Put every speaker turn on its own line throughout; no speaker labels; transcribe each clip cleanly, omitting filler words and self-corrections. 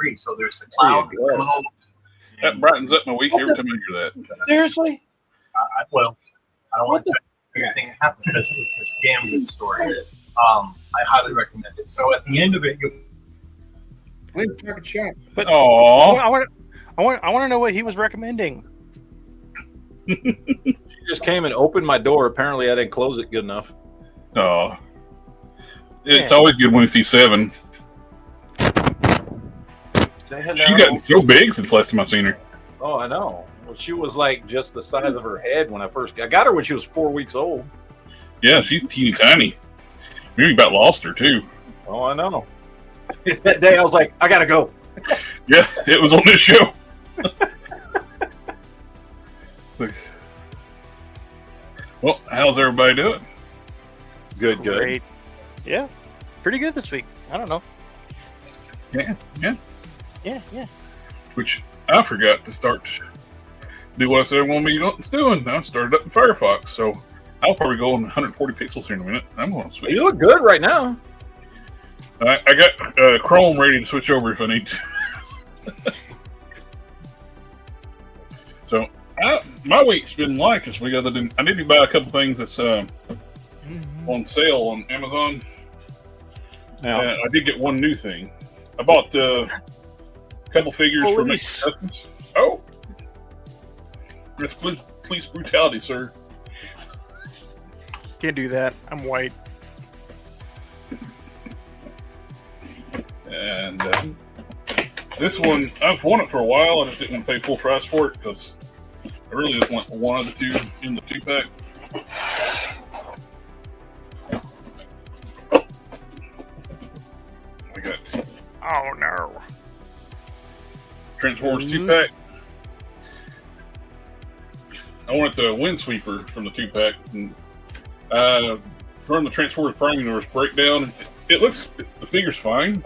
agree. So there's the cloud.
That brightens up my week every time I hear that.
Seriously?
I don't want to tell you everything that happened because it's a damn good story. I highly recommend it. So at the end of it,
Lynn's talking shop.
But
Aww.
I want to know what he was recommending.
She just came and opened my door. Apparently, I didn't close it good enough.
Oh, it's always good when you see 7. She gotten so big since last time I seen her.
Oh, I know. Well, she was like just the size of her head when I got her when she was 4 weeks old.
Yeah, she's teeny tiny. Maybe about lost her too.
Oh, I know. That day I was like, I gotta go.
Yeah, it was on this show. Well, how's everybody doing?
Good.
Great. Yeah, pretty good this week. I don't know.
Yeah.
Yeah.
Which I forgot to start to do what I said I wanted me to doing. I started up in Firefox, so I'll probably go on 140 pixels here in a minute. I'm going to switch.
You look good right now.
I got Chrome ready to switch over if I need to. So my week's been light this week. Other than I need to buy a couple things that's on sale on Amazon. Now I did get one new thing. I bought a couple figures for making customs. Oh, that's police brutality, sir.
Can't do that. I'm white.
And this one, I've wanted for a while. I just didn't want to pay full price for it because I really just want one of the two in the 2-pack. I got.
Oh no.
Transformers 2-pack. I wanted the Windsweeper from the 2-pack. And, from the Transformers Prime Universe breakdown, the figure's fine.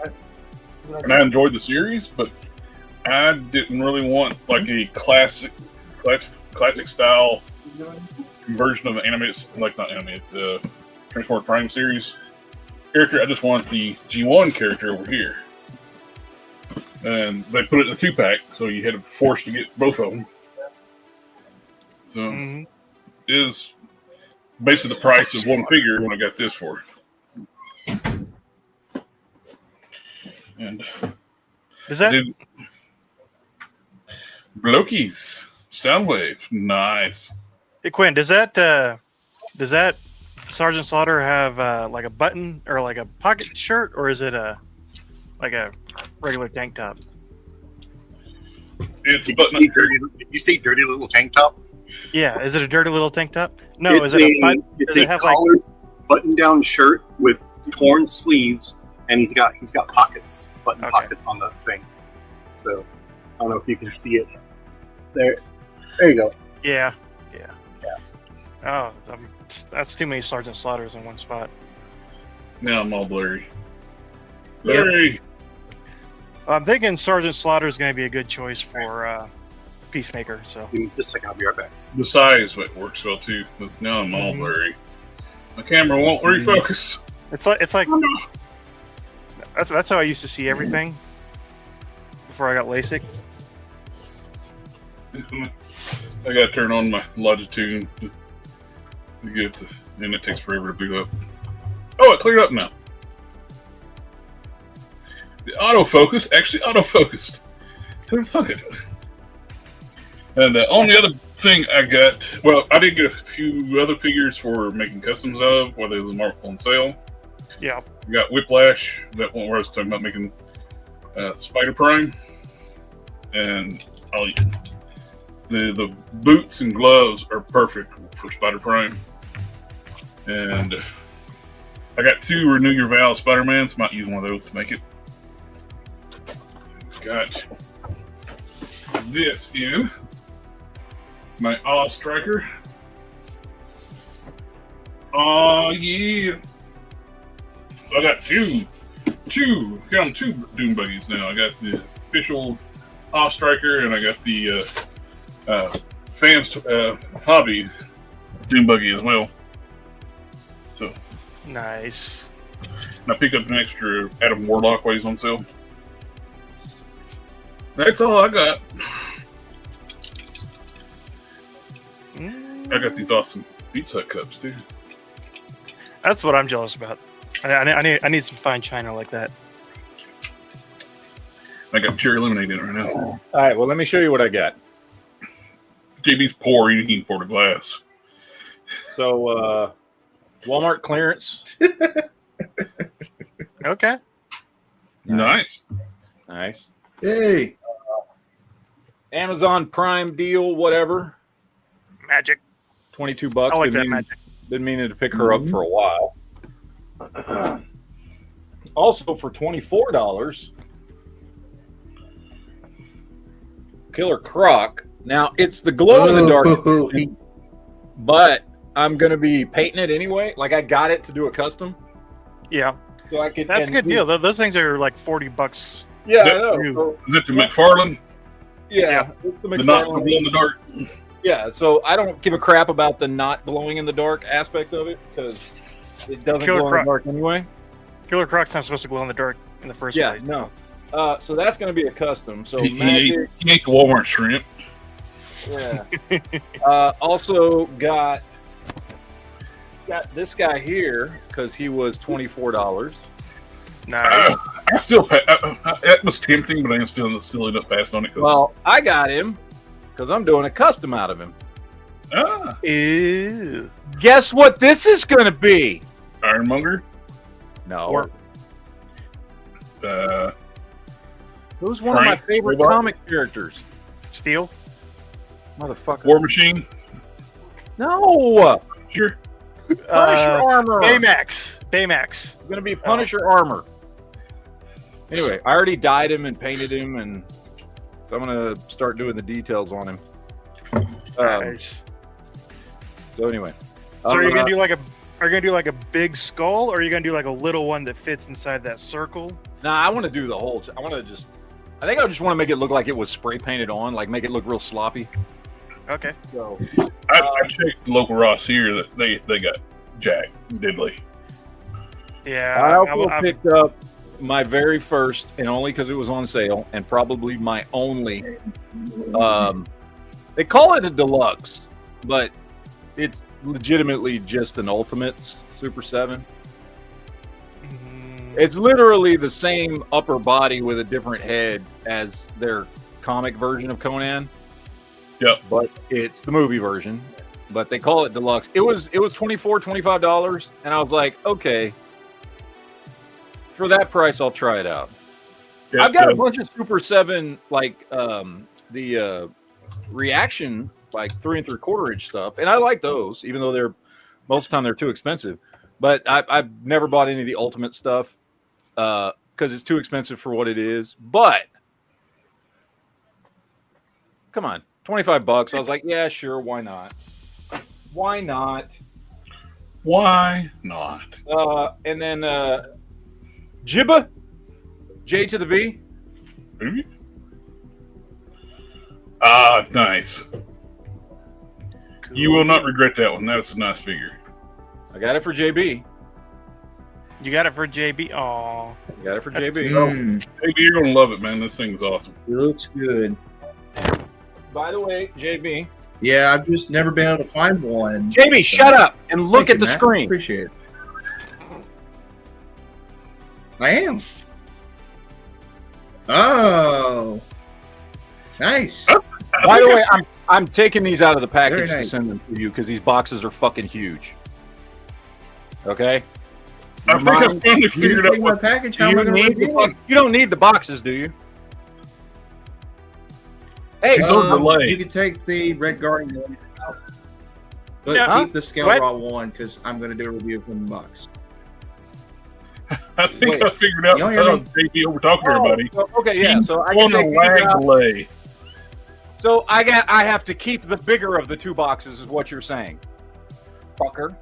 And I enjoyed the series, but I didn't really want like a classic style version of the animated, like not animated, the Transformers Prime series character. I just want the G1 character over here. And they put it in a 2-pack, so you had to force to get both of them. So it is basically the price of one figure when I got this for. And
is that
Blokies Soundwave? Nice.
Hey Quinn, does that Sergeant Slaughter have like a button or like a pocket shirt, or is it like a regular tank top?
It's a button.
Did you see dirty little tank top?
Yeah, is it a dirty little tank top? No,
It's
is it
it's a collared button-down shirt with torn sleeves, and he's got pockets, pockets on the thing. So I don't know if you can see it. There you go.
Yeah. Oh, that's too many Sergeant Slaughters in one spot.
Now I'm all blurry. Blurry.
Yep. I'm thinking Sergeant Slaughter is going to be a good choice for Peacemaker. So
give me just a second, I'll be right back.
The size works well too. But now I'm all blurry. My camera won't refocus.
It's like that's how I used to see everything before I got LASIK.
I gotta turn on my longitude to get the, and it takes forever to boot up. Oh, it cleared up now. The autofocus actually autofocused. Who'd have thunk it? And on the other thing I got, well, I did get a few other figures for making customs of, whether it was on sale.
Yeah.
We got Whiplash, that one where I was talking about making Spider Prime. And the boots and gloves are perfect for Spider Prime. And I got 2 Renew Your Vow Spider-Mans. Might use one of those to make it. Got this in my Awe Striker. Oh yeah! I got two Doom Buggies now. I got the official Awe Striker, and I got the fans hobby Doom Buggy as well. So
nice.
And I picked up an extra Adam Warlock while he's on sale. That's all I got. I got these awesome Pizza Hut cups too.
That's what I'm jealous about. I need some fine china like that.
I got cherry lemonade in it right now.
All right, well, let me show you what I got.
JB's poor eating for the glass.
So, Walmart clearance.
Okay.
Nice.
Nice.
Hey.
Amazon Prime deal, whatever.
Magic.
$22.
I like that magic.
Been meaning to pick her up for a while. Also, for $24, Killer Croc. Now, it's the glow in the dark, but I'm going to be painting it anyway. Like, I got it to do a custom.
Yeah.
So I could.
That's a good deal. Those things are like $40.
Yeah,
Is
I
that-
know. So,
Is it the McFarlane?
yeah. It's
The not so
McFarlane.
glow in the dark.
Yeah, so I don't give a crap about the not glowing in the dark aspect of it because it doesn't
Killer
glow in
Croc.
the dark anyway.
Killer Croc's not supposed to glow in the dark in the first
Yeah,
place.
no. So that's going to be a custom. So
He
magic.
ate the Walmart shrimp.
Yeah. Also got this guy here because he was $24.
Nice.
I still that was tempting, but I still ended up passing on it.
Well, I got him because I'm doing a custom out of him.
Ew.
Guess what this is going to be?
Ironmonger.
No.
Or-
Who's one of my
Frank
favorite
Robot?
comic characters?
Steel.
Motherfucker.
War Machine.
No!
Sure.
Punisher armor.
Baymax. Baymax.
It's gonna be Punisher armor. Anyway, I already dyed him and painted him, and so I'm gonna start doing the details on him.
Nice.
So anyway,
So are you gonna do like a? Are you gonna do like a big skull, or are you gonna do like a little one that fits inside that circle?
Nah, I want to do the whole. I want to just. I think I just want to make it look like it was spray painted on, like make it look real sloppy.
Okay.
So
I checked the local Ross here that they got Jack Diddley.
Yeah.
I also
I'm-
picked up my very first, and only because it was on sale, and probably my only. They call it a deluxe, but it's legitimately just an Ultimates Super 7. It's literally the same upper body with a different head as their comic version of Conan.
Yep.
But it's the movie version. But they call it deluxe. It was $25, and I was like, okay, for that price, I'll try it out.
Yeah,
I've got a bunch of Super 7, like the reaction, like 3 3/4 inch stuff, and I like those, even though they're most of the time they're too expensive. But I've never bought any of the Ultimate stuff because it's too expensive for what it is. But come on, $25. I was like, yeah, sure, why not? Why not?
Why not?
And then Jibba, J to the B.
Maybe? Ah, nice. You will not regret that one. That's a nice figure.
I got it for JB.
You got it for JB. Oh.
I got it for
That's
JB.
Hey, you're gonna love it, man. This thing's awesome.
It looks good.
By the way, JB.
Yeah, I've just never been able to find one.
JB, shut up and look
Thank
at
you,
the
Matt.
screen.
Appreciate it. I am. Oh, nice.
By the way, I'm taking these out of the package
Very
to
nice.
send them to you because these boxes are fucking huge. Okay.
I think I
Mine-
finally
You
figured out
take my
what.
package. How am I
You,
going
need
to
the,
redeem it?
you don't need the boxes, do you? Hey,
It's on delay.
You can take the Red Guardian one out, but
Yeah.
keep the Scale
What?
Raw one because I'm going to do a review from the box.
I think
Wait.
I figured out
You don't hear me?
JB over talking to everybody.
Oh, okay, yeah.
He's
So I
on
can
a
take these
lag
out.
delay.
So I have to keep the bigger of the two boxes, is what you're saying, fucker.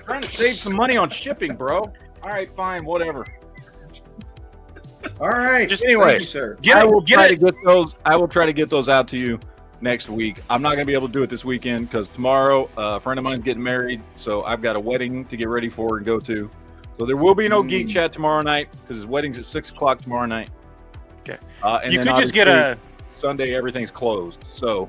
Trying to save some money on shipping, bro. All right, fine, whatever.
All right.
Just-
Anyway.
Thank you, sir.
Get
I
it.
will
Get
try
it.
to get those. I will try to get those out to you next week. I'm not going to be able to do it this weekend because tomorrow a friend of mine's getting married, so I've got a wedding to get ready for and go to. So there will be no Geek Chat tomorrow night because his wedding's at 6 o'clock tomorrow night. And
You
then
could just get
obviously Sunday. Everything's closed. So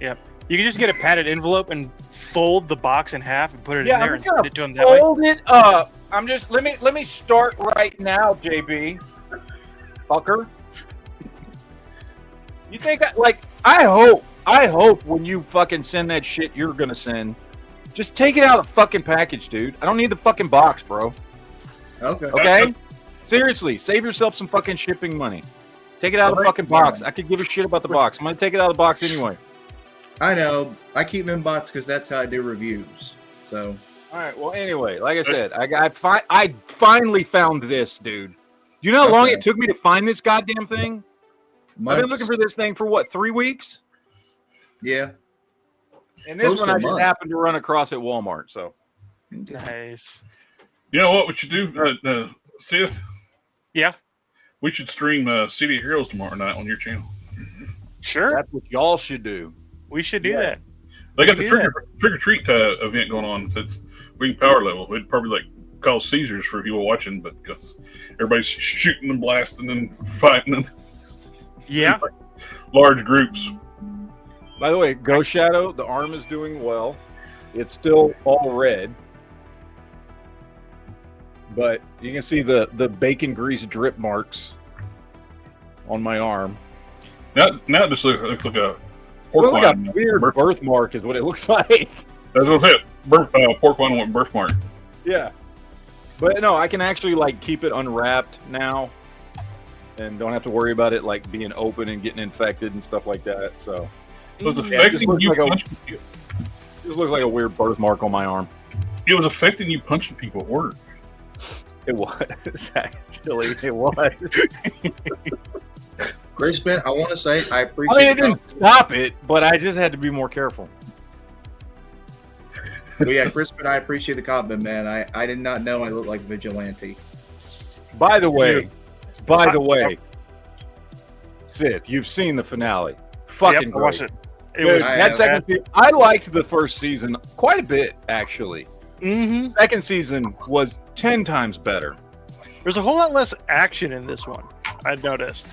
you could just get a padded envelope and fold the box in half and put it in
yeah,
there
I'm
and
gonna
send it to him that way.
fold it up. I'm just let me start right now, JB. Fucker. You think I hope when you fucking send that shit you're gonna send, just take it out of the fucking package, dude. I don't need the fucking box, bro.
Okay.
Okay? Seriously, save yourself some fucking shipping money. Take it out of the fucking box. I could give a shit about the box. I'm gonna take it out of the box anyway.
I know. I keep them in box because that's how I do reviews. So.
All right. Well, anyway, like I said, I finally found this, dude. You know how long it took me to find this goddamn thing?
Months.
I've been looking for this thing for what, 3 weeks?
Yeah.
And this
Close
one
to a
I just
month.
happened to run across at Walmart. So
Nice.
You know what we should do, Sith?
Yeah.
We should stream City of Heroes tomorrow night on your channel.
Sure.
that's what y'all should do.
We should do that.
They got the
do
trick or treat event going on. So it's Wing Power Level. It'd probably cause seizures for people watching, but because everybody's shooting and blasting and fighting and
Yeah.
large groups.
By the way, Ghost Shadow, the arm is doing well. It's still all red. But you can see the bacon grease drip marks on my arm.
Now it just looks like a
It
pork
looks like
line.
a weird birthmark is what it looks like.
That's what I said. Pork line with birthmark.
Yeah. But no, I can actually keep it unwrapped now and don't have to worry about it being open and getting infected and stuff like that. So
It was
it just
affecting
looks
you
like
punching people.
it just looks like a weird birthmark on my arm.
It was affecting you punching people at work.
It was actually. It was.
Grace Ben, I want to say I
I
appreciate
mean, it didn't stop it, but I just had to be more careful.
But yeah, Chris Ben, I appreciate the compliment, man. I did not know I looked like Vigilante.
By the way, Sith, you've seen the finale. Fucking
Yep, I
great.
watched it. It
Dude,
was
that second season, I liked the first season quite a bit, actually.
Mm-hmm.
Second season was 10 times better.
There's a whole lot less action in this one. I noticed.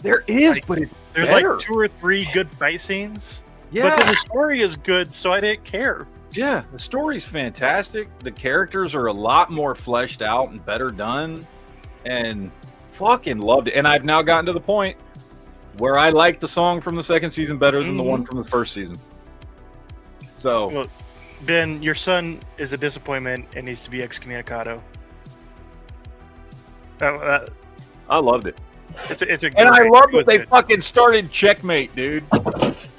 There is, but it's
There's
better.
2 or 3 good fight scenes.
Yeah,
But the story is good, so I didn't care.
yeah, the story's fantastic. The characters are a lot more fleshed out and better done, and fucking loved it. And I've now gotten to the point where I like the song from the second season better than the one from the first season. So,
Well, Ben, your son is a disappointment and needs to be excommunicado.
I loved it.
It's a
And I
great-
love
it was
that they
good.
fucking started Checkmate, dude.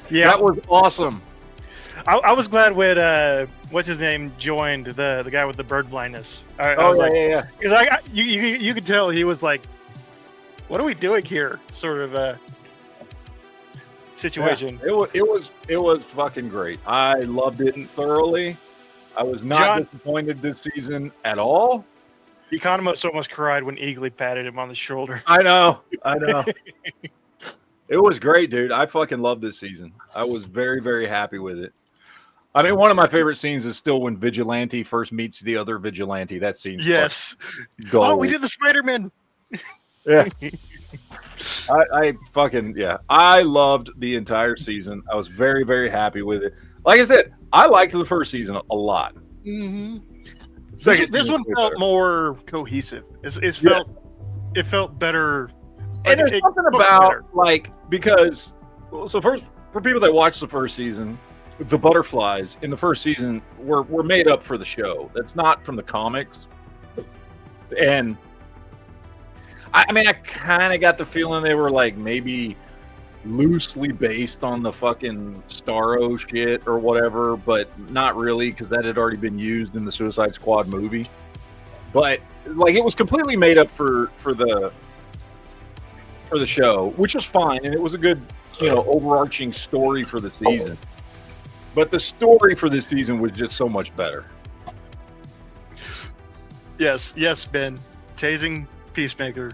Yeah,
That was awesome.
I was glad when what's his name joined the guy with the bird blindness. I was like,
yeah.
because you could tell he was like, what are we doing here? Sort of situation.
Yeah, it was fucking great. I loved it thoroughly. I was not
John-
disappointed this season at all.
Economos almost cried when Eagly patted him on the shoulder.
I know. It was great, dude. I fucking loved this season. I was very, very happy with it. I mean, one of my favorite scenes is still when Vigilante first meets the other Vigilante. That scene.
Yes.
Gold.
Oh, we did the Spider-Man.
Yeah. I fucking, yeah. I loved the entire season. I was very, very happy with it. Like I said, I liked the first season a lot.
Mm-hmm.
Second
This
season
one
was way
felt
better.
more cohesive. It felt better.
And there's
it
something
looked
about
better.
because first, for people that watched the first season, the butterflies in the first season were made up for the show. That's not from the comics. And I mean, I kind of got the feeling they were maybe loosely based on the fucking Starro shit or whatever, but not really, because that had already been used in the Suicide Squad movie. But it was completely made up for the show, which was fine, and it was a good, overarching story for the season. But the story for this season was just so much better.
Yes, Ben. Tasing Peacemaker.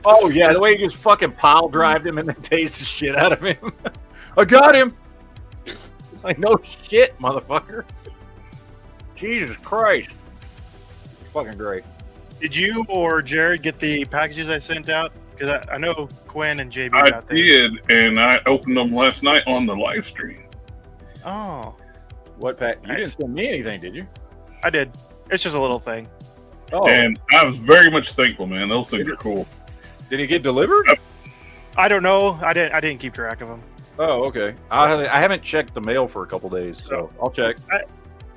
Oh yeah, the way he just fucking pile drived him and then tased the shit out of him. I got him. No shit, motherfucker. Jesus Christ. Fucking great.
Did you or Jared get the packages I sent out? Because I know Quinn and JB
I
got theirs.
did, and I opened them last night on the live stream.
Oh,
What pack? You didn't send me anything, did you?
I did. It's just a little thing.
Oh,
And I was very much thankful, man. Those things are cool.
did it get delivered?
I don't know. I didn't keep track of them.
Oh, okay. I haven't checked the mail for a couple days, so I'll check.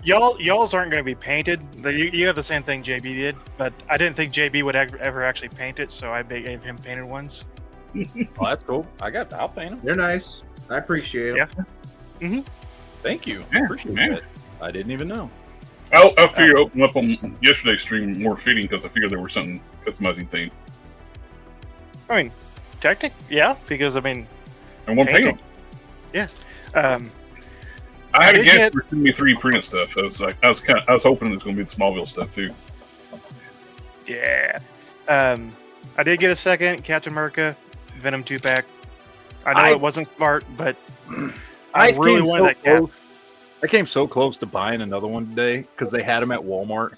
Y'all's aren't going to be painted. You have the same thing JB did, but I didn't think JB would ever actually paint it, so I gave him painted ones.
Oh, that's cool. I'll paint them.
They're nice. I appreciate them.
Yeah.
Thank you.
Yeah,
Appreciate
yeah.
that. I didn't even know.
I figured open up on yesterday's stream more fitting because I figured there was something customizing thing.
I mean, yeah, because I mean,
And one paint
painting.
them.
Yeah.
I had a
did
guess
get-
for me 3 printed stuff. I was hoping it was going to be the Smallville stuff too.
Yeah. I did get a second Captain America Venom 2-pack. I know it wasn't smart, but I really wanted that cap.
I came so close to buying another one today because they had them at Walmart,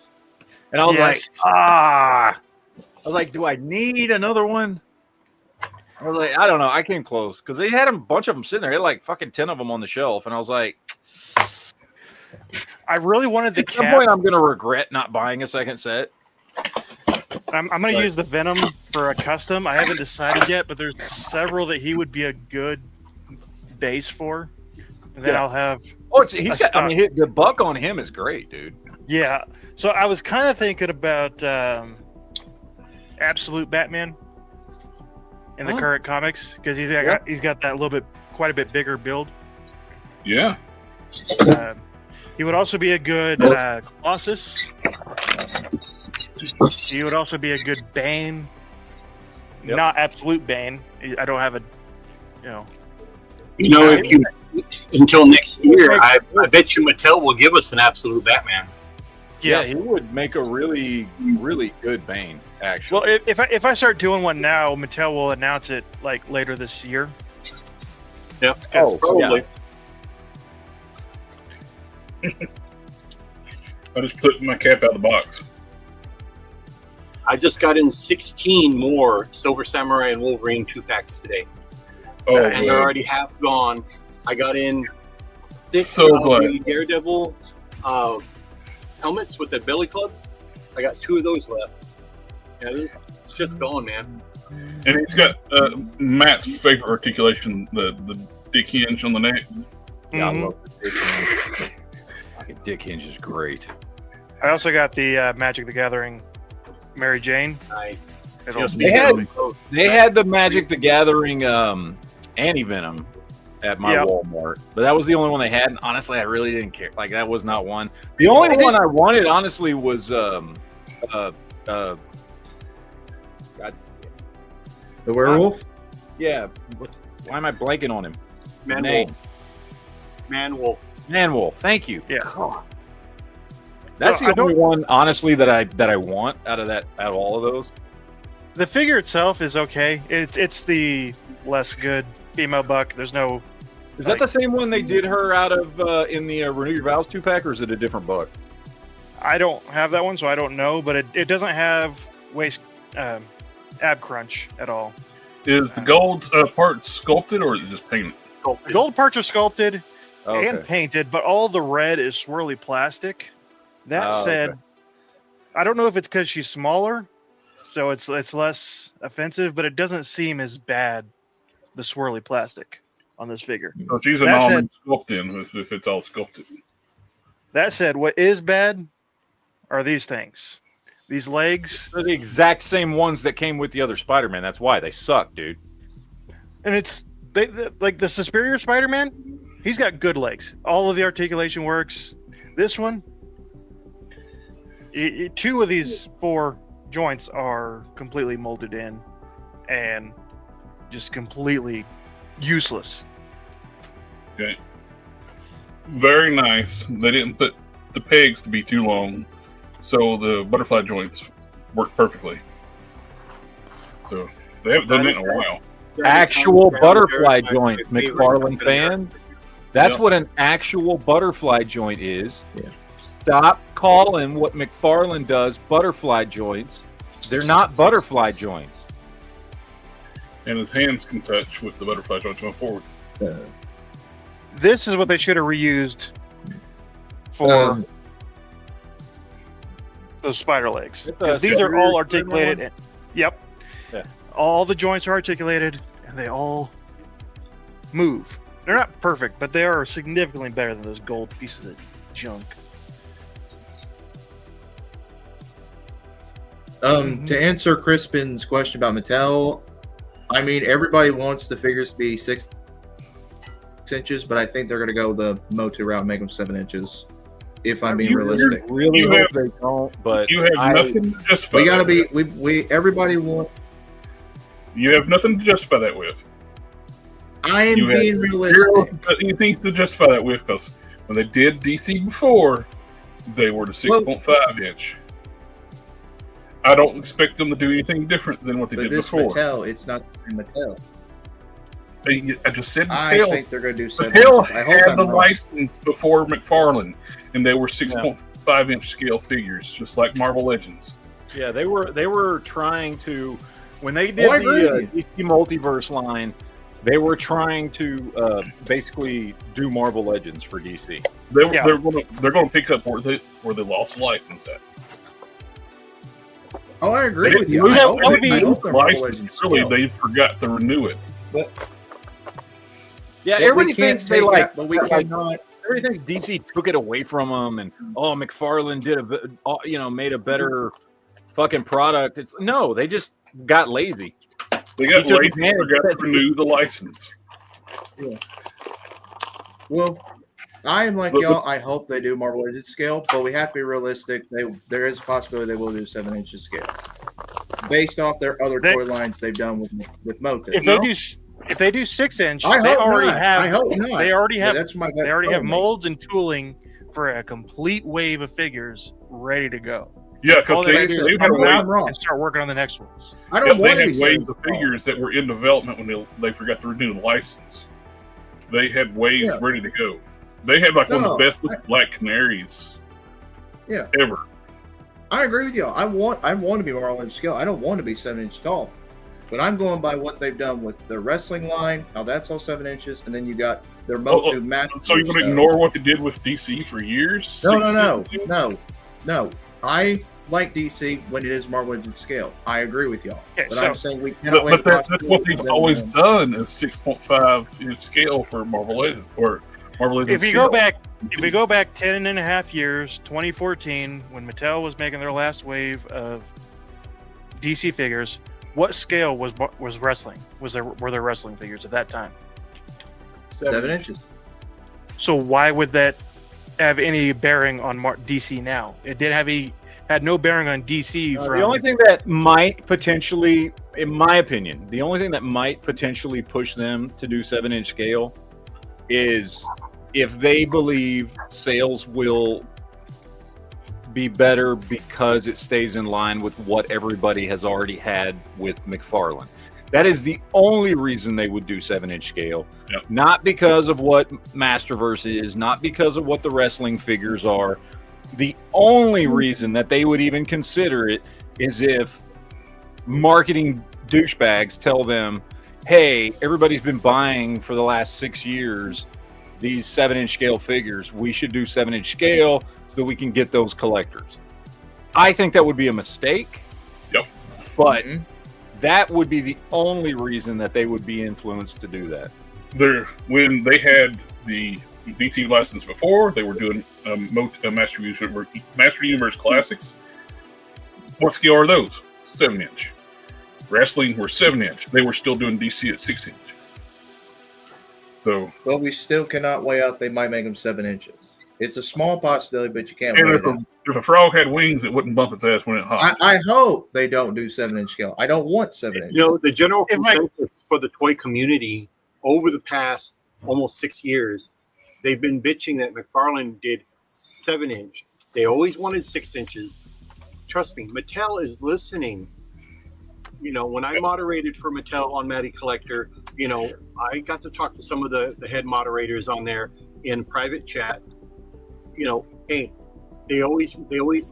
and I was
Yes.
I was like, do I need another one? I was like, I don't know. I came close because they had a bunch of them sitting there. They had like fucking 10 of them on the shelf, and I was like,
I really wanted the
at some
cap.
point, I'm gonna regret not buying a second set.
I'm going to use the Venom for a custom. I haven't decided yet, but there's several that he would be a good base for. And then
Yeah.
I'll have...
Oh, he's got. I
stock.
mean, the buck on him is great, dude.
Yeah. So I was kind of thinking about Absolute Batman in the
Oh.
current comics, because he's got that little bit, quite a bit bigger build.
Yeah.
He would also be a good Colossus. He would also be a good Bane.
Yep.
Not Absolute Bane. I don't have a,
If you until next year, I bet you Mattel will give us an absolute Batman.
Yeah, he would make a really, really good Bane. Actually,
Well, if I start doing one now, Mattel will announce it like later this year.
Yep.
Oh,
probably.
I just put my cap out of the box.
I just got in 16 more Silver Samurai and Wolverine 2-packs today.
Oh,
And they're
good.
already half gone. I got in 6
So
of
glad.
the Daredevil helmets with the belly clubs. I got 2 of those left. Yeah, it's just gone, man.
And he's got Matt's favorite articulation, the dick hinge on the neck.
yeah, I
Mhm.
love the Dick Hinge. Fucking Dick Hinge is great.
I also got the Magic the Gathering Mary Jane.
Nice.
It'll
Just
be
They had-
really close.
They had the Magic the Gathering Anti-Venom at my
Yep.
Walmart, but that was the only one they had. And honestly, I really didn't care. Like that was not one. The only one I wanted, honestly, was
The werewolf?
yeah. Why am I blanking on him?
Man
Name.
Wolf. Man Wolf.
Manwolf. Thank you.
Yeah.
God. That's
So
the
I don't-
only one, honestly, that I want out of all of those.
The figure itself is okay. It's the less good female buck. There's no.
Is that the same one they did her out of in the Renew Your Vows 2-pack, or is it a different buck?
I don't have that one, so I don't know. But it doesn't have waist ab crunch at all.
Is the gold part sculpted or is it just painted?
The gold parts are sculpted
Okay.
and painted, but all the red is swirly plastic. That
Oh,
said,
okay.
I don't know if it's because she's smaller, so it's less offensive, but it doesn't seem as bad, the swirly plastic on this figure.
So she's a
That said-
normal sculpted if it's all sculpted.
That said, what is bad are these things. These legs,
They're the exact same ones that came with the other Spider-Man. That's why they suck, dude.
and it's like the Superior Spider-Man, he's got good legs. All of the articulation works. This one, 2 of these 4 joints are completely molded in and just completely useless.
Okay. Very nice. They didn't put the pegs to be too long, so the butterfly joints work perfectly. So they haven't done that in a while.
Actual butterfly joint,
My favorite
McFarlane
company.
fan. That's
Yeah.
what an actual butterfly joint is.
Yeah.
Stop calling what McFarlane does butterfly joints. They're not butterfly joints.
and his hands can touch with the butterfly joints going forward.
This is what they should have reused for those spider legs. 'Cause these are all articulated. Yep.
Yeah.
All the joints are articulated, and they all move. They're not perfect, but they are significantly better than those gold pieces of junk.
To answer Crispin's question about Mattel, I mean, everybody wants the figures to be 6 inches, but I think they're going to go the Motu route and make them 7 inches. If I'm being realistic,
Really hope they don't. But
You have nothing to justify.
we got to
that
be.
with.
We everybody want.
You have nothing to justify that with.
I am
You have
being
zero
realistic.
anything to justify that with, because when they did DC before, they were the 6.5 inch. I don't expect them to do anything different than what they
But
did
this
before.
Mattel, it's not Mattel.
I just said
I
Mattel.
think they're going to do 7
Mattel
inches. I hope
had
I'm
the
wrong.
license before McFarlane, and they were 6.5 inch scale figures, just like Marvel Legends.
yeah, they were trying to, when they did
I agree
the
with
DC Multiverse line, they were trying to basically do Marvel Legends for DC.
They're
Yeah.
going to pick up where they lost license at.
Oh, I agree
They-
with you.
we
I
have-
hope,
that would be-
I hope they're Marvel Legends
License, really,
scale.
they forgot to renew it.
Yeah,
But
everybody
we can't
thinks they
take
like,
that, but we
like
cannot.
everything DC took it away from them, and McFarlane did made a better fucking product. It's no, they just got lazy.
They got
He took
lazy,
advantage
forgot
of
to
it.
renew the license.
Well, I am like
But-
y'all. I hope they do Marvel Legends scale, but we have to be realistic. There is a possibility they will do 7 inches scale, based off their other
They-
toy lines they've done with Motu.
If they do 6 inch,
I
they
hope
already
not.
have.
I hope not.
They already
But
have.
that's my.
They already have molds and tooling for a complete wave of figures ready to go.
Yeah,
All
because
they
they
gotta do is
had
put them
waves,
out
I'm wrong.
and start working on the next ones.
I don't want
they
to
had
be
waves of
7 inches
figures that were in development when they forgot to renew the license. They had waves
Yeah.
ready to go. They had like one of
No,
the best looking black canaries
Yeah.
ever.
I agree with you. I want to be Marvel Legends scale. I don't want to be 7 inch tall, but I'm going by what they've done with their wrestling line. Now that's all 7 inches, and then you got their Motu match.
So you're going to ignore what they did with DC for years?
No. I like DC when it is Marvel Legends scale. I agree with y'all.
Okay,
But
so
I'm saying we cannot
But
wait.
that's what they've always done is 6.5 inch scale for Marvel Legends or Marvel Legends.
If we go back 10 and a half years, 2014, when Mattel was making their last wave of DC figures, what scale was wrestling? Were there wrestling figures at that time?
7 inches.
So why would that have any bearing on DC now? It had no bearing on DC.
The only thing that might potentially, in my opinion, the only thing that might potentially push them to do 7 inch scale is if they believe sales will be better because it stays in line with what everybody has already had with McFarlane. That is the only reason they would do 7 inch scale.
Yep.
Not because of what Masterverse is, not because of what the wrestling figures are. The only reason that they would even consider it is if marketing douchebags tell them, hey, everybody's been buying for the last 6 years these 7 inch scale figures. We should do 7 inch scale so that we can get those collectors. I think that would be a mistake.
Yep.
But that would be the only reason that they would be influenced to do that.
When they had the DC license before, they were doing Master Universe Classics. What scale are those? 7 inch. Wrestling were 7 inch. They were still doing DC at 6 inch. So,
But we still cannot weigh out they might make them 7 inches. It's a small possibility, but you can't weigh it out.
if a frog had wings, it wouldn't bump its ass when it hopped.
I hope they don't do 7 inch scale. I don't want 7 inch.
You know, the general consensus for the toy community over the past almost 6 years, they've been bitching that McFarlane did 7 inch. They always wanted 6 inches. Trust me, Mattel is listening. You know, when I moderated for Mattel on Matty Collector, you know, I got to talk to some of the head moderators on there in private chat. You know, hey, They always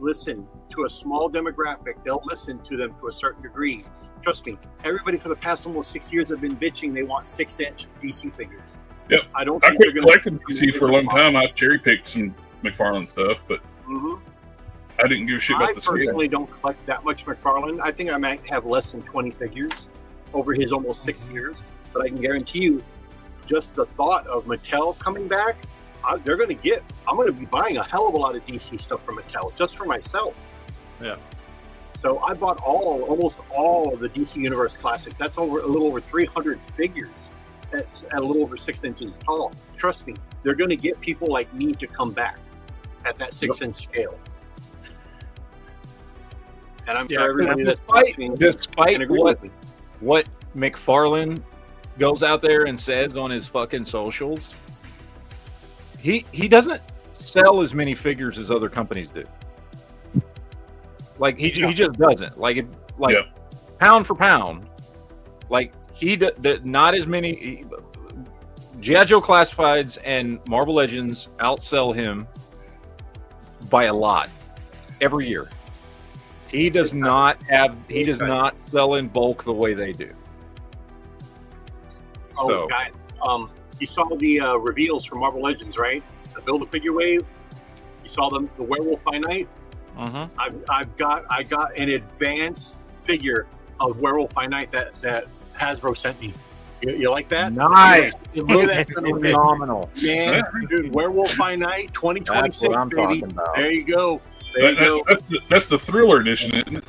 listen to a small demographic. They'll listen to them to a certain degree. Trust me, everybody for the past almost 6 years have been bitching they want 6-inch DC figures.
Yep.
I
quit collecting DC for a long time. I cherry picked some McFarlane stuff, but I didn't give a shit about the scale. I personally
don't collect that much McFarlane. I think I might have less than 20 figures over his almost 6 years. But I can guarantee you, just the thought of Mattel coming back, I'm going to be buying a hell of a lot of DC stuff from Mattel just for myself.
Yeah.
So I bought almost all of the DC Universe classics. That's a little over 300 figures. That's at a little over 6 inches tall. Trust me, they're going to get people like me to come back at that 6-inch scale. And I'm sure everybody
despite what McFarlane goes out there and says on his fucking socials, he doesn't sell as many figures as other companies do. Like he just doesn't. Pound for pound, like he not as many. G.I. Joe Classifieds and Marvel Legends outsell him by a lot every year. He does not sell in bulk the way they do.
Oh, so, guys, you saw the reveals from Marvel Legends, right? The Build-A-Figure wave. You saw the Werewolf by Night. I got an advanced figure of Werewolf by Night that Hasbro sent me. You like that?
Nice. It looks phenomenal.
Man, dude, Werewolf by Night 2026, that's what I'm baby. Talking about. There you go.
That's the Thriller edition, isn't it?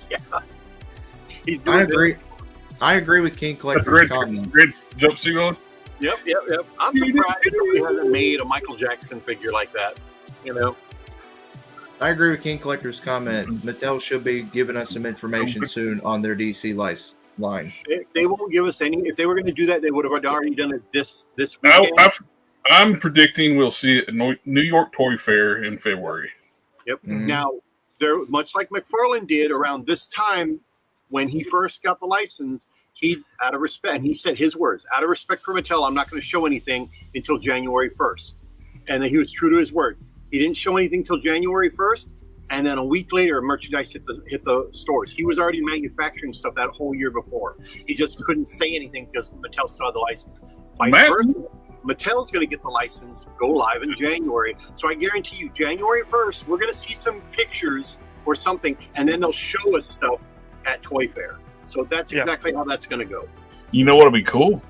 Yeah.
I agree with King Collector's comment.
Red jumpsuit on?
Yep. I'm surprised he hasn't made a Michael Jackson figure like that. You know?
I agree with King Collector's comment. Mattel should be giving us some information soon on their DC line.
They won't give us any. If they were going to do that, they would have already done it this weekend.
I'm predicting we'll see it at New York Toy Fair in February.
Yep. Now, they're much like McFarlane did around this time when he first got the license. He, out of respect, and he said his words, out of respect for Mattel, I'm not going to show anything until January 1st. And then he was true to his word. He didn't show anything until January 1st. And then a week later, merchandise hit the stores. He was already manufacturing stuff that whole year before. He just couldn't say anything because Mattel still had the license. Vice versa, Mattel's going to get the license, go live in January. So I guarantee you, January 1st, we're going to see some pictures or something, and then they'll show us stuff at Toy Fair. So that's exactly how that's going to go.
You know what would be cool?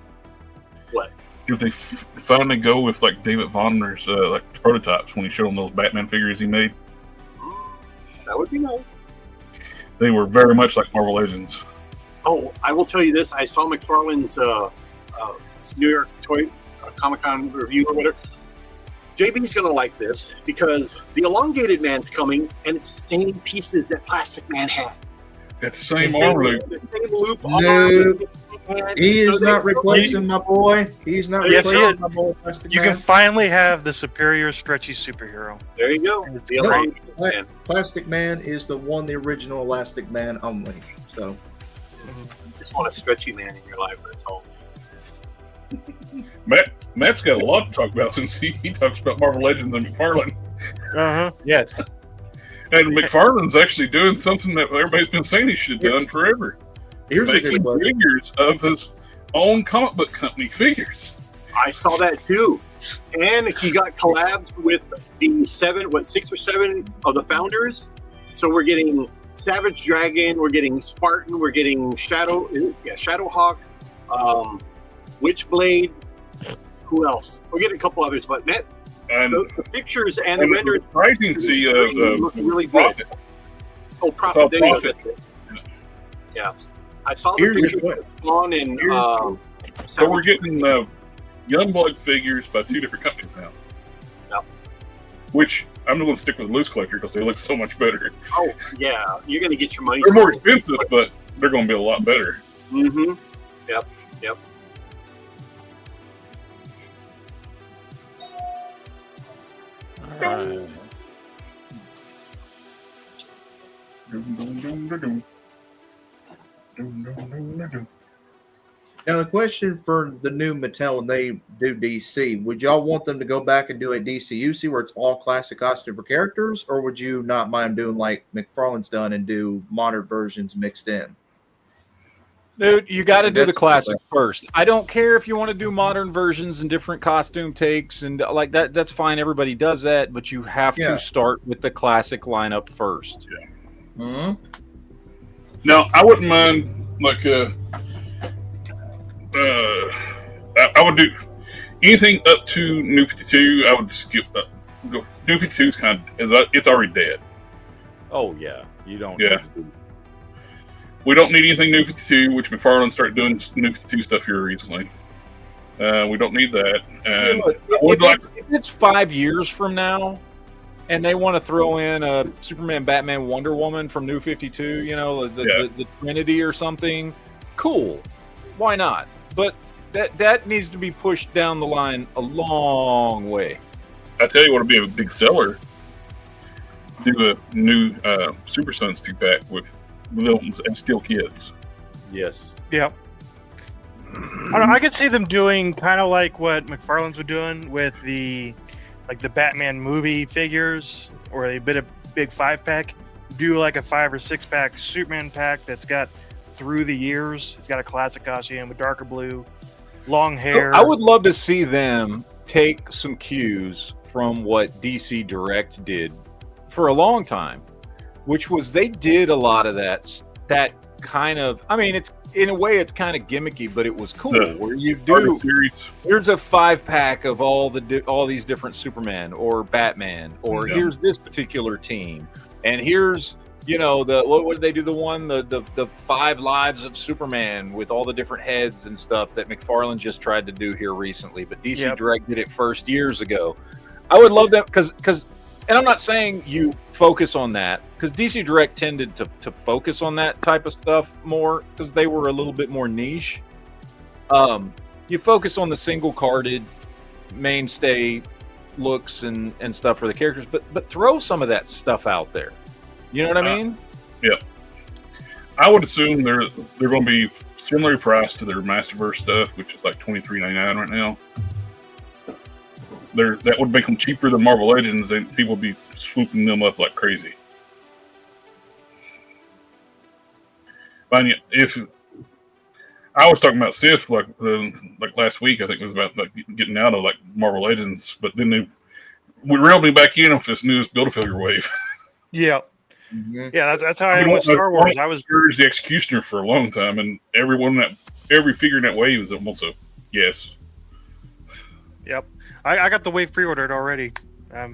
What?
If they finally go with like David Vonner's prototypes when he showed them those Batman figures he made.
That would be nice.
They were very much like Marvel Legends.
Oh, I will tell you this. I saw McFarlane's New York Toy Comic-Con review or whatever. JB's going to like this because the Elongated Man's coming, and it's the same pieces that Plastic Man had.
It's the same arm loop.
The same loop.
No, he is not replacing my boy. He's not replacing my boy.
You can finally have the superior stretchy superhero.
There you go.
Plastic Man is the original Elastic Man only. So,
you just want a stretchy man in your life. That's all.
Matt's got a lot to talk about since he talks about Marvel Legends and McFarlane.
Yes.
And McFarlane's actually doing something that everybody's been saying he should have done forever.
Here's
making figures of his own comic book company figures.
I saw that too. And he got collabs with the 6 or 7 of the founders. So we're getting Savage Dragon, we're getting Spartan, we're getting Shadowhawk, Witchblade. Who else? We're getting a couple others, but man, the pictures and the renders
surprising to see
looking really good.
Prophet.
Oh, Prophet. Yeah. I saw the
Here's
pictures of Spawn and
so we're getting Youngblood figures by 2 different companies now.
Yeah.
Which I'm going to stick with LooseCollector because they look so much better.
Oh, yeah. You're going to get your money.
They're more expensive, but they're going to be a lot better.
Mm-hmm. Yep.
Now the question for the new Mattel when they do DC, would y'all want them to go back and do a DC-UC where it's all classic costume for characters, or would you not mind doing like McFarlane's done and do modern versions mixed in?
Dude, you got to do the
That's-
classics first. I don't care if you want to do modern versions and different costume takes and like that. That's fine. Everybody does that, but you have
Yeah.
to start with the classic lineup first.
Mm-hmm.
Now, I wouldn't mind like I would do anything up to New 52. I would skip. Go. New 52 is kind of it's already dead.
Oh yeah, you don't.
Yeah. We don't need anything New 52, which McFarlane started doing New 52 stuff here recently. We don't need that. And
If it's 5 years from now, and they want to throw in a Superman, Batman, Wonder Woman from New 52, you know, the Trinity or something, cool. Why not? But that needs to be pushed down the line a long way.
I tell you what would be a big seller. Do a new Super Sons 2-pack with villains and Steel Kids.
Yes.
Yep. I could see them doing kind of like what McFarlane's were doing with the Batman movie figures, or a bit of big 5-pack. Do like a 5 or 6-pack Superman pack that's got through the years. It's got a classic costume, a darker blue, long hair.
I would love to see them take some cues from what DC Direct did for a long time, which was they did a lot of that kind of, I mean, it's in a way it's kind of gimmicky, but it was cool. Where you do, here's a 5-pack of all these different Superman or Batman, or here's this particular team, and here's, you know, what did they do? The 5 lives of Superman with all the different heads and stuff that McFarlane just tried to do here recently, but DC Direct did it first years ago. I would love that because, and I'm not saying you focus on that, because DC Direct tended to focus on that type of stuff more because they were a little bit more niche. You focus on the single carded mainstay looks and stuff for the characters, but throw some of that stuff out there. You know what I mean?
Yeah. I would assume they're going to be similarly priced to their Masterverse stuff, which is like $23.99 right now. That would make them cheaper than Marvel Legends, and people would be swooping them up like crazy. If I was talking about Sif like last week, I think it was about like getting out of like Marvel Legends, but then they reeled me back in with this newest Build-A-Figure wave.
Yeah.
Mm-hmm.
Yeah, that's how I am with Star Wars. I was
the Executioner for a long time, and every figure in that wave is almost a yes.
Yep, I got the wave pre-ordered already. I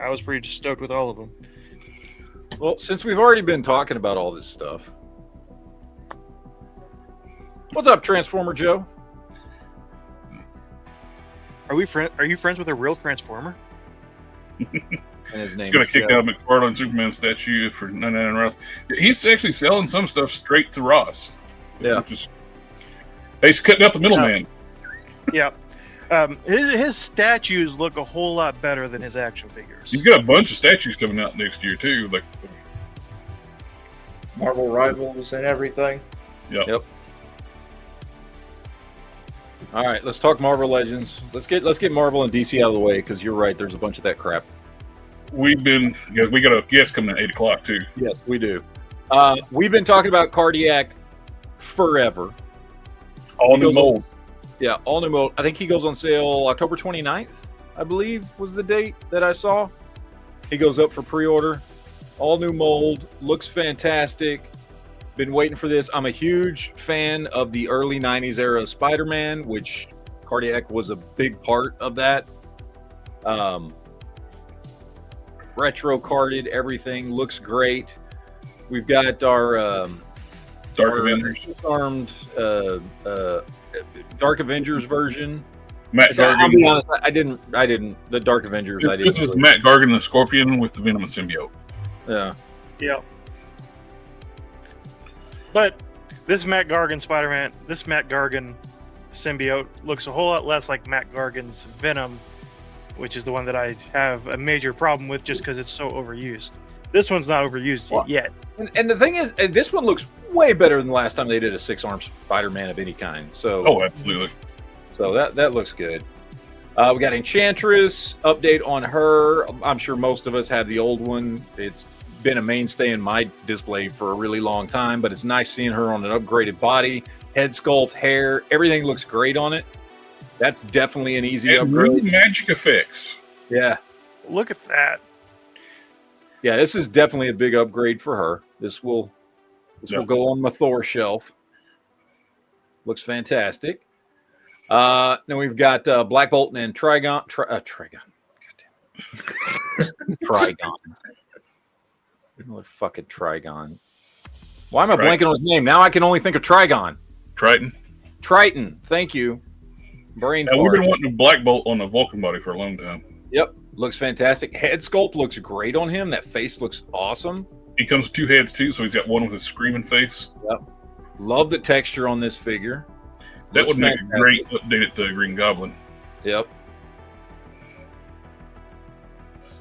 was pretty stoked with all of them.
Well, since we've already been talking about all this stuff, what's up, Transformer Joe?
Are you friends with a real Transformer?
And his name
He's going
is
to kick
Joe.
out Superman statue for 99 Ross. He's actually selling some stuff straight to Ross.
Yeah.
He's cutting out the middleman.
Yeah. His statues look a whole lot better than his action figures.
He's got a bunch of statues coming out next year, too. Like,
Marvel Rivals and everything.
Yep.
All right, let's talk Marvel Legends. Let's get Marvel and DC out of the way, because you're right. There's a bunch of that crap.
We got a guest coming at 8 o'clock, too.
Yes, we do. We've been talking about Cardiac forever.
All new mold.
Yeah, all new mold. I think he goes on sale October 29th, I believe was the date that I saw. He goes up for pre-order. All new mold. Looks fantastic. Been waiting for this. I'm a huge fan of the early 90s era Spider-Man, which Cardiac was a big part of that. Retro carded, everything looks great. We've got our
Dark Avengers.
Armed Dark Avengers version.
Matt Gargan.
I'll be honest, I didn't. The Dark Avengers. I didn't.
This is Matt Gargan, the Scorpion with the Venom symbiote.
Yeah.
Yeah. But this Matt Gargan Spider-Man, this Matt Gargan symbiote looks a whole lot less like Matt Gargan's Venom, which is the one that I have a major problem with just because it's so overused. This one's not overused yet.
And the thing is, this one looks way better than the last time they did a 6-arm Spider-Man of any kind. So,
Oh, absolutely.
so that looks good. We got Enchantress update on her. I'm sure most of us have the old one. It's been a mainstay in my display for a really long time, but it's nice seeing her on an upgraded body, head sculpt, hair, everything looks great on it. That's definitely an easy
And
upgrade.
new magic effects.
Yeah.
Look at that.
Yeah, this is definitely a big upgrade for her. This will go on my Thor shelf. Looks fantastic. Then we've got Black Bolt and Trigon. Trigon. Trigon. Motherfucking Trigon. Why am I blanking on his name? Now I can only think of Trigon.
Triton.
Triton. Thank you. Brain
Now, we've
fart.
been wanting a Black Bolt on the Vulcan body for a long time.
Yep. Looks fantastic. Head sculpt looks great on him. That face looks awesome.
He comes with 2 heads too, so he's got one with his screaming face.
Yep. Love the texture on this figure.
That
Looks
would make
fantastic.
a great update to Green Goblin.
Yep.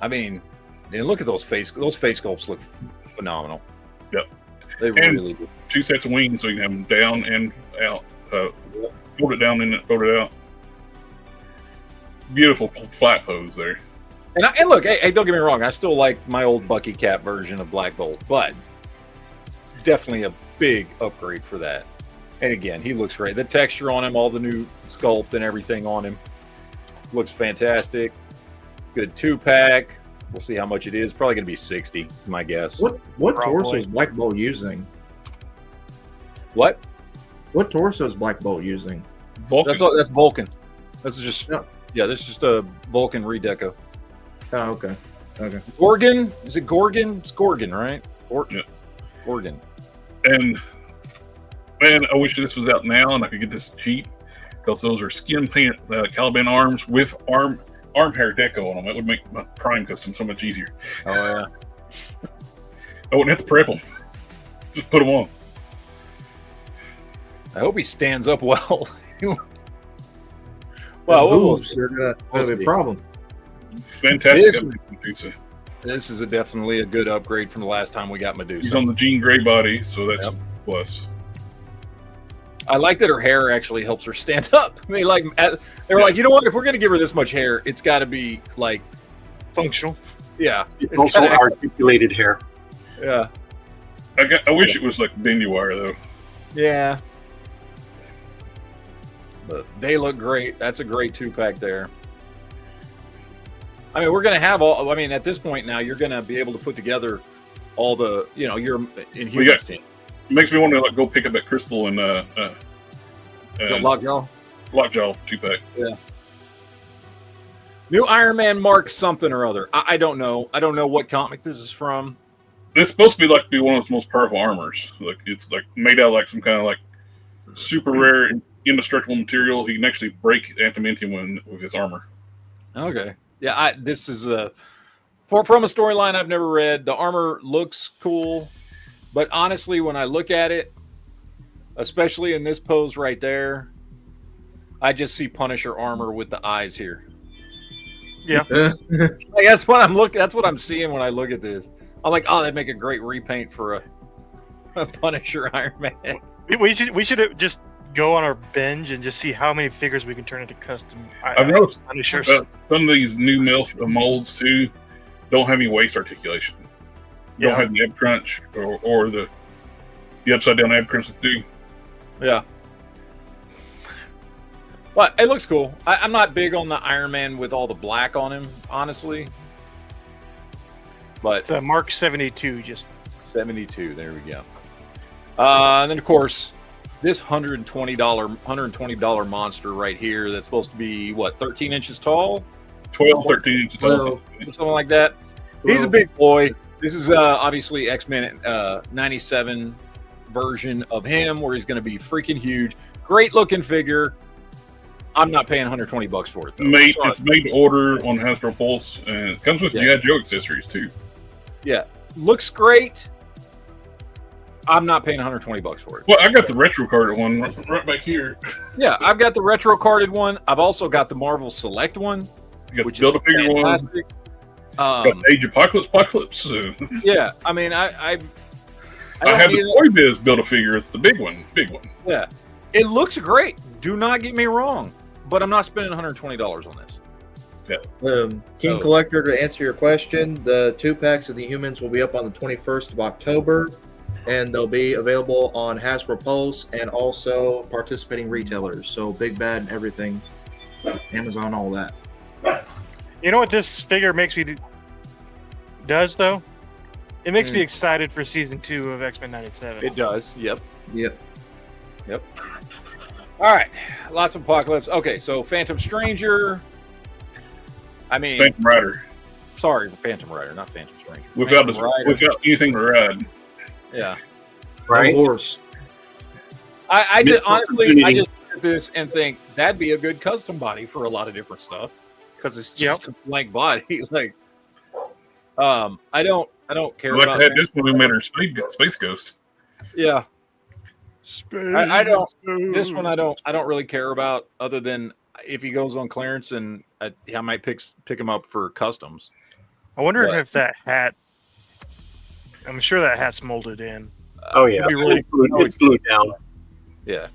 I mean, and look at those face sculpts look phenomenal.
Yep.
They really do.
2 sets of wings, so you can have them down and out. Fold it down and then fold it out. Beautiful flat pose there.
And look, hey, don't get me wrong. I still like my old Bucky Cap version of Black Bolt, but definitely a big upgrade for that. And again, he looks great. The texture on him, all the new sculpt and everything on him looks fantastic. Good 2-pack. We'll see how much it is. Probably going to be 60, my guess.
What
Probably.
torso is Black Bolt using?
What?
What torso is Black Bolt using?
Vulcan.
That's Vulcan. That's just
No.
yeah. This is just a Vulcan redeco.
Oh, okay. Okay.
Gorgon? Is it Gorgon? It's Gorgon, right?
Yeah.
Gorgon.
And man, I wish this was out now and I could get this cheap, because those are skin paint Caliban arms with arm hair deco on them. That would make my Prime custom so much easier.
Oh yeah.
I wouldn't have to prep them. Just put them on.
I hope he stands up well.
Well,
we'll
hooves are gonna
We'll
be a
see.
problem.
Fantastic.
This-
update, Medusa.
This is definitely a good upgrade from the last time we got
He's
Medusa.
on the Jean Grey body, so that's
Yep.
a plus.
I like that her hair actually helps her stand up. They were like, you know what? If we're gonna give her this much hair, it's got to be like,
Functional.
yeah,
It's also
gotta-
articulated hair.
yeah,
I wish it was like bendy wire though.
yeah. But they look great. That's a great 2-pack there. I mean, we're gonna have all. I mean, at this point now, you're gonna be able to put together all the, your Inhumans team.
It makes me want to go pick up that Crystal and
Lockjaw.
Lockjaw 2-pack.
New Iron Man Mark something or other. I don't know. I don't know what comic this is from.
It's supposed to be one of its most powerful armors. Like it's like made out of like some kind of like super rare indestructible material. He can actually break adamantium with his armor.
Okay. Yeah, this is from a storyline I've never read. The armor looks cool, but honestly, when I look at it, especially in this pose right there, I just see Punisher armor with the eyes here.
Yeah.
Like, that's what I'm looking. That's what I'm seeing when I look at this. I'm like, oh, that'd make a great repaint for a Punisher Iron Man.
We should just go on our binge and just see how many figures we can turn into custom.
I've noticed
Punishers.
some of these new molds too don't have any waist articulation. Don't have the ab crunch or the upside down ab crunch do.
Yeah. But it looks cool. I'm not big on the Iron Man with all the black on him, honestly. But
It's Mark 72. Just
72, there we go. And then, of course, this $120 monster right here that's supposed to be, what, 13 inches tall?
12, 13 inches tall.
12.
Something like that. He's a big boy. This is obviously X-Men 97 version of him where he's going to be freaking huge. Great looking figure. I'm not paying $120 for it, though.
It's made to order on Hasbro Pulse, and it comes with G.I. Joe accessories too.
Yeah. Looks great. I'm not paying $120 for it.
Well, I got the retro carded one right back here.
Yeah, I've got the retro carded one. I've also got the Marvel Select one,
You got
which
the Build a
is
Figure one.
fantastic.
Got the Age Apocalypse.
Yeah, I mean, I
I had the Toy Biz build a figure. It's the big one.
Yeah, it looks great. Do not get me wrong, but I'm not spending $120 on this.
King Collector, to answer your question, the 2-packs of the humans will be up on the 21st of October, and they'll be available on Hasbro Pulse and also participating retailers. So Big Bad and everything, Amazon, all that.
You know what this figure makes me does though? It makes me excited for season 2 of X-Men '97.
It does. Yep.
All
right, lots of Apocalypse. Okay, so Phantom Stranger. I mean,
Phantom Rider.
Sorry, Phantom Rider, not Phantom Stranger.
Without anything to ride.
Yeah.
Right.
Horse.
I just honestly, I just look at this and think that'd be a good custom body for a lot of different stuff because it's just a blank body. Like, I don't care.
I'd like
about
to have this one. We made her Space Ghost.
Yeah. I don't. This one I don't really care about, other than if he goes on clearance, and I might pick him up for customs.
I wonder if that hat. I'm sure that hat's molded in.
Oh yeah, it's glued down.
Yeah.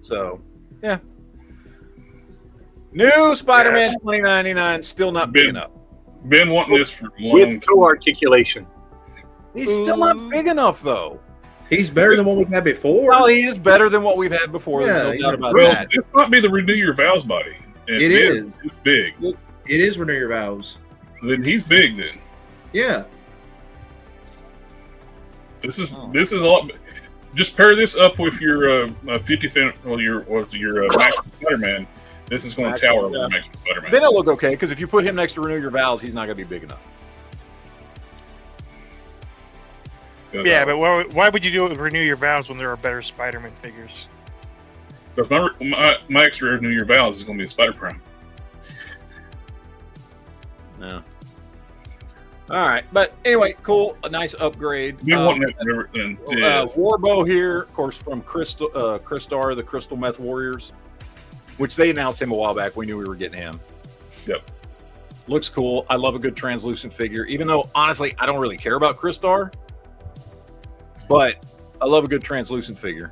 So, yeah. New Spider-Man 2099, still not big enough.
Been wanting this for long.
With toe articulation.
He's still not big enough, though.
He's better than what we've had before.
Well, he is better than what we've had before.
Yeah,
There's no doubt about
well,
that.
this might be the Renew Your Vows body. And
It is.
It's big.
It is Renew Your Vows.
Then he's big. Then
Yeah.
this is a lot. Just pair this up with your 50th or your Maximum Spider-Man. This is going to tower over Maximum Spider-Man.
Then it'll look okay, because if you put him next to Renew Your Vows, he's not going to be big enough.
Yeah, but why would you do it with Renew Your Vows when there are better Spider-Man figures?
Because my extra Renew Your Vows is going to be a Spider-Prime.
Yeah. All right, but anyway, cool. A nice upgrade. Warbow here, of course, from Crystar, the Crystal Meth Warriors, which they announced him a while back. We knew we were getting him.
Yep.
Looks cool. I love a good translucent figure, even though, honestly, I don't really care about Crystar. But I love a good translucent figure.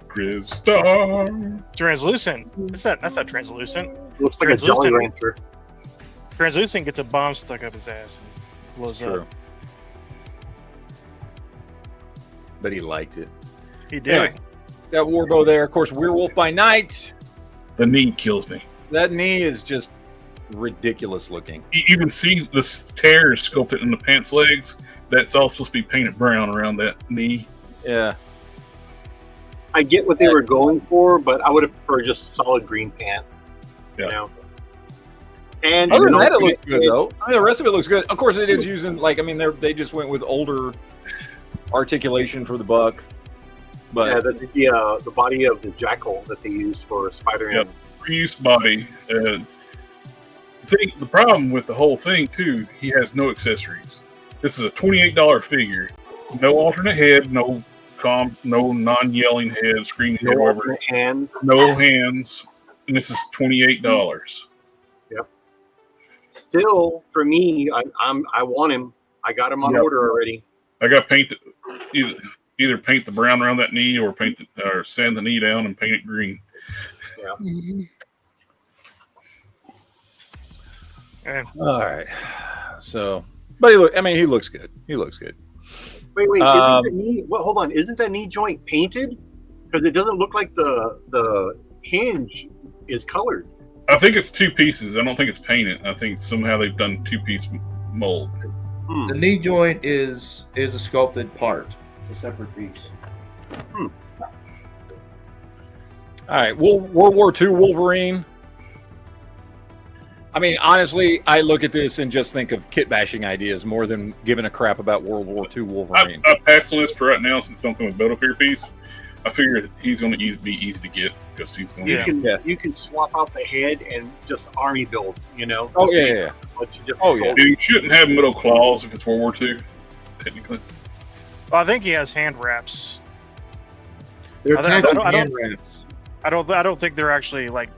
Crystar.
Translucent. That's not translucent.
Looks like a Jolly Rancher.
Translucent gets a bomb stuck up his ass and blows up.
But he liked it.
He did.
Anyway, got Warbow there. Of course, Werewolf by Night.
The knee kills me.
That knee is just ridiculous looking.
You can see the tears sculpted in the pants legs. That's all supposed to be painted brown around that knee.
Yeah.
I get what they were going for, but I would have preferred just solid green pants.
Yeah.
You know? And
other than that, it looks good though. I mean, the rest of it looks good. Of course, it is using they just went with older articulation for the buck. But
yeah, that's the body of the Jackal that they used for Spider-Man.
Yep. Reused body. The problem with the whole thing too, he has no accessories. This is a $28 figure. No alternate head, no non-yelling head, screaming head, whatever.
Hands.
No hands. And this is $28.
Yep. Still, for me, I want him. I got him on order already.
I got to paint either paint the brown around that knee or or sand the knee down and paint it green.
Yeah.
All right. So, but he looks good. He looks good.
Wait, isn't that knee? Well, hold on. Isn't that knee joint painted? Because it doesn't look like the hinge is colored.
I think it's two pieces. I don't think it's painted. I think somehow they've done two-piece mold.
The knee joint is a sculpted part. It's a separate piece.
All right. World War II Wolverine. I mean, honestly, I look at this and just think of kit bashing ideas more than giving a crap about World War II Wolverine.
I passed on this for right now since it don't come with Battlefield piece. I figure he's going to be easy to get because he's going to.
You can swap out the head and just army build. You know.
Oh yeah.
You shouldn't have middle claws if it's World War II. Technically.
Well, I think he has hand wraps.
They're attached to hand wraps.
I don't think they're actually like.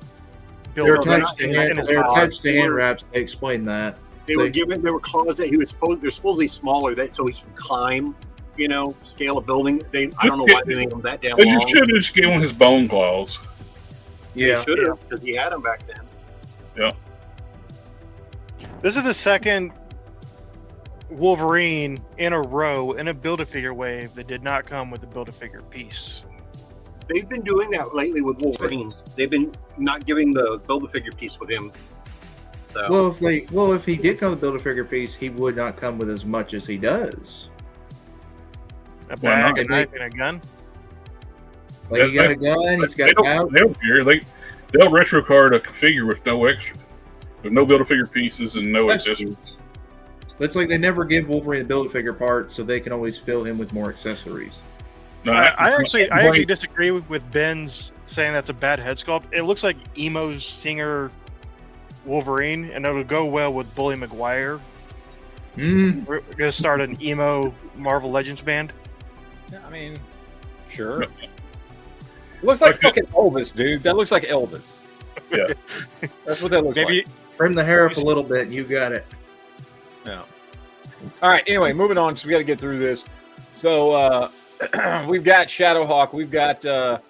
They're attached to hand wraps. They explain that.
They were given. There were claws that he was supposed. They're supposedly smaller, that so he can climb. Scale a building. I don't know why they made him that damn long.
They just should have just given him his bone claws.
Yeah, should have, because he had them back then.
Yeah.
This is the second Wolverine in a row in a Build-A-Figure wave that did not come with a Build-A-Figure piece.
They've been doing that lately with Wolverines. They've been not giving the Build-A-Figure piece with him. So.
Well, if he did come with a Build-A-Figure piece, he would not come with as much as he does.
A bag, a knife, and a gun.
Like he got a gun, he's got a pouch.
They'll retro card a figure with no extra, with no Build-A-Figure pieces and no accessories.
It's like they never give Wolverine the Build-A-Figure parts, so they can always fill him with more accessories.
No,
I actually disagree with Ben's saying that's a bad head sculpt. It looks like emo singer Wolverine, and it'll go well with Bully Maguire. We're gonna start an emo Marvel Legends band.
Yeah, I mean, sure. It looks like fucking Elvis, dude. That looks like Elvis.
Yeah.
That's what that looks like.
Trim the hair up a little bit, and you got it.
Yeah. All right, anyway, moving on, because we got to get through this. So, we've got Shadowhawk. We've got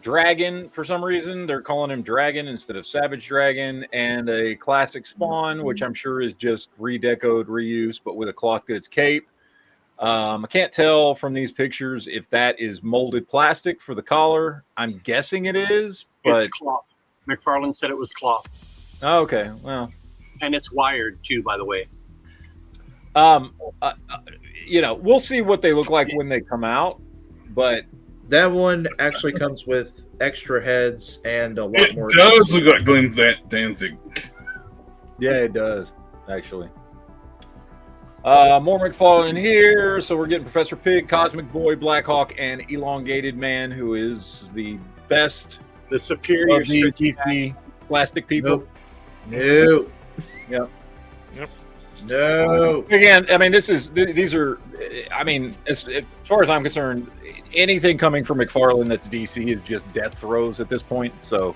Dragon, for some reason. They're calling him Dragon instead of Savage Dragon. And a classic Spawn, which I'm sure is just redecoed, reused, but with a cloth goods cape. I can't tell from these pictures if that is molded plastic for the collar. I'm guessing it is, but
it's cloth. McFarlane said it was cloth.
Oh, okay, well,
and it's wired too, by the way.
We'll see what they look like when they come out, but
that one actually comes with extra heads and a lot more.
It does look like Glenn Danzig.
Yeah, it does actually. More McFarlane here. So we're getting Professor Pig, Cosmic Boy, Blackhawk, and Elongated Man, who is the best,
the superior
of the DC plastic people.
No.
Yep.
No.
Again, I mean, these are. I mean, as far as I'm concerned, anything coming from McFarlane that's DC is just death throes at this point. So,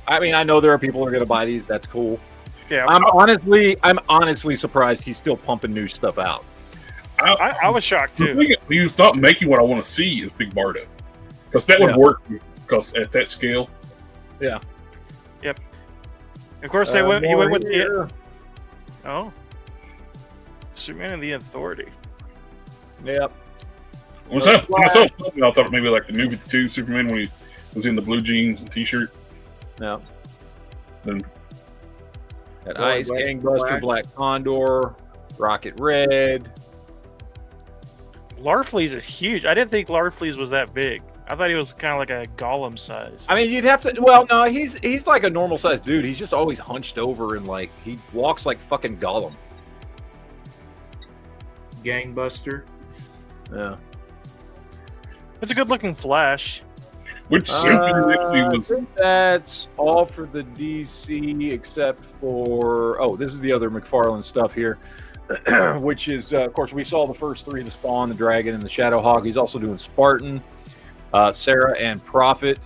I mean, I know there are people who are going to buy these. That's cool.
Yeah,
I'm honestly surprised he's still pumping new stuff out.
I was shocked too.
He's not making what I want to see is Big Barda, because that would work. Because at that scale,
yeah,
yep. Of course, he went with the Superman and the Authority.
Yep.
When I saw it, I thought maybe like the new 52 Superman when he was in the blue jeans and t-shirt.
Yeah.
Then.
Got Ice, Gangbuster, Black Condor, Rocket Red.
Larfleeze is huge. I didn't think Larfleeze was that big. I thought he was kind of like a Gollum size.
I mean, you'd have to. Well, no, he's like a normal sized dude. He's just always hunched over and like he walks like fucking Gollum.
Gangbuster.
Yeah.
It's a good looking Flash.
Which actually was.
I think that's all for the DC except for this is the other McFarlane stuff here, which is of course we saw the first three: the Spawn, the Dragon, and the Shadowhawk. He's also doing Spartan, Sarah, and Prophet.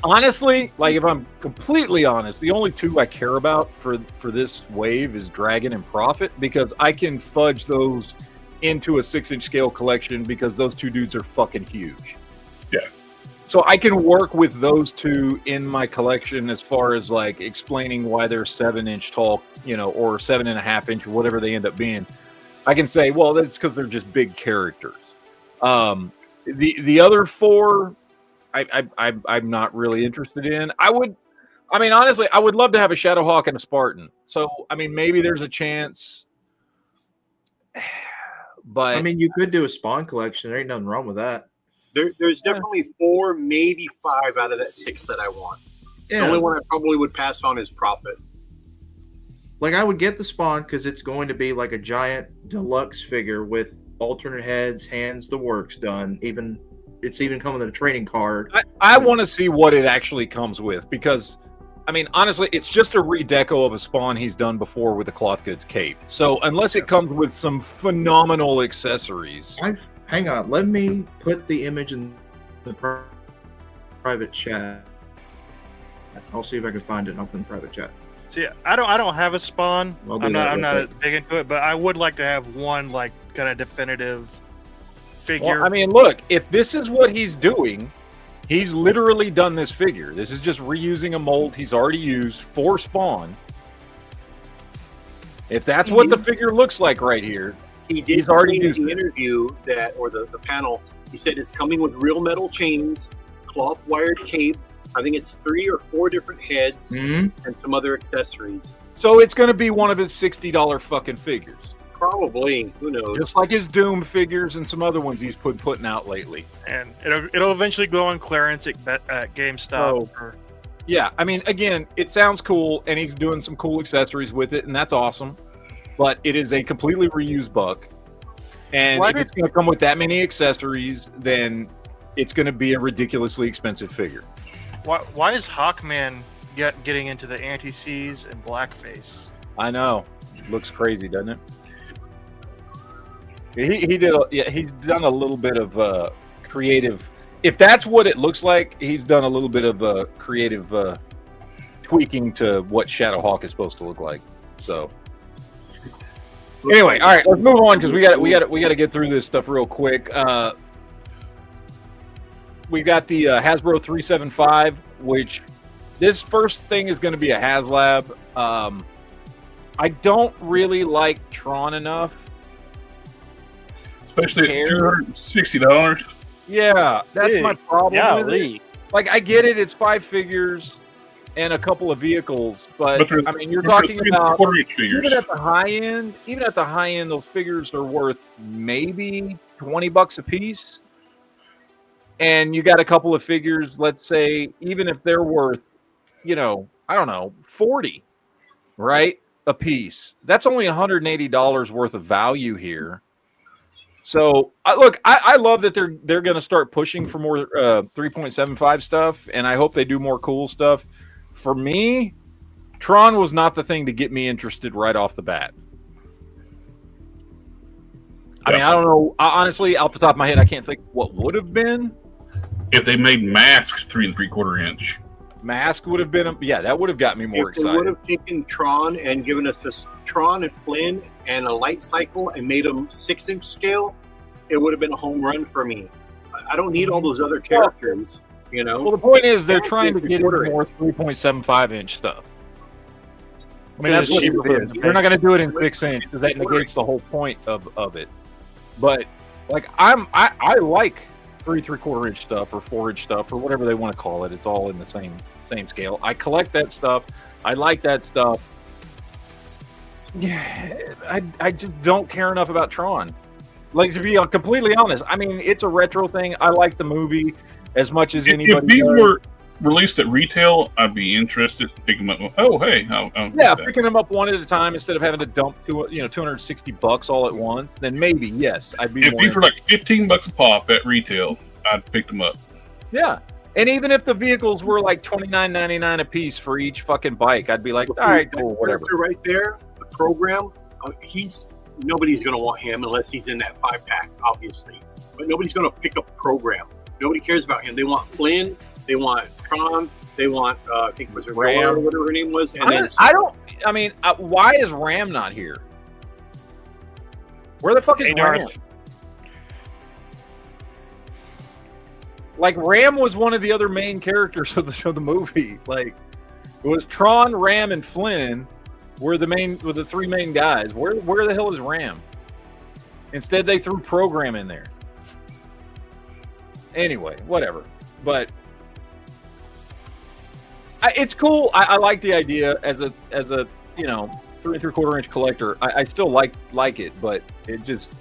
Honestly, like if I'm completely honest, the only two I care about for this wave is Dragon and Prophet, because I can fudge those into a 6-inch scale collection because those two dudes are fucking huge.
Yeah.
So I can work with those two in my collection as far as like explaining why they're 7-inch tall, or 7.5 inch or whatever they end up being. I can say, well, that's because they're just big characters. The other four, I'm not really interested in. Honestly, I would love to have a Shadowhawk and a Spartan. So, I mean, maybe there's a chance. But
I mean, you could do a Spawn collection. There ain't nothing wrong with that.
There's definitely 4, maybe 5 out of that 6 that I want. Yeah. The only one I probably would pass on is Prophet.
Like, I would get the Spawn because it's going to be like a giant deluxe figure with alternate heads, hands, the works done. It's even coming with a trading card.
I want to see what it actually comes with because, I mean, honestly, it's just a redeco of a Spawn he's done before with a cloth goods cape. So unless it comes with some phenomenal accessories.
Hang on. Let me put the image in the private chat. I'll see if I can find it and I'll put in the private chat.
See, I don't have a Spawn.
I'll do
I'm
that
not
real quick.
big into it, but I would like to have one like kind of definitive figure.
Well, I mean, look, if this is what he's doing, he's literally done this figure. This is just reusing a mold he's already used for Spawn. If that's what the figure looks like right here,
He's
already
say in
used
the
it.
interview that, or the panel, he said it's coming with real metal chains, cloth wired cape. I think it's 3 or 4 different heads and some other accessories.
so it's going to be one of his $60 fucking figures.
Probably, who knows?
Just like his Doom figures and some other ones he's putting out lately.
And it'll eventually go on clearance at GameStop.
Oh. Yeah, I mean, again, it sounds cool, and he's doing some cool accessories with it, and that's awesome. But it is a completely reused buck. And if it's going to come with that many accessories, then it's going to be a ridiculously expensive figure.
Why is Hawkman getting into the anti-C's and blackface?
I know. Looks crazy, doesn't it? He's done a little bit of creative. If that's what it looks like, he's done a little bit of creative tweaking to what Shadowhawk is supposed to look like. So anyway, all right, let's move on because we got to get through this stuff real quick. We got the Hasbro 375, which this first thing is going to be a HasLab. I don't really like Tron enough.
Especially at $260.
Yeah, that's my problem with it.
Golly.
Like, I get it, it's 5 figures and a couple of vehicles, but I mean, you're talking about
figures.
even at the high end, those figures are worth maybe $20 a piece. And you got a couple of figures, let's say, even if they're worth, I don't know, 40, right? A piece. That's only $180 worth of value here. So I love that they're going to start pushing for more 3.75 stuff, and I hope they do more cool stuff. For me, Tron was not the thing to get me interested right off the bat. I mean, I don't know. Honestly, off the top of my head, I can't think what would have been.
If they made Mask 3 3/4 inch.
Mask would have been, that would have got me more excited.
If they would have taken Tron and given us just Tron and Flynn and a light cycle and made them 6-inch scale, it would have been a home run for me. I don't need all those other characters,
Well, the point is they're trying to get into more 3.75 inch stuff. I mean, that's what it is. They're not going to do it in 6 inch because that negates the whole point of it. But like I like 3 3/4 inch stuff or 4-inch stuff or whatever they want to call it. It's all in the same scale. I collect that stuff. I like that stuff. Yeah, I just don't care enough about Tron. Like, to be completely honest, I mean, it's a retro thing. I like the movie as much as anybody.
If these were released at retail, I'd be interested to pick them up. Oh, hey,
picking them up one at a time instead of having to dump $260 all at once. Then maybe yes, I'd be.
If these were like $15 a pop at retail, I'd pick them up.
Yeah, and even if the vehicles were like $29.99 a piece for each fucking bike, I'd be like, all right, cool, whatever.
Right there, the program. Nobody's going to want him unless he's in that 5-pack, obviously. But nobody's going to pick up program. Nobody cares about him. They want Flynn. They want Tron. They want, I think it was Ram or whatever her name was. And
why is Ram not here? Where the fuck is Ram? Like, Ram was one of the other main characters of the movie. Like, it was Tron, Ram, and Flynn were the 3 main guys. Where the hell is Ram? Instead, they threw program in there. Anyway, whatever. But it's cool. I like the idea as a 3 3/4 inch collector. I still like it, but it just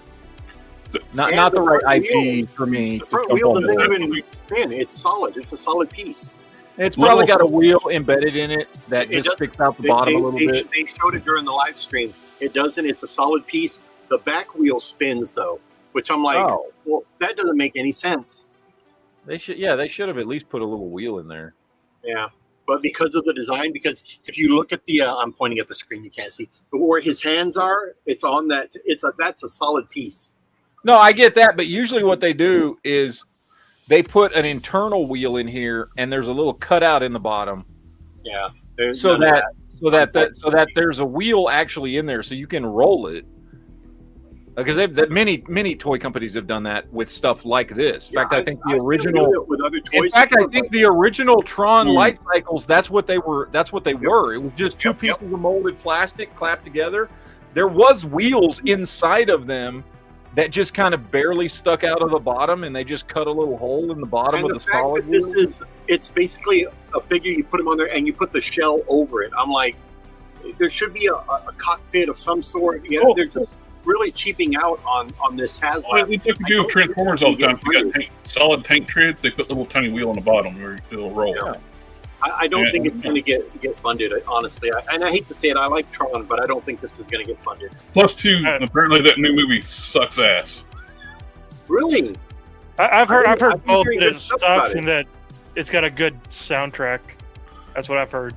not the right IP for me.
The front wheel doesn't even spin. It's solid. It's a solid piece.
It's probably got a wheel embedded in it that just sticks out the bottom a little bit.
They showed it during the live stream. It doesn't. It's a solid piece. The back wheel spins though, which I'm like, well, that doesn't make any sense.
They should have at least put a little wheel in there.
Yeah, but because of the design, because if you look at the, I'm pointing at the screen, you can't see, but where his hands are, it's on that. That's a solid piece.
No, I get that, but usually what they do is they put an internal wheel in here, and there's a little cutout in the bottom
Yeah. There's
so
none of
that there's a wheel actually in there, so you can roll it. Because many toy companies have done that with stuff like this. In fact, I think the original.
With other toys
In fact, I think the original Tron light cycles. That's what they were. That's what they were. It was just two pieces of molded plastic clapped together. There was wheels inside of them that just kind of barely stuck out of the bottom, and they just cut a little hole in the bottom of the solid wheel.
It's basically a figure. You put them on there, and you put the shell over it. I'm like, there should be a cockpit of some sort. Yeah, they're just really cheaping out on this HasLab.
Well, it's like you do with Transformers all the time. If you got solid tank treads, they put a little tiny wheel on the bottom where it'll roll.
Yeah. I don't think it's going to get funded, honestly. And I hate to say it, I like Tron, but I don't think this is going to get funded.
Plus, apparently that new movie sucks ass.
Really?
I've heard both that it sucks and that it's got a good soundtrack. That's what I've heard.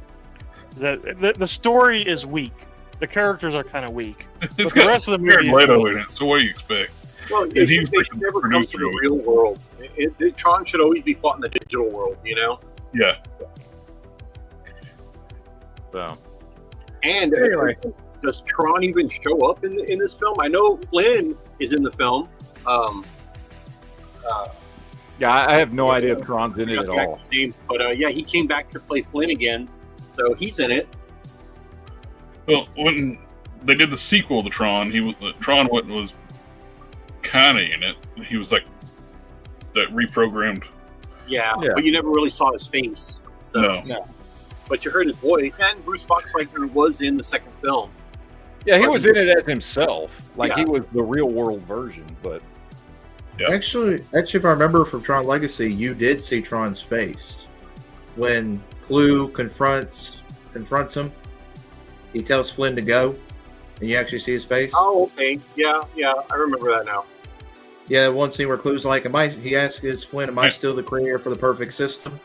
The story is weak. The characters are kind of weak.
It's
got the rest of the movie
Leto in it, so what do you expect?
Well, it should never come to the real world. Tron should always be fought in the digital world, you know?
Yeah.
So.
And anyway, does Tron even show up in this film? I know Flynn is in the film.
Yeah, I have no idea if Tron's in it at all.
But yeah, he came back to play Flynn again, so he's in it.
Well, when they did the sequel to Tron, Tron was kind of in it. He was like that reprogrammed.
Yeah, but you never really saw his face. So.
No.
But you heard his voice, and Bruce Boxleitner was in the second film.
Yeah, he was in it as himself, like he was the real world version. But
actually, if I remember from Tron Legacy, you did see Tron's face when Clue confronts him. He tells Flynn to go, and you actually see his face.
Oh, okay, yeah, I remember that now.
Yeah, one scene where Clue's like, he asks Flynn, am I still the creator for the perfect system?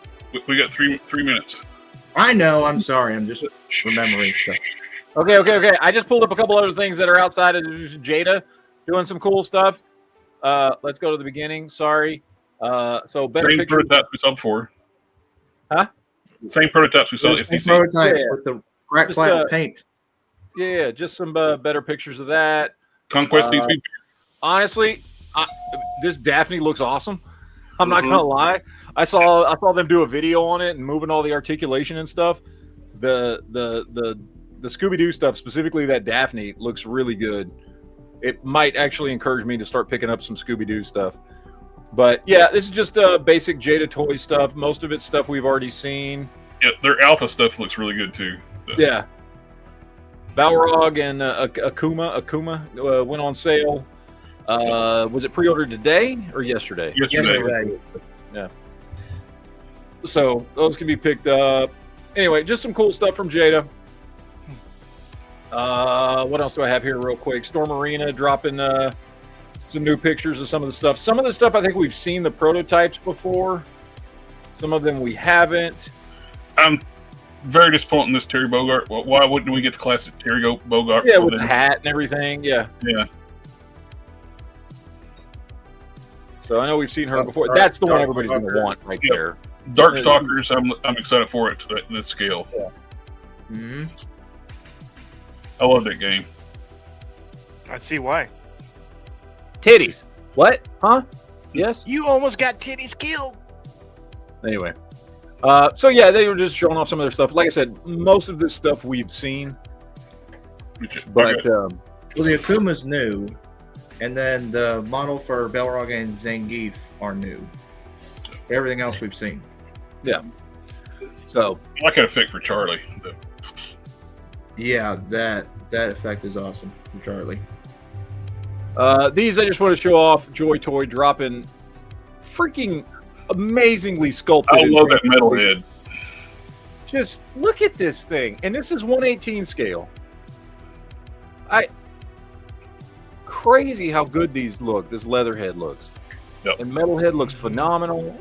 We got three minutes.
I know, I'm sorry, I'm just remembering stuff.
Okay. I just pulled up a couple other things that are outside of Jada doing some cool stuff. Let's go to the beginning. Sorry. So better
same prototypes we saw before.
Huh?
Same prototypes we saw at
SDC.
SDC.
With the crack flat paint.
Yeah, just some better pictures of that.
Conquest needs to be.
Honestly, this Daphne looks awesome. I'm not gonna lie. I saw them do a video on it and moving all the articulation and stuff. The Scooby-Doo stuff, specifically that Daphne, looks really good. It might actually encourage me to start picking up some Scooby-Doo stuff. But yeah, this is just basic Jada toy stuff. Most of it's stuff we've already seen.
Yeah, their alpha stuff looks really good too. So.
Yeah. Balrog and Akuma went on sale. Was it pre-ordered today or yesterday?
Yesterday.
Yeah. So those can be picked up. Anyway, just some cool stuff from Jada. What else do I have here real quick? Storm Arena dropping some new pictures of some of the stuff. Some of the stuff I think we've seen the prototypes before. Some of them we haven't.
I'm very disappointed in this Terry Bogart. Why wouldn't we get the classic Terry Bogart?
Yeah, with the hat and everything. Yeah. So I know we've seen her before. That's the one everybody's going to want right there.
Darkstalkers, I'm excited for it at this scale.
Yeah.
Mm-hmm.
I love that game.
I see why.
Titties. What? Huh? Yes?
You almost got titties killed.
Anyway. So yeah, they were just showing off some of their stuff. Like I said, most of this stuff we've seen. But
well, the Akuma's new, and then the model for Balrog and Zangief are new. Everything else we've seen.
Yeah. So
I like that effect for Charlie.
Yeah, that effect is awesome from Charlie.
These I just want to show off. Joy Toy dropping freaking amazingly sculpted.
I love that metal head.
Just look at this thing, and this is 1/18 scale. Crazy how good these look. This Leatherhead looks.
Yep.
And Metalhead looks phenomenal.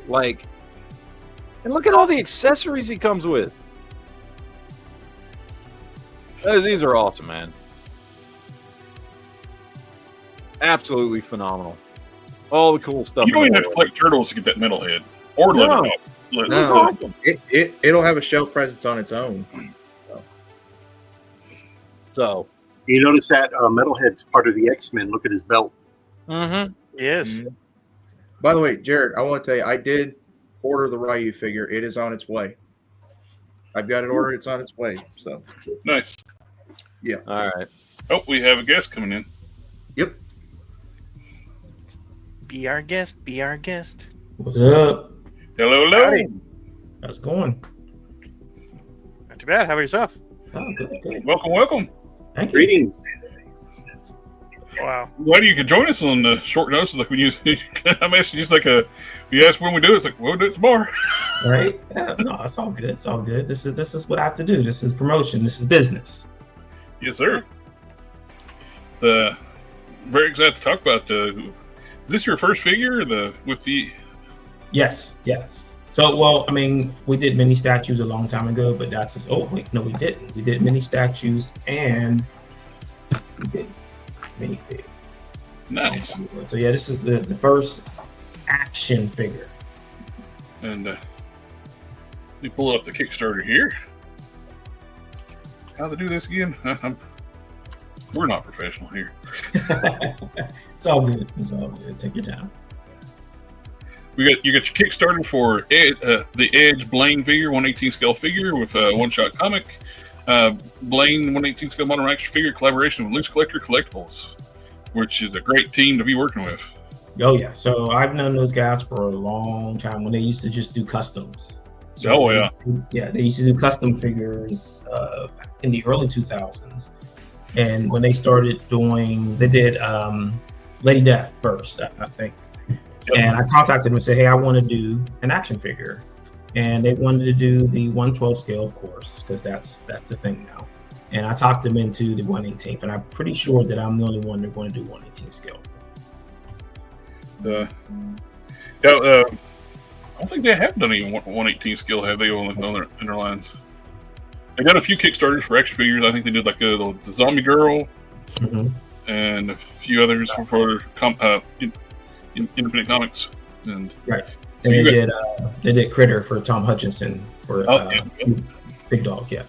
And look at all the accessories he comes with. These are awesome, man. Absolutely phenomenal. All the cool stuff.
You don't even have to collect turtles to get that metal head. or
No.
let it off.
No, it'll have a shelf presence on its own.
So,
You notice that Metalhead's part of the X-Men. Look at his belt.
Mm-hmm. Yes.
Mm-hmm.
By the way, Jared, I want to tell you, I did order the Ryu figure. It is on its way. I've got it ordered. It's on its way. So
Nice.
all right.
Oh, we have a guest coming in.
yep.
Be our guest. Be our guest.
What's up?
Hello, hello.
Howdy.
How's it going?
Not too bad. How about yourself?
Oh, good.
Welcome, welcome.
Thank you.
Greetings.
Wow.
Glad you could join us on the short notice. Like when you, I messaged you, it's like you asked when we do it. It's like we'll do it tomorrow.
Right? Yeah, no, it's all good. It's all good. This is what I have to do. This is promotion. This is business.
Yes, sir. Very excited to talk about. Is this your first figure? With the
Yes. So, well, I mean, we did mini statues a long time ago, but that's just, oh wait, no, we didn't. We did mini statues and we did mini figs.
nice.
So yeah, this is the first action figure.
And let me pull up the Kickstarter here. How to do this again? We're not professional here.
It's all good. It's all good. Take your time.
You got your Kickstarter for the Edge Blain figure, 1/18 scale figure with a one-shot comic. Blain 1/18 scale modern action figure collaboration with LooseCollector Collectibles, which is a great team to be working with.
Oh yeah. So I've known those guys for a long time when they used to just do customs. So
Oh, yeah.
Yeah, they used to do custom figures in the early 2000s. And when they started doing, they did Lady Death first, I think.
Yep.
And I contacted them and said, hey, I want to do an action figure. And they wanted to do the 1/12 scale, of course, because that's the thing now. And I talked them into the 1/18th, and I'm pretty sure that I'm the only one that want to do 1/18 scale.
I don't think they have done any 1/18 scale, have they, on their lines? They got a few Kickstarters for action figures. I think they did like the Zombie Girl
Mm-hmm.
and a few others for independent comics. And
Right. And they did Critter for Tom Hutchinson for Big Dog, yeah.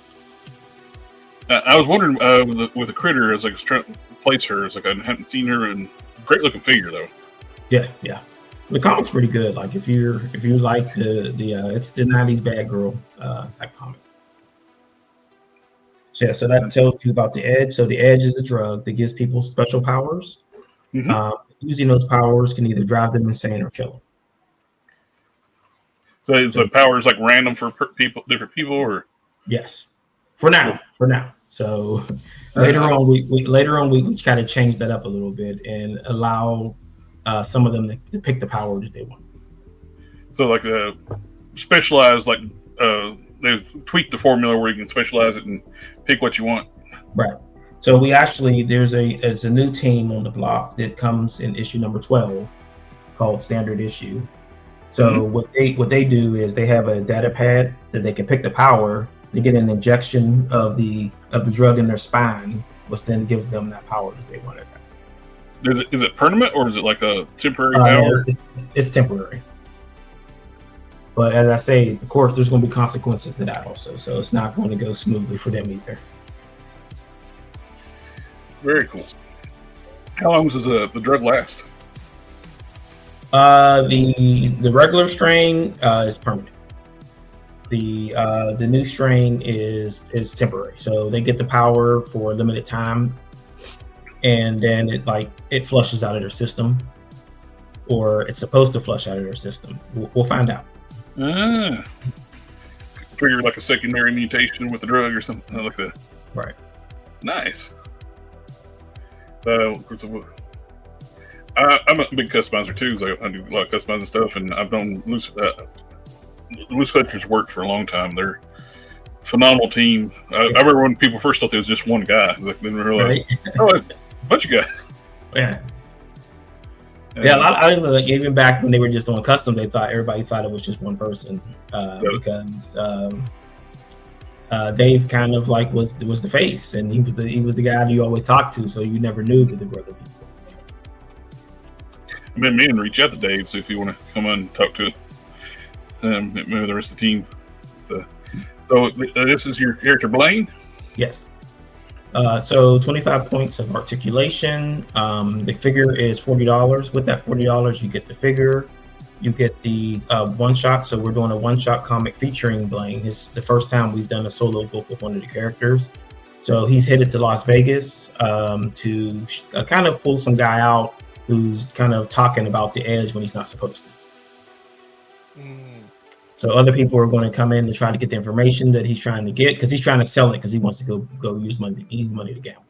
I was wondering with the Critter, as like trying to place her, as like I hadn't seen her, and great looking figure though.
Yeah. The comic's pretty good. Like if you like the it's the 90s bad girl type comic. So yeah, so that tells you about the Edge. So the Edge is a drug that gives people special powers.
Mm-hmm.
Using those powers can either drive them insane or kill them.
So is the powers like random for different people, or?
Yes, for now. So later on, we kind of change that up a little bit and allow some of them to pick the power that they want.
So like specialized, like they've tweaked the formula where you can specialize it and pick what you want.
Right. So we actually there's a new team on the block that comes in issue number 12 called Standard Issue. So what they do is they have a data pad that they can pick the power. They get an injection of the drug in their spine, which then gives them that power that they wanted.
Is it permanent or is it like a temporary power?
It's temporary. But as I say, of course, there's going to be consequences to that also. So it's not going to go smoothly for them either.
Very cool. How long does the drug last?
The regular strain is permanent. The new strain is temporary. So they get the power for a limited time, and then it flushes out of their system, or it's supposed to flush out of their system. We'll find out.
Trigger like a secondary mutation with the drug or something like that.
Right.
Nice. I'm a big customizer too, so I do a lot of customizing stuff, and I've known Loose Collectors worked for a long time. They're a phenomenal team. I remember when people first thought there was just one guy. I didn't realize, it's a bunch of guys.
Yeah. Yeah, I even back when they were just doing custom, everybody thought it was just one person because Dave kind of was the face, and he was the guy that you always talked to, so you never knew that there were other people.
I've been meaning to reach out to Dave, see if you want to come on and talk to Maybe the rest of the team. So this is your character Blain?
Yes. So 25 points of articulation. The figure is $40. With that $40, you get the figure. You get the one shot. So we're doing a one shot comic featuring Blain. It's the first time we've done a solo book with one of the characters. So he's headed to Las Vegas to kind of pull some guy out who's kind of talking about the Edge when he's not supposed to. So other people are going to come in to try to get the information that he's trying to get, because he's trying to sell it because he wants to go use money, easy money to gamble.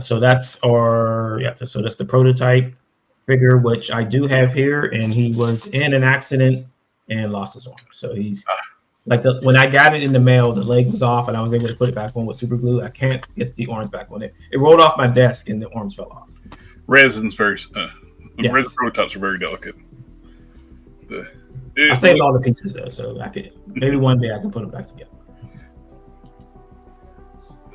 So that's so that's the prototype figure, which I do have here, and he was in an accident and lost his arm. So he's like when I got it in the mail, the leg was off, and I was able to put it back on with super glue. I can't get the arms back on it. It rolled off my desk, and the arms fell off.
Resin's very
Yes.
resin prototypes are very delicate.
I saved all the pieces though, so I could maybe one day I can put them back together.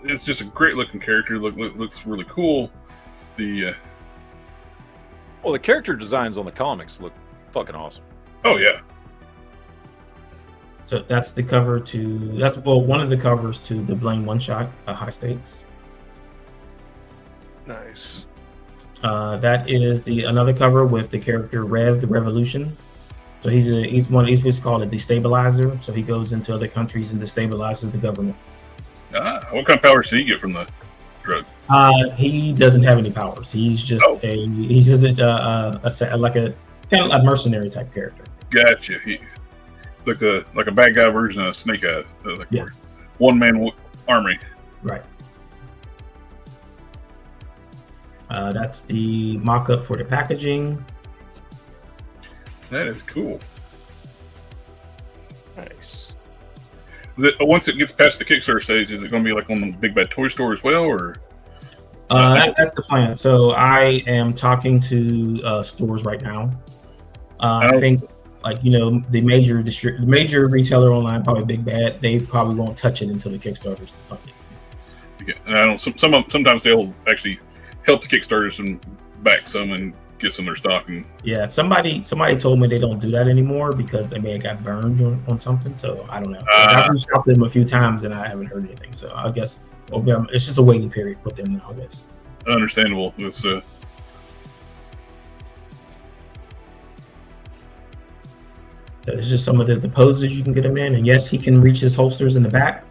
It's just a great looking character. Looks really cool. The
character designs on the comics look fucking awesome.
Oh yeah.
So that's the cover to one of the covers to the Blain one shot, High Stakes.
Nice.
That is another cover with the character Rev, the Revolution. So he's what's called a destabilizer. So he goes into other countries and destabilizes the government.
What kind of powers did he get from the drug?
He doesn't have any powers. He's just a mercenary type character.
Gotcha. It's like a bad guy version of Snake Eyes. One man army.
Right. That's the mock-up for the packaging.
That is cool.
Nice.
Once it gets past the Kickstarter stage, is it going to be like on the Big Bad Toy Store as well, or?
That's the plan. So I am talking to stores right now. I think, the major retailer online, probably Big Bad, they probably won't touch it until the Kickstarter's funded.
Okay. And I don't. Sometimes they'll actually help the Kickstarters and back some and get some of their stock.
Yeah, somebody told me they don't do that anymore because they may have got burned on something. So I don't know. I've reached out to them a few times and I haven't heard anything. So I guess it's just a waiting period with them now, I guess.
Understandable. It's
It's just some of the poses you can get him in, and yes, he can reach his holsters in the back.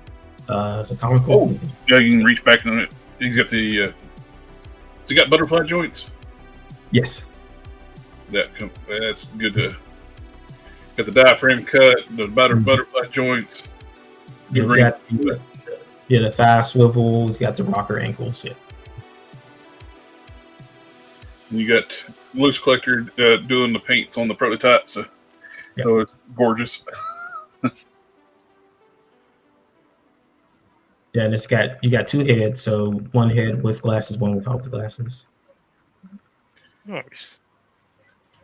So comical.
Yeah, you can reach back on it. He's got has he got butterfly joints?
Yes.
That's good to got the diaphragm cut, the butterfly joints.
Yeah, the thigh swivel. He's got the rocker ankles. Yeah.
And you got LooseCollector doing the paints on the prototype, so it's gorgeous.
Yeah, and you got two heads, so one head with glasses, one without the glasses.
Nice.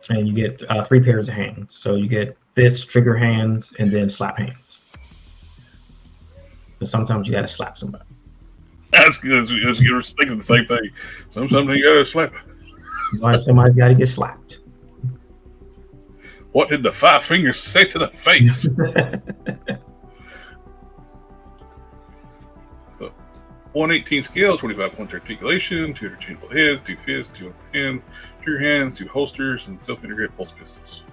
And you get 3 pairs of hands. So you get fist, trigger hands, and then slap hands. But sometimes you got to slap somebody.
That's good. You're thinking the same thing. Sometimes you got to slap it.
Somebody's got to get slapped.
What did the 5 fingers say to the face? So, 118 scale, 25 points articulation, 2 interchangeable heads, 2 fists, 2 hands, trigger hands, 2 holsters, and self-integrate pulse pistols.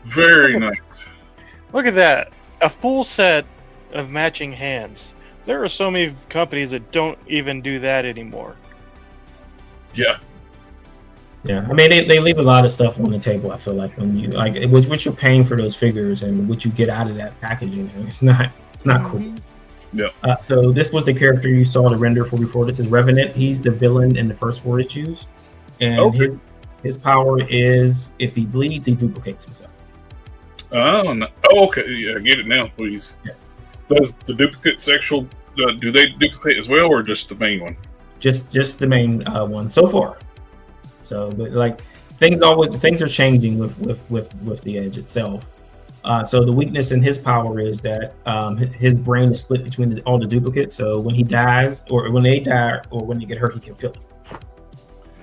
Very nice.
Look at that. A full set of matching hands. There are so many companies that don't even do that anymore.
Yeah.
Yeah, I mean they leave a lot of stuff on the table. I feel like when you it was what you're paying for those figures and what you get out of that packaging. It's not cool.
Yeah.
So this was the character you saw the render for before. This is Revenant. He's the villain in the first 4 issues, and his power is if he bleeds, he duplicates himself.
Oh, no. Okay. Yeah, get it now, please.
Yeah.
Does the duplicate sexual do they duplicate as well, or just the main one?
Just the main one so far. So, but like things are changing with the Edge itself. So the weakness in his power is that his brain is split between all the duplicates. So when he dies, or when they die, or when they get hurt, he can feel it.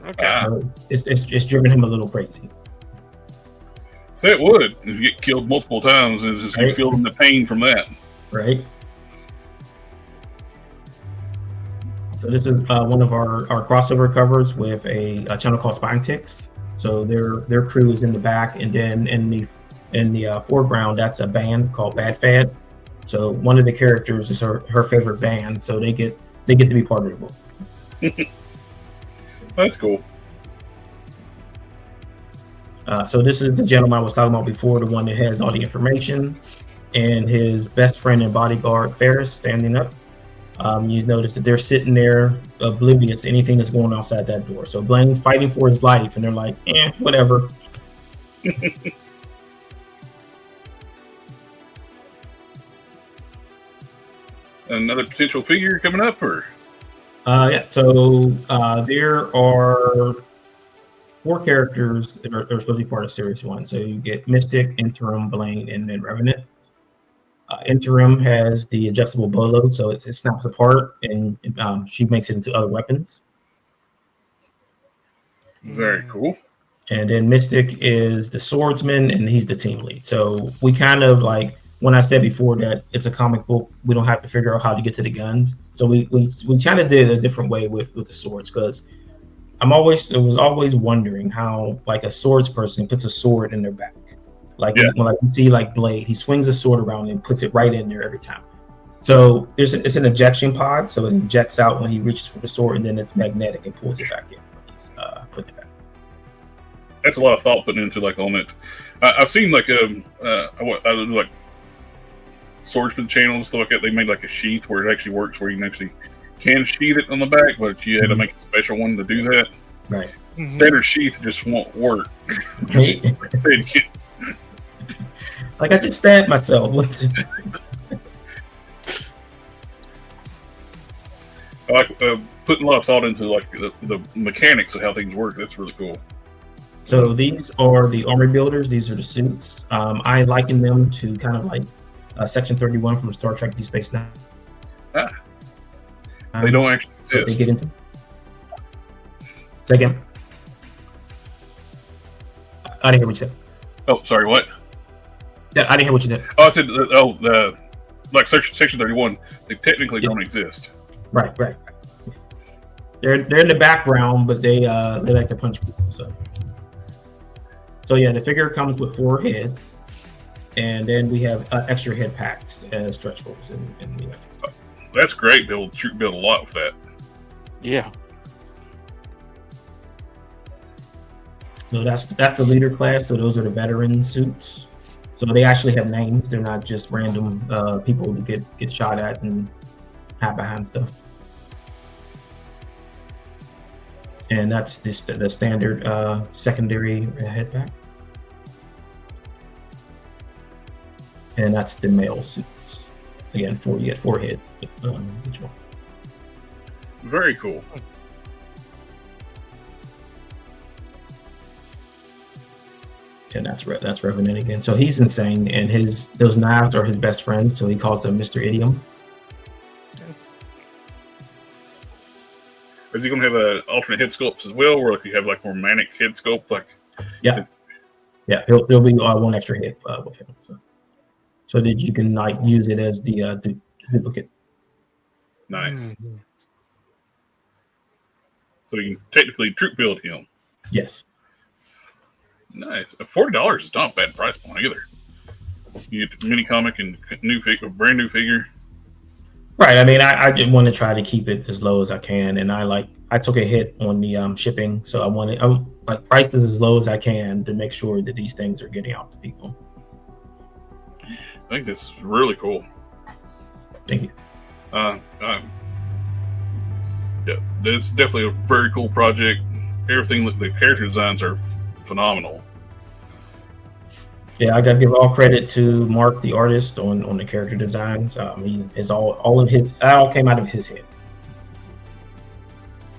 Okay.
So it's driven him a little crazy.
So it would if you get killed multiple times, and just you feeling the pain from that.
Right. So this is one of our crossover covers with a channel called Spine Ticks. So their crew is in the back, and then in the foreground, that's a band called Bad Fad. So one of the characters is her favorite band, so they get to be part of the book.
That's cool.
So this is the gentleman I was talking about before, the one that has all the information, and his best friend and bodyguard Ferris standing up. You notice that they're sitting there oblivious to anything that's going on outside that door. So Blain's fighting for his life, and they're like, whatever.
Another potential figure coming up, or?
Yeah, so there are 4 characters that are supposed to be part of Series 1. So you get Mystic, Interim, Blain, and then Revenant. Interim has the adjustable bolo, so it snaps apart, and she makes it into other weapons.
Very cool.
And then Mystic is the swordsman, and he's the team lead. So we kind of like, when I said before that it's a comic book, we don't have to figure out how to get to the guns. So we kind of did it a different way with the swords, because I was always wondering how like a swords person puts a sword in their back. Like when you see like Blade, he swings a sword around and puts it right in there every time. So it's an ejection pod, so it ejects out when he reaches for the sword, and then it's magnetic and pulls it back in when he's putting it back.
That's a lot of thought put into like on it. I've seen like like swordsman channels and stuff like that. They made like a sheath where it actually works, where you can sheath it on the back, but you had to make a special one to do that.
Right.
Standard sheath just won't work.
Like I just stabbed myself.
I like putting a lot of thought into like the mechanics of how things work. That's really cool.
So these are the armor builders. These are the suits. I liken them to kind of like Section 31 from Star Trek: Deep Space Nine.
They don't actually exist.
They get into. Second. I didn't hear what you said.
Oh, sorry. What?
Yeah, I didn't hear what you said.
Oh, I said, like Section 31, they technically don't exist.
Right. They're in the background, but they like to punch people. So yeah, the figure comes with 4 heads, and then we have extra head packs as stretch goals and stuff.
That's great. They'll build a lot with that.
Yeah.
So that's the leader class. So those are the veteran suits. So they actually have names. They're not just random people to get shot at and hide behind stuff. And that's the standard secondary head pack. And that's the male suits. Again, you get 4 heads each one.
Very cool.
And that's Revenant again. So he's insane, and those knives are his best friends. So he calls them Mr. Idiom.
Is he going to have an alternate head sculpts as well, or if you have like more manic head sculpt, like?
Yeah, there'll be 1 extra head with him, so that you can like use it as the duplicate.
Nice. Mm-hmm. So you can technically troop build him.
Yes.
Nice. $40 is not a bad price point either. You get the mini comic and brand new figure.
Right. I mean, I just want to try to keep it as low as I can, and I took a hit on the shipping, so I like prices as low as I can to make sure that these things are getting out to people.
I think that's really cool.
Thank you.
Yeah, it's definitely a very cool project. Everything, the character designs are phenomenal.
Yeah, I got to give all credit to Mark, the artist, on the character designs. He is all came out of his head.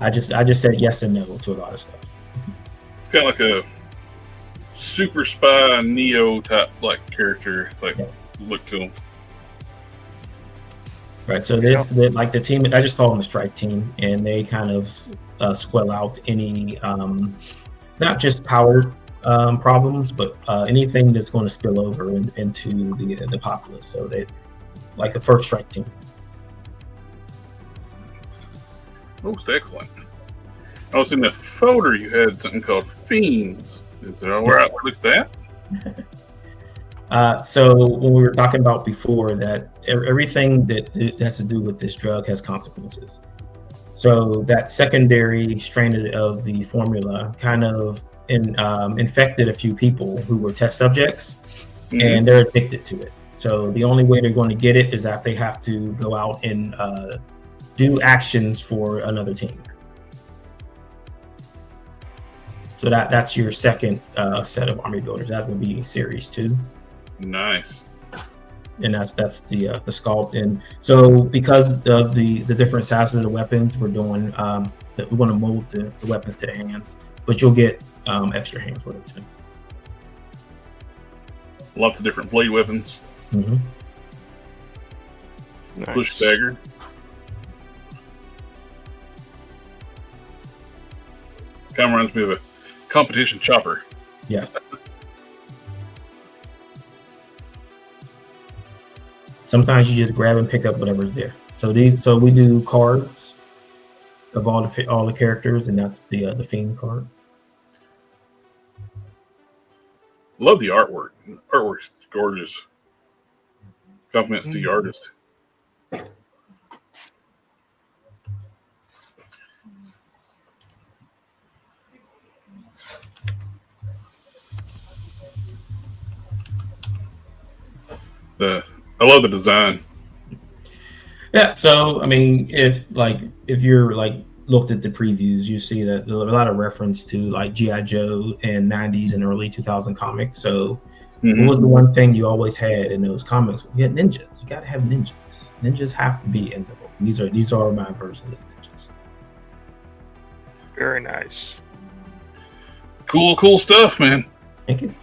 I just said yes and no to a lot of stuff. It's
kind of like a super spy Neo type like character, like yes. Look to him.
Right, so they like the team. I just call them the strike team, and they kind of squell out any not just power problems, but anything that's going to spill over into the populace, so that like a first strike team.
Most excellent. I was in the folder you had something called Fiends. Is it all right with that?
So when we were talking about before that everything that has to do with this drug has consequences. So that secondary strain of the formula kind of infected a few people who were test subjects, and they're addicted to it. So the only way they're going to get it is that they have to go out and do actions for another team. So that's your second set of army builders. That will be series 2.
Nice.
And that's the sculpt. And so because of the different sizes of the weapons, we're doing we want to mold the weapons to the hands, but you'll get extra hands with it too.
Lots of different blade weapons.
Mm-hmm.
Nice.
Push dagger. Kind of reminds me of a competition chopper.
Yes. Sometimes you just grab and pick up whatever's there. So we do cards of all the characters, and that's the Fiend card.
Love the artwork. Artwork's gorgeous. Compliments to the artist. I love the design.
Yeah, so I mean, if you're looked at the previews, you see that there's a lot of reference to like G.I. Joe and 90s and early 2000 comics. So what was the one thing you always had in those comics? You had ninjas. You got to have ninjas. Ninjas have to be in the book. These are my versions of ninjas.
Very nice.
Cool stuff, man.
Thank you.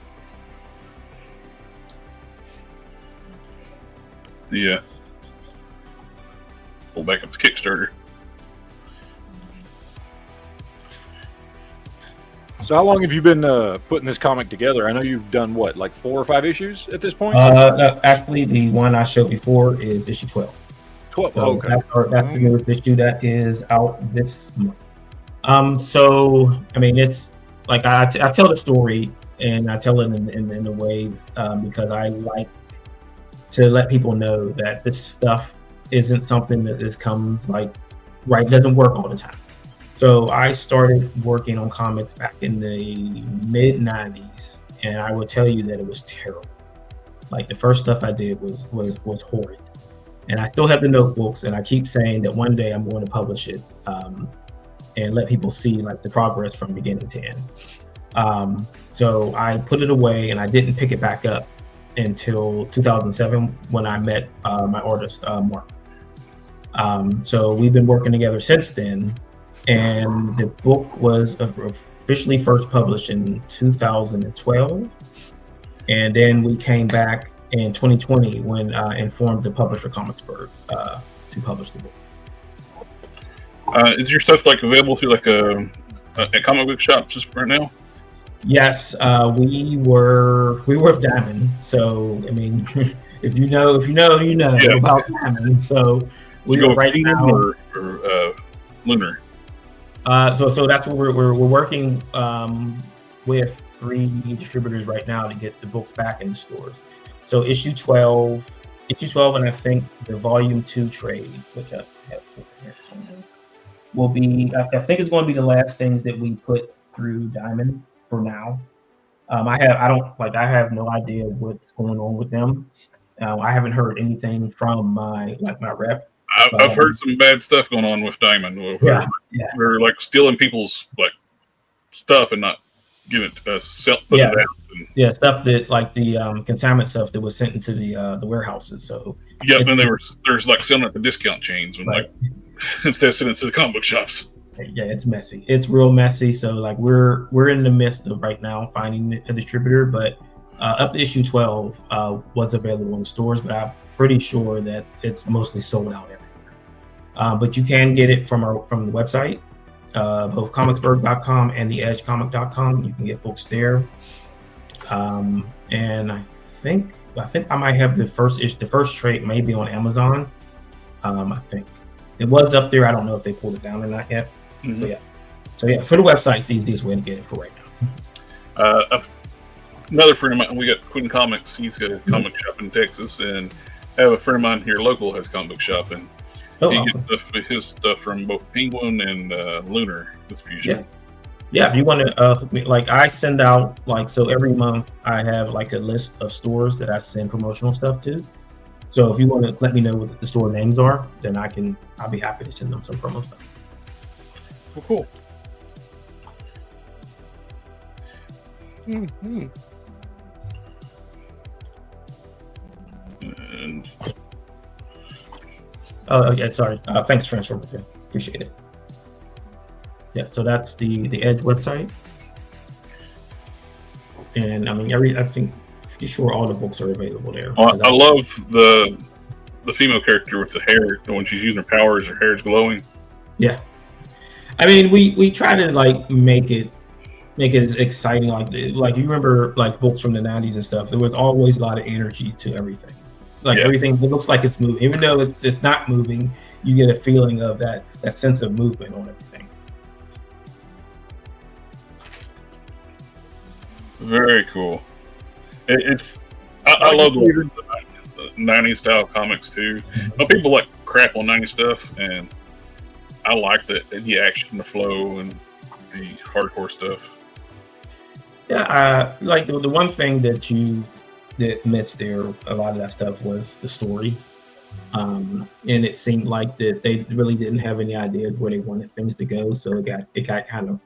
Pull back up to Kickstarter.
So how long have you been putting this comic together? I know you've done what, like 4 or 5 issues at this point?
No, actually, the one I showed before is issue 12.
12.
So
Okay.
That's the newest issue that is out this month. So I mean, it's like I tell the story, and I tell it in a way because I like to let people know that this stuff isn't something that doesn't work all the time. So I started working on comics back in the mid 90s, and I will tell you that it was terrible. Like the first stuff I did was horrid, and I still have the notebooks, and I keep saying that one day I'm going to publish it and let people see like the progress from beginning to end. So I put it away, and I didn't pick it back up until 2007 when I met my artist Mark. So we've been working together since then, and the book was officially first published in 2012, and then we came back in 2020 when informed the publisher Comicsburg to publish the book.
Is your stuff like available through like a comic book shop just right now?
Yes, we were with Diamond. So I mean, if you know about Diamond. So we are right now.
Or Lunar.
So that's what we're working with 3 distributors right now to get the books back in the stores. So issue 12, and I think the volume 2 trade, which I have here, will be. I think it's going to be the last things that we put through Diamond for now. I have no idea what's going on with them. I haven't heard anything from my rep.
I've heard some bad stuff going on with Diamond. They're like stealing people's like stuff and not giving it to us. Stuff
that like the consignment stuff that was sent into the warehouses. So
and there's like selling at the discount chains when like instead of sending it to the comic book shops.
Yeah, it's messy. It's real messy. So like we're in the midst of right now finding a distributor, but up to issue 12 was available in stores, but I'm pretty sure that it's mostly sold out everywhere. But you can get it from the website, both comicsburg.com and the edgecomic.com. You can get books there. And I think I might have the first issue, the first trade maybe on Amazon. I think it was up there. I don't know if they pulled it down or not yet. But yeah. So yeah, for the website, it's the easiest way to get it for right now.
Another friend of mine, we got Quinn Comics. He's got a comic shop in Texas, and I have a friend of mine here local has comic book shop, and he gets his stuff from both Penguin and Lunar Distribution.
Yeah, if you want to, like I send out, like, so every month I have like a list of stores that I send promotional stuff to. So if you want to let me know what the store names are, then I'll be happy to send them some promo stuff.
Well, cool. And
oh, yeah, sorry. Thanks, Transformer. Yeah, appreciate it. Yeah, so that's the Edge website, and I mean, I think pretty sure all the books are available there.
I love the female character with the hair. When she's using her powers, her hair is glowing.
Yeah, I mean, we try to like make it as exciting. Like you remember like books from the '90s and stuff. There was always a lot of energy to everything. Like everything, it looks like it's moving, even though it's not moving. You get a feeling of that sense of movement on everything.
Very cool. I love the 90s style comics too. But people like crap on 90s stuff, and I like the action, the flow, and the hardcore stuff.
Yeah, like the one thing that missed there, a lot of that stuff was the story. And it seemed like that they really didn't have any idea where they wanted things to go, so it got kind of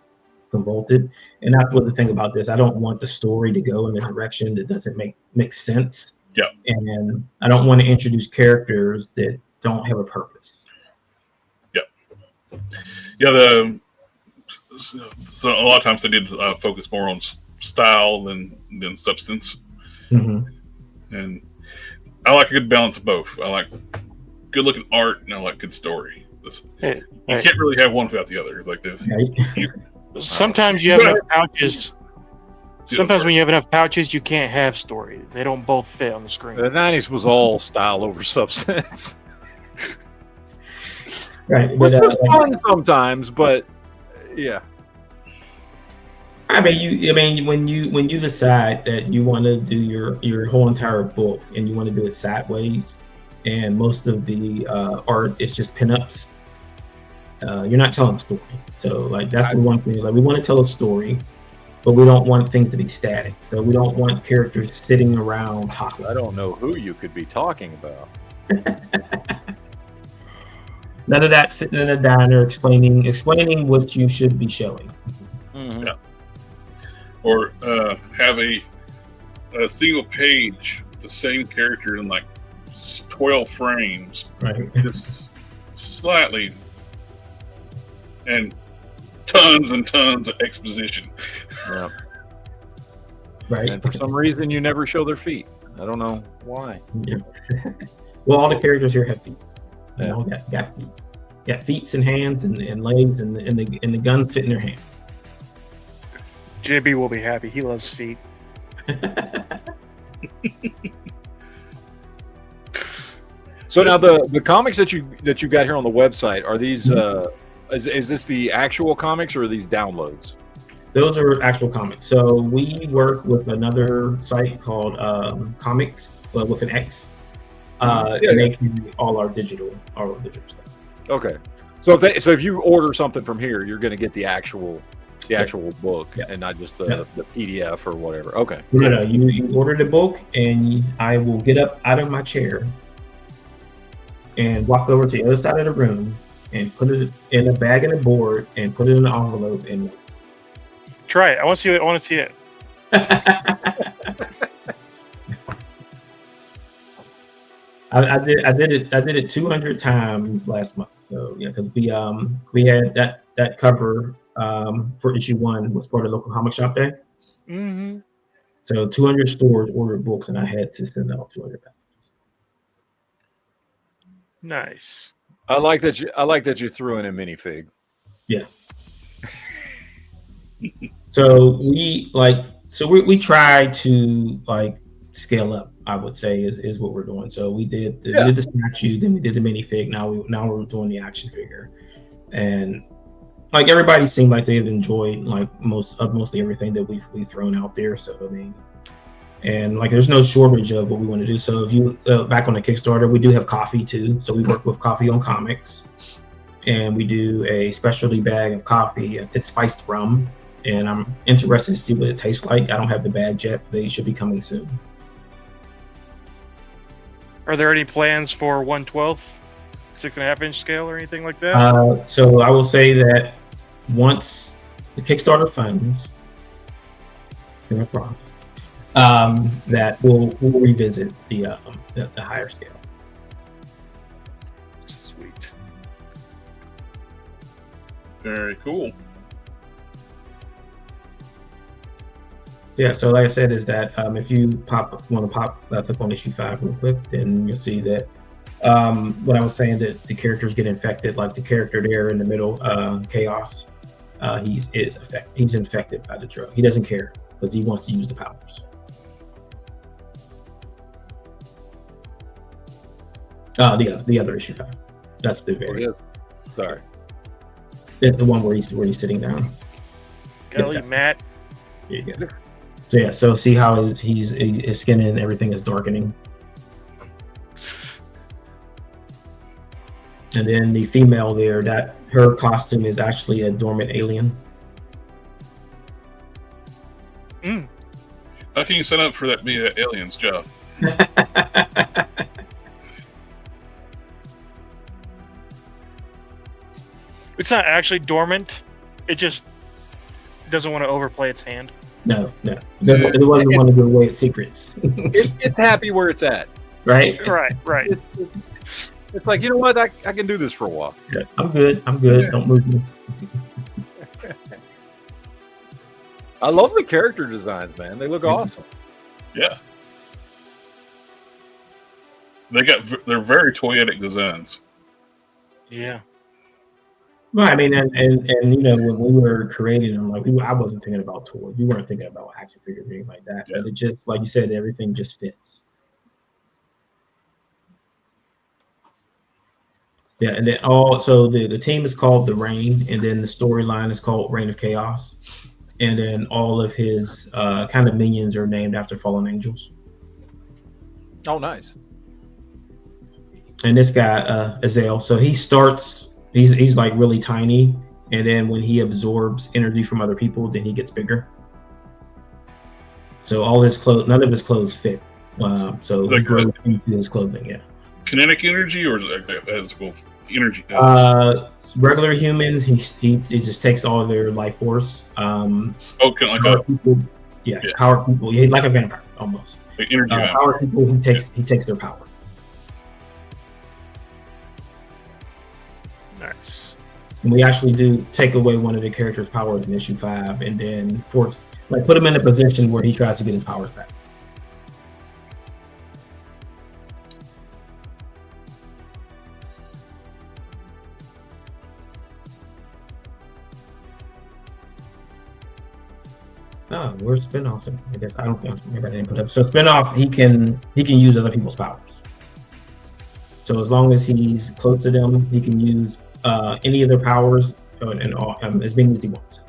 convoluted. And that's what the thing about this. I don't want the story to go in a direction that doesn't make sense.
Yeah.
And I don't want to introduce characters that don't have a purpose.
Yeah. Yeah. So a lot of times they did focus more on style than substance.
Mm-hmm.
And I like a good balance of both. I like good looking art, and I like good story. You can't really have one without the other. Like this.
Sometimes you have enough pouches. Sometimes when you have enough pouches, you can't have story. They don't both fit on the screen.
The 90s was all style over substance.
Right.
Which was fun sometimes, but yeah.
I mean, when you decide that you want to do your whole entire book and you want to do it sideways, and most of the art is just pinups, you're not telling a story. So like that's the one thing. Like we want to tell a story, but we don't want things to be static. So we don't want characters sitting around talking.
I don't know who you could be talking about.
None of that sitting in a diner explaining what you should be showing.
Mm-hmm.
Yeah. Or have a single page with the same character in like 12 frames,
right?
Just slightly, and tons of exposition.
Yeah.
Right.
And for some reason, you never show their feet. I don't know why.
Yeah. Well, all the characters here have feet.
Yeah.
Got feet. Got feet and hands and legs and the guns fit in their hands.
JB will be happy. He loves feet.
So now the comics that you got here on the website, are these is this the actual comics or are these downloads?
Those are actual comics. So we work with another site called Comics, with an X. And they can all our digital stuff. Okay.
So if you order something from here, you're going to get the actual book and not just the PDF or whatever. Okay.
No. You order the book, and I will get up out of my chair and walk over to the other side of the room and put it in a bag and a board and put it in an envelope and
try it. I want to see it.
I did it 200 times last month. So yeah, because we had that cover for issue 1 was part of local comic shop day.
Mm-hmm.
So 200 stores ordered books, and I had to send out 200 packages.
Nice.
I like that you threw in a minifig.
Yeah. So we try to like scale up. I would say is what we're doing. So we did the statue, then we did the minifig. Now we're doing the action figure, and like everybody seemed like they've enjoyed like mostly everything that we've thrown out there. So I mean, and like there's no shortage of what we want to do. So if you back on the Kickstarter, we do have coffee too. So we work with Coffee on Comics, and we do a specialty bag of coffee. It's spiced rum, and I'm interested to see what it tastes like. I don't have the bag yet, but they should be coming soon.
Are there any plans for 1/12, 6.5-inch scale or anything like that?
So I will say that once the Kickstarter funds, that we'll revisit the higher scale.
Sweet.
Very cool.
Yeah, so like I said, is that if you want to click on issue 5 real quick, then you'll see that what I was saying, that the characters get infected, like the character there in the middle, Chaos, he's infected by the drug. He doesn't care because he wants to use the powers. The other issue 5. That's the very.
Sorry.
It's the one where he's sitting down.
Kelly, Matt.
There you go. So yeah, so see how his skin and everything is darkening. And then the female there, that her costume is actually a dormant alien.
How can you sign up for that to be an alien's job?
It's not actually dormant. It just doesn't want to overplay its hand.
No. It doesn't want to give away its secrets.
It's happy where it's at.
Right?
Right.
It's like, you know what? I can do this for a while.
Yeah, I'm good. Yeah. Don't move me.
I love the character designs, man. They look awesome.
Yeah. They're very toyetic designs.
Yeah.
Well, I mean, and you know, when we were creating them, like I wasn't thinking about toys. We weren't thinking about action figures or anything like that. Yeah. But it just, like you said, everything just fits. Yeah, and then so the team is called The Reign, and then the storyline is called Reign of Chaos, and then all of his kind of minions are named after fallen angels.
Oh, nice.
And this guy, Azael, so he starts. He's like really tiny, and then when he absorbs energy from other people, then he gets bigger. So all his clothes, none of his clothes fit. So he grows into his clothing. Yeah.
Kinetic energy, or is it physical energy?
Regular humans, he just takes all of their life force.
Okay, like
power people, power people, like a vampire almost.
Like energy.
Power people, he takes their power.
Nice.
And we actually do take away one of the character's powers in issue 5, and then put him in a position where he tries to get his powers back. Oh, where's Spinoff? I guess I don't think maybe I didn't put up. So Spinoff, he can use other people's powers. So as long as he's close to them, he can use any of their powers and as many as he wants.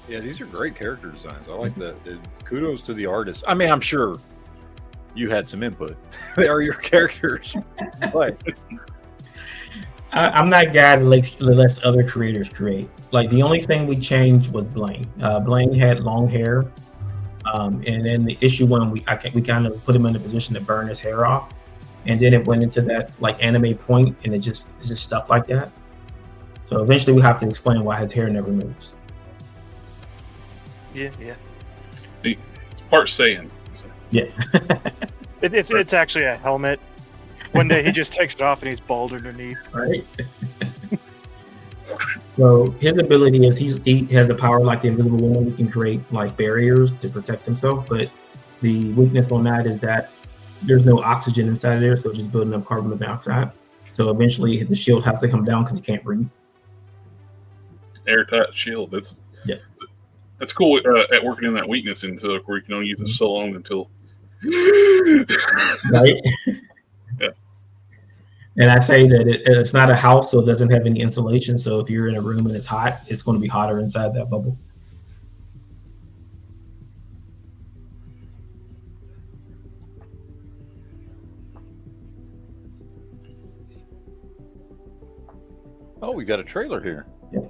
Yeah, these are great character designs. I like the kudos to the artist. I mean, I'm sure you had some input. They are your characters.
I'm that guy that lets other creators create. Like the only thing we changed was Blain. Blain had long hair, and then the issue 1 we kind of put him in a position to burn his hair off, and then it went into that like anime point, and it's just stuff like that. So eventually we have to explain why his hair never moves.
Yeah.
It's part Saiyan.
Yeah.
It's actually a helmet. One day he just takes it off and he's bald underneath.
Right. So his ability is he has a power like the Invisible Woman. He can create like barriers to protect himself, but the weakness on that is that there's no oxygen inside there, so it's just building up carbon dioxide. So eventually the shield has to come down because he can't breathe.
Airtight shield. That's cool at working in that weakness until where you can only use it so long until.
Right.
Yeah.
And I say that it's not a house, so it doesn't have any insulation. So if you're in a room and it's hot, it's going to be hotter inside that bubble.
Oh, we got a trailer here.
Yeah.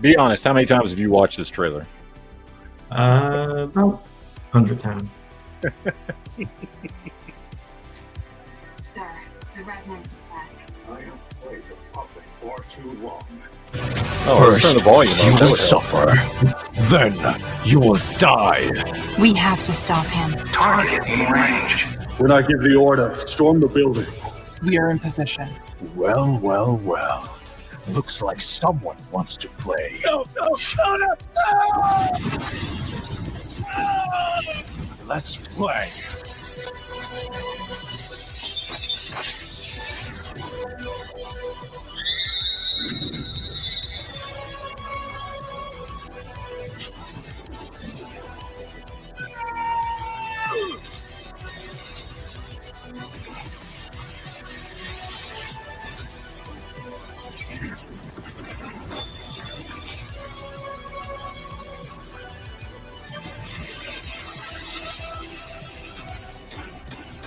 Be honest, how many times have you watched this trailer?
About 100 times.
Sir, the Red Knight's back.
I have played the public for too long.
Oh, let's turn the volume up.
You
That
will
would help.
suffer. Then you will die.
We have to stop him.
Target in range.
When I give the order, storm the building.
We are in position.
Well, well, well. Looks like someone wants to play. No, shut up! Let's play.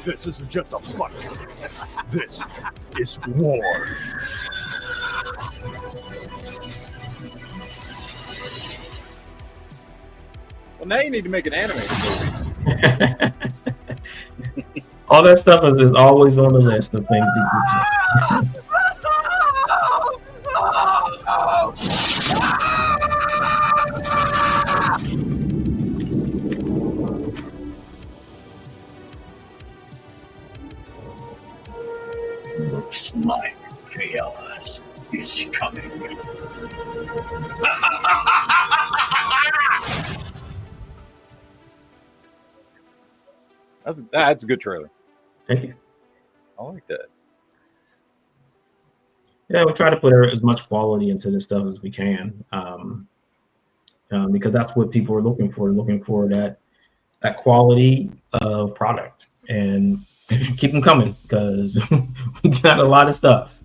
This isn't just a fight. This is war.
Well, now you need to make an animated movie.
All that stuff is always on the list of things to do.
Looks like chaos is coming.
That's a good trailer.
Thank you.
I like that.
Yeah, we try to put as much quality into this stuff as we can, because that's what people are looking for. Looking for that quality of product, and keep them coming because we got a lot of stuff.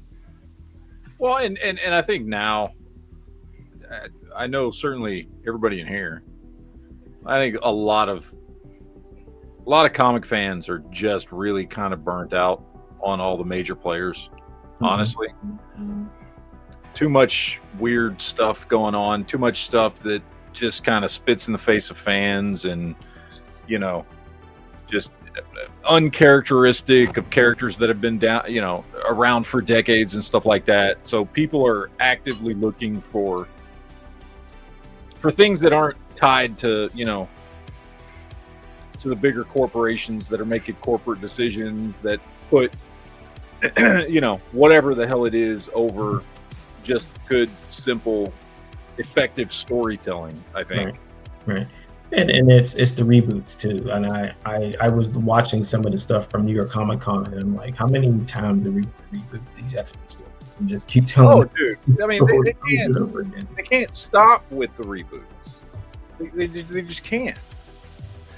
Well, and I think now, I know certainly everybody in here, I think a lot of comic fans are just really kind of burnt out on all the major players. Honestly, too much weird stuff going on, too much stuff that just kind of spits in the face of fans, and just uncharacteristic of characters that have been around for decades and stuff like that. So people are actively looking for things that aren't tied to to the bigger corporations that are making corporate decisions that put whatever the hell it is over just good, simple, effective storytelling, I think.
Right. And it's the reboots too. And I was watching some of the stuff from New York Comic Con, and I'm like, how many times do we reboot these X-Men stories? And just keep telling.
Oh, dude! I mean, they can't stop with the reboots. They just can't.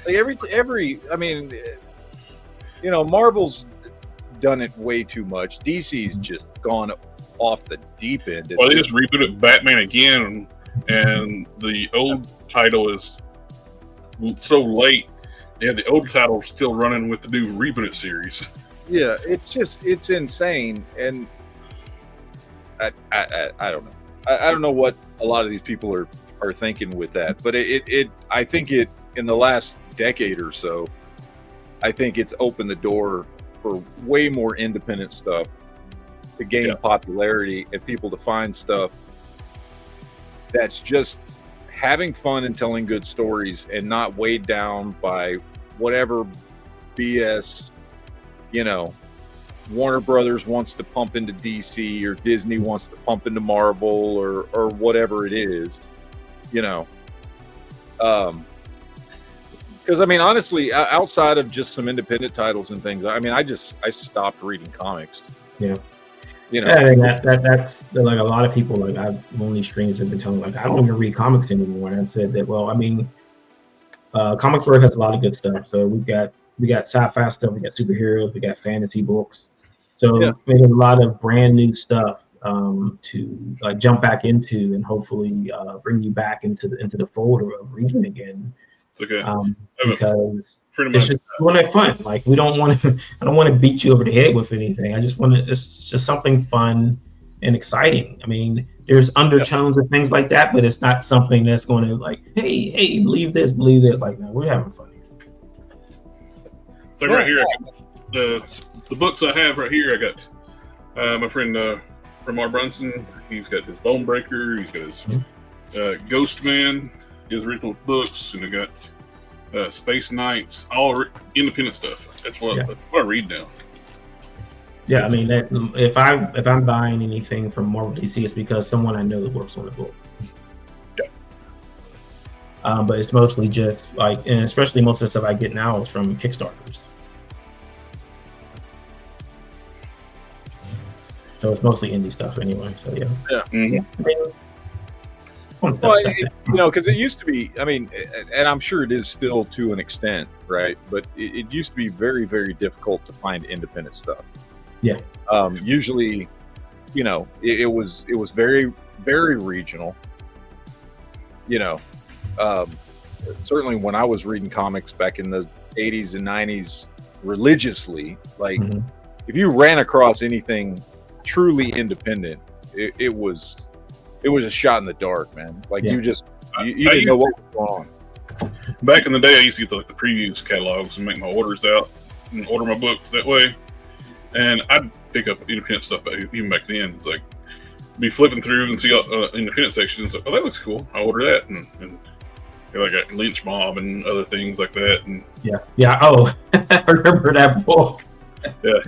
Like every. I mean, Marvel's done it way too much. DC's just gone off the deep end.
Well, they just rebooted Batman again, and the old title is so late. Yeah, the old title is still running with the new rebooted series.
Yeah, it's insane, and I don't know. I don't know what a lot of these people are thinking with that, but I think in the last decade or so, I think it's opened the door for way more independent stuff to gain popularity and people to find stuff that's just having fun and telling good stories and not weighed down by whatever BS, Warner Brothers wants to pump into DC or Disney wants to pump into Marvel or whatever it is, because I mean, honestly, outside of just some independent titles and things, I mean, I stopped reading comics.
Yeah. I mean, that's like a lot of people, like I've on these streams have been telling, like, I don't even read comics anymore. And I said that, well, I mean, Comic Bird has a lot of good stuff. So we got sci-fi stuff, we got superheroes, we got fantasy books. So there's a lot of brand new stuff to like jump back into and hopefully bring you back into the fold of reading again.
It's okay.
Because it's just want to have fun. Like I don't want to beat you over the head with anything. I just want to. It's just something fun and exciting. I mean, there's undertones and things like that, but it's not something that's going to like, hey, believe this. Like, no, we're having fun.
So right here, I got the books I have right here. I got my friend Ramar Brunson. He's got his Bone Breaker. He's got his Ghost Man. His original books, and I got Space Knights, all independent stuff. That's what I read now.
Yeah, I mean, if I'm buying anything from Marvel DC, it's because someone I know that works on the book. Yeah. But it's mostly just like, and especially most of the stuff I get now is from Kickstarters. So it's mostly indie stuff anyway. So yeah.
Yeah.
Mm-hmm. I mean,
well, because it used to be, I mean, and I'm sure it is still to an extent, right? But it used to be very, very difficult to find independent stuff.
Yeah.
Usually, it was very, very regional. Certainly when I was reading comics back in the 80s and 90s religiously, like if you ran across anything truly independent, it was a shot in the dark, man. Like you didn't know what was going on.
Back in the day, I used to get the previews catalogs and make my orders out and order my books that way. And I'd pick up independent stuff even back then. It's like be flipping through and see independent sections. Like, oh, that looks cool. I order that, and like a Lynch Mob and other things like that. And
yeah. Oh, I remember that book.
Yeah.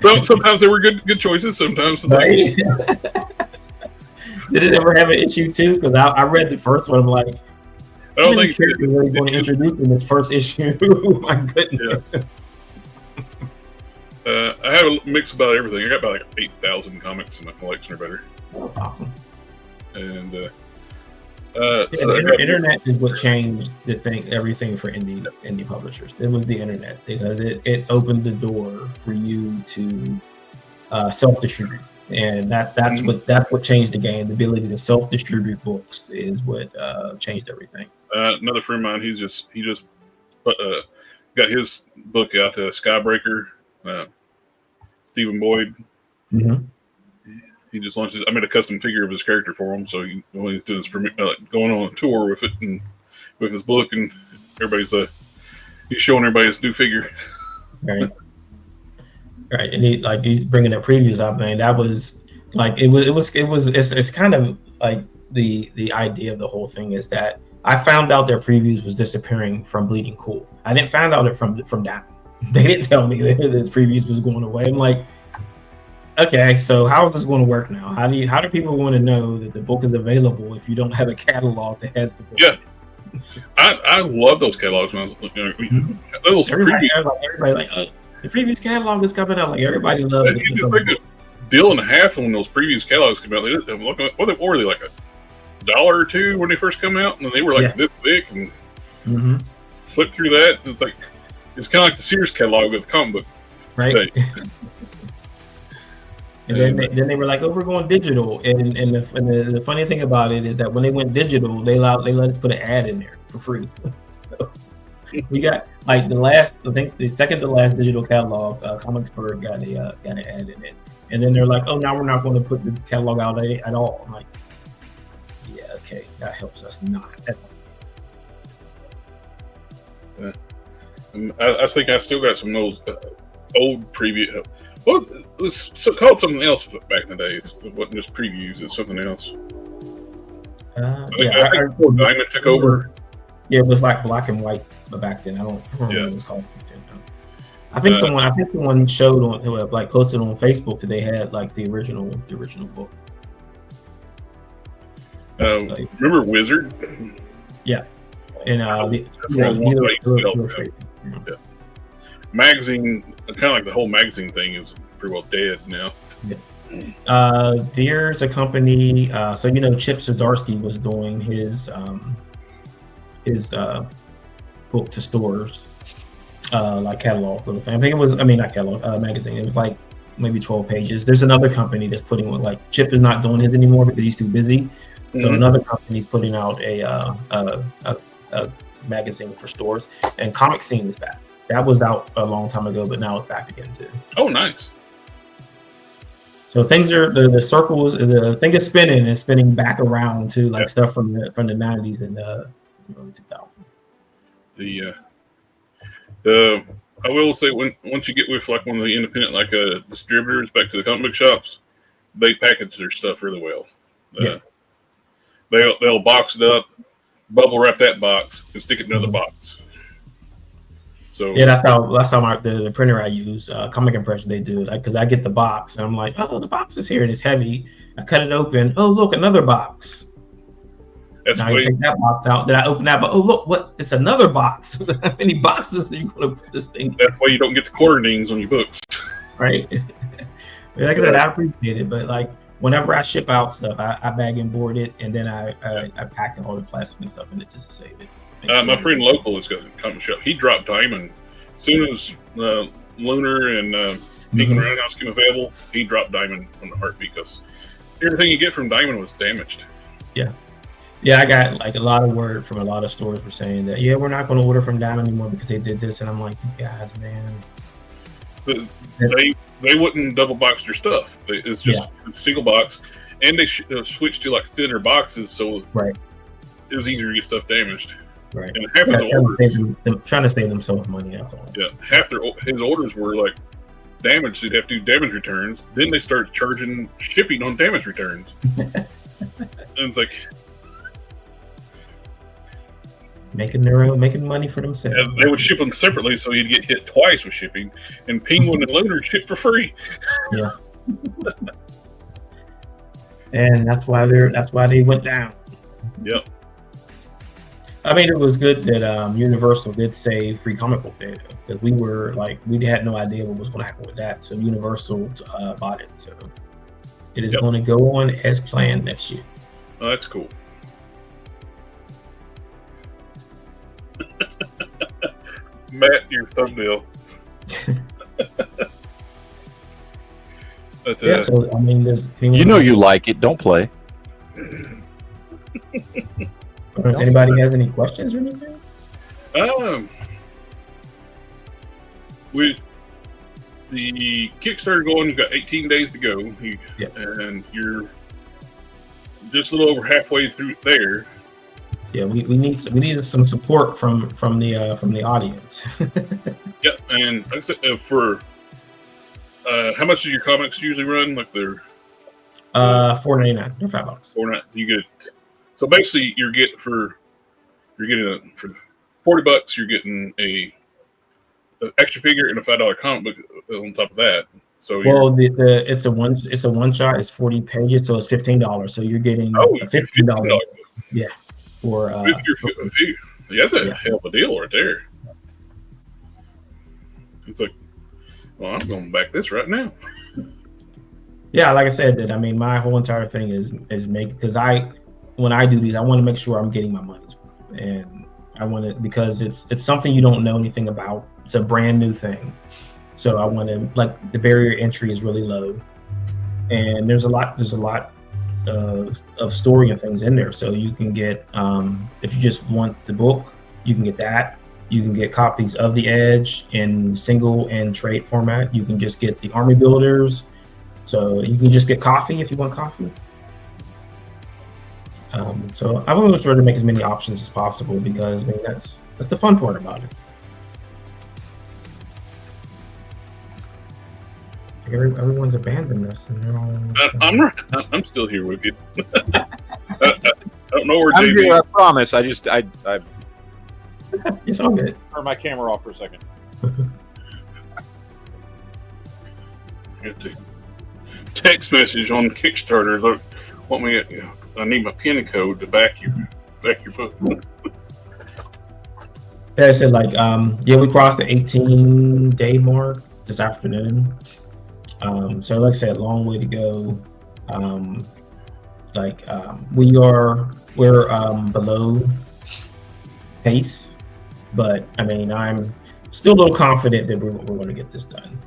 So sometimes they were good choices. Sometimes it's like.
Did it ever have an issue too? Because I read the first one. I'm like,
I don't think
you're really going to introduce in this first issue. My goodness.
Yeah. I have a mix about everything. I got about like 8,000 comics in my collection or better.
Oh, awesome.
And
the internet is what changed everything for indie publishers. It was the internet because it opened the door for you to self-distribute. And that's what changed the game. The ability to self-distribute books is what changed everything.
Another friend of mine, he just got his book out, Skybreaker. Stephen Boyd.
Mm-hmm.
He just launched it. I made a custom figure of his character for him, so he's doing his going on a tour with it and with his book, and everybody's he's showing everybody his new figure.
Right. Right, and he's bringing the previews up, man. That was like it's kind of like the idea of the whole thing is that I found out their previews was disappearing from Bleeding Cool. I didn't find out it from that. They didn't tell me that the previews was going away. I'm like, okay, so how is this going to work now? How do people want to know that the book is available if you don't have a catalog that has the book?
Yeah, I love those catalogs. When I was,
everybody like. The previous catalog is coming out. Like everybody loves it.
It's like a deal and a half when those previous catalogs come out. What were they like $1 or $2 when they first come out, and they were like this thick and flip through that. And it's kind of like the Sears catalog with the comic book,
right? And then they were like, "Oh, we're going digital." And the funny thing about it is that when they went digital, they let us put an ad in there for free. So we got like the second to last digital catalog, Comics Bird got an ad in it, and then they're like, "Oh, now we're not going to put the catalog out at all." I'm like, "Yeah, okay, that helps us not."
Yeah. And I think I still got some of those old preview. Well, it was called something else back in the days. It wasn't just previews; it's something else. I Diamond took over.
Yeah, it was like black and white back then. I don't remember what it was called. I think someone showed on, like, posted on Facebook that they had like the original book.
Remember Wizard?
Yeah, and
magazine, kind of like the whole magazine thing is pretty well dead now.
Yeah. There's a company. So Chip Zdarsky was doing his book to stores, like catalog little thing. I think it was. Not catalog, magazine. It was like maybe 12 pages. There's another company that's putting one. Like Chip is not doing his anymore because he's too busy. So another company's putting out a magazine for stores, and Comic Scene is back. That was out a long time ago, but now it's back again too.
Oh, nice.
So things are the circles. The thing is spinning and spinning back around to like stuff from the 90s and early 2000s.
I will say once you get with like one of the independent distributors back to the comic book shops, they package their stuff really well. They'll box it up, bubble wrap that box, and stick it in another box. So
that's how the printer I use, Comic Impression, they do it. Because I get the box and I'm like, oh, the box is here and it's heavy. I cut it open. Oh, look, another box. Now I take that box out. Then I open that, but oh, look, what? It's another box. How many boxes are you going to put this thing?
That's why you don't get the quarter-dings on your books,
right? Like I said, I appreciate it, but like whenever I ship out stuff, I bag and board it, and then I pack all the plastic and stuff in it just to save it.
My friend local has got a comic shop. He dropped Diamond as soon as Lunar and Pink and Roundhouse came available. He dropped Diamond on the heartbeat because everything you get from Diamond was damaged.
Yeah, I got like a lot of word from a lot of stores were saying that we're not going to order from Diamond anymore because they did this, and I'm like, you guys, man.
So they wouldn't double box their stuff. It's just a single box, and they switched to like thinner boxes, so it was easier to get stuff damaged.
Right.
And half his orders,
trying to save themselves money. That's all.
Yeah, half his orders were like damaged. They'd have to do damage returns. Then they started charging shipping on damage returns. And it's like
making money for themselves.
And they would ship them separately, so you'd get hit twice with shipping. And Penguin and Lunar ship for free.
Yeah. And that's why they went down.
Yep.
I mean, it was good that Universal did say free comic book data, because we had no idea what was going to happen with that. So Universal bought it. So it is going to go on as planned next year.
Oh, that's cool. Matt, your thumbnail. But,
so I mean,
you like it. Don't play.
Does anybody has any questions or anything?
With the Kickstarter going, you've got 18 days to go, and you're just a little over halfway through there.
Yeah, we needed some support from the audience.
Yep, and like I said, for how much do your comics usually run? Like they're
$4.99. They're $5.
$4.99. You get so basically you're getting for $40. You're getting an extra figure and a $5 comic book on top of that. So
it's a one shot. It's 40 pages, so it's $15. So you're getting a $15. Yeah. For
that's a hell of a deal right there. It's like, well, I'm going to back this right now.
Yeah, like I said, that I mean, my whole entire thing is because when I do these, I want to make sure I'm getting my money's worth, and I want to, because it's something you don't know anything about. It's a brand new thing, so I want to, like, the barrier entry is really low, and there's a lot of story and things in there. So you can get, if you just want the book, you can get that. You can get copies of the Edge in single and trade format. You can just get the army builders. So you can just get coffee if you want coffee. So I've always tried to make as many options as possible, because I mean that's the fun part about it. Everyone's abandoned us, and they're all.
I'm still here with you. I don't know where
I'm
JB.
here, I promise. I
It's all good.
turn my camera off for a second.
Get the text message on Kickstarter. Look, I need my pin code to back your book.
Yeah, I said we crossed the 18-day mark this afternoon. So like I said, long way to go. We're below pace, but I mean, I'm still a little confident that we're going to get this done.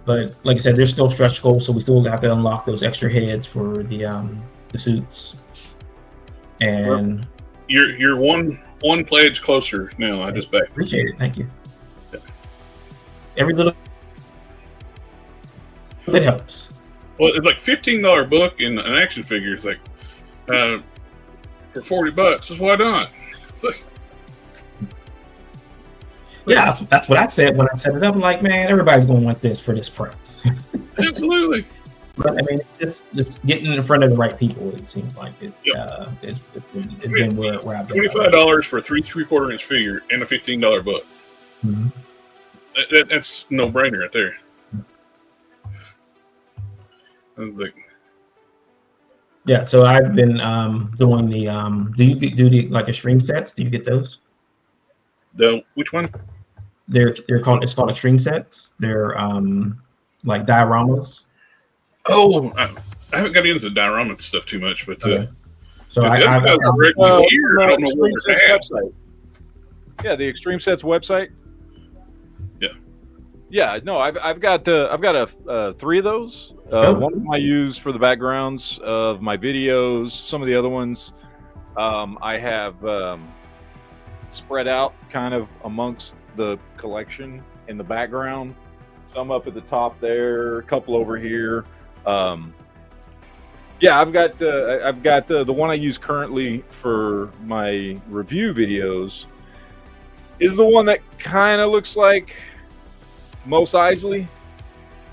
But like I said, there's still stretch goals, so we still have to unlock those extra heads for the suits. And
you're one pledge closer now. I just backed.
Appreciate it. Thank you. Yeah. Every little bit helps.
Well, it's like $15 book and an action figure. It's like for $40. So why not? It's like,
yeah, that's what I said when I set it up. I'm like, man, everybody's going to want this for this price.
Absolutely.
But I mean, just getting in front of the right people. It seems like it. Yep. It's been where I've been.
$25 for a 3 3/4 inch figure and a $15 book.
Mm-hmm.
That's no brainer right there. I was like,
yeah. So I've been doing the. Do you do the extreme sets? Do you get those?
Which one?
They're called. It's called extreme sets. They're like dioramas.
Oh, I haven't got into the diorama stuff too much, but
so I
don't know where they're at.
Yeah, the Extreme Sets website.
Yeah.
Yeah, no, I've got 3 of those. One of them I use for the backgrounds of my videos. Some of the other ones I have spread out kind of amongst the collection in the background. Some up at the top there, a couple over here. Yeah, I've got the one I use currently for my review videos is the one that kind of looks like Mos Eisley.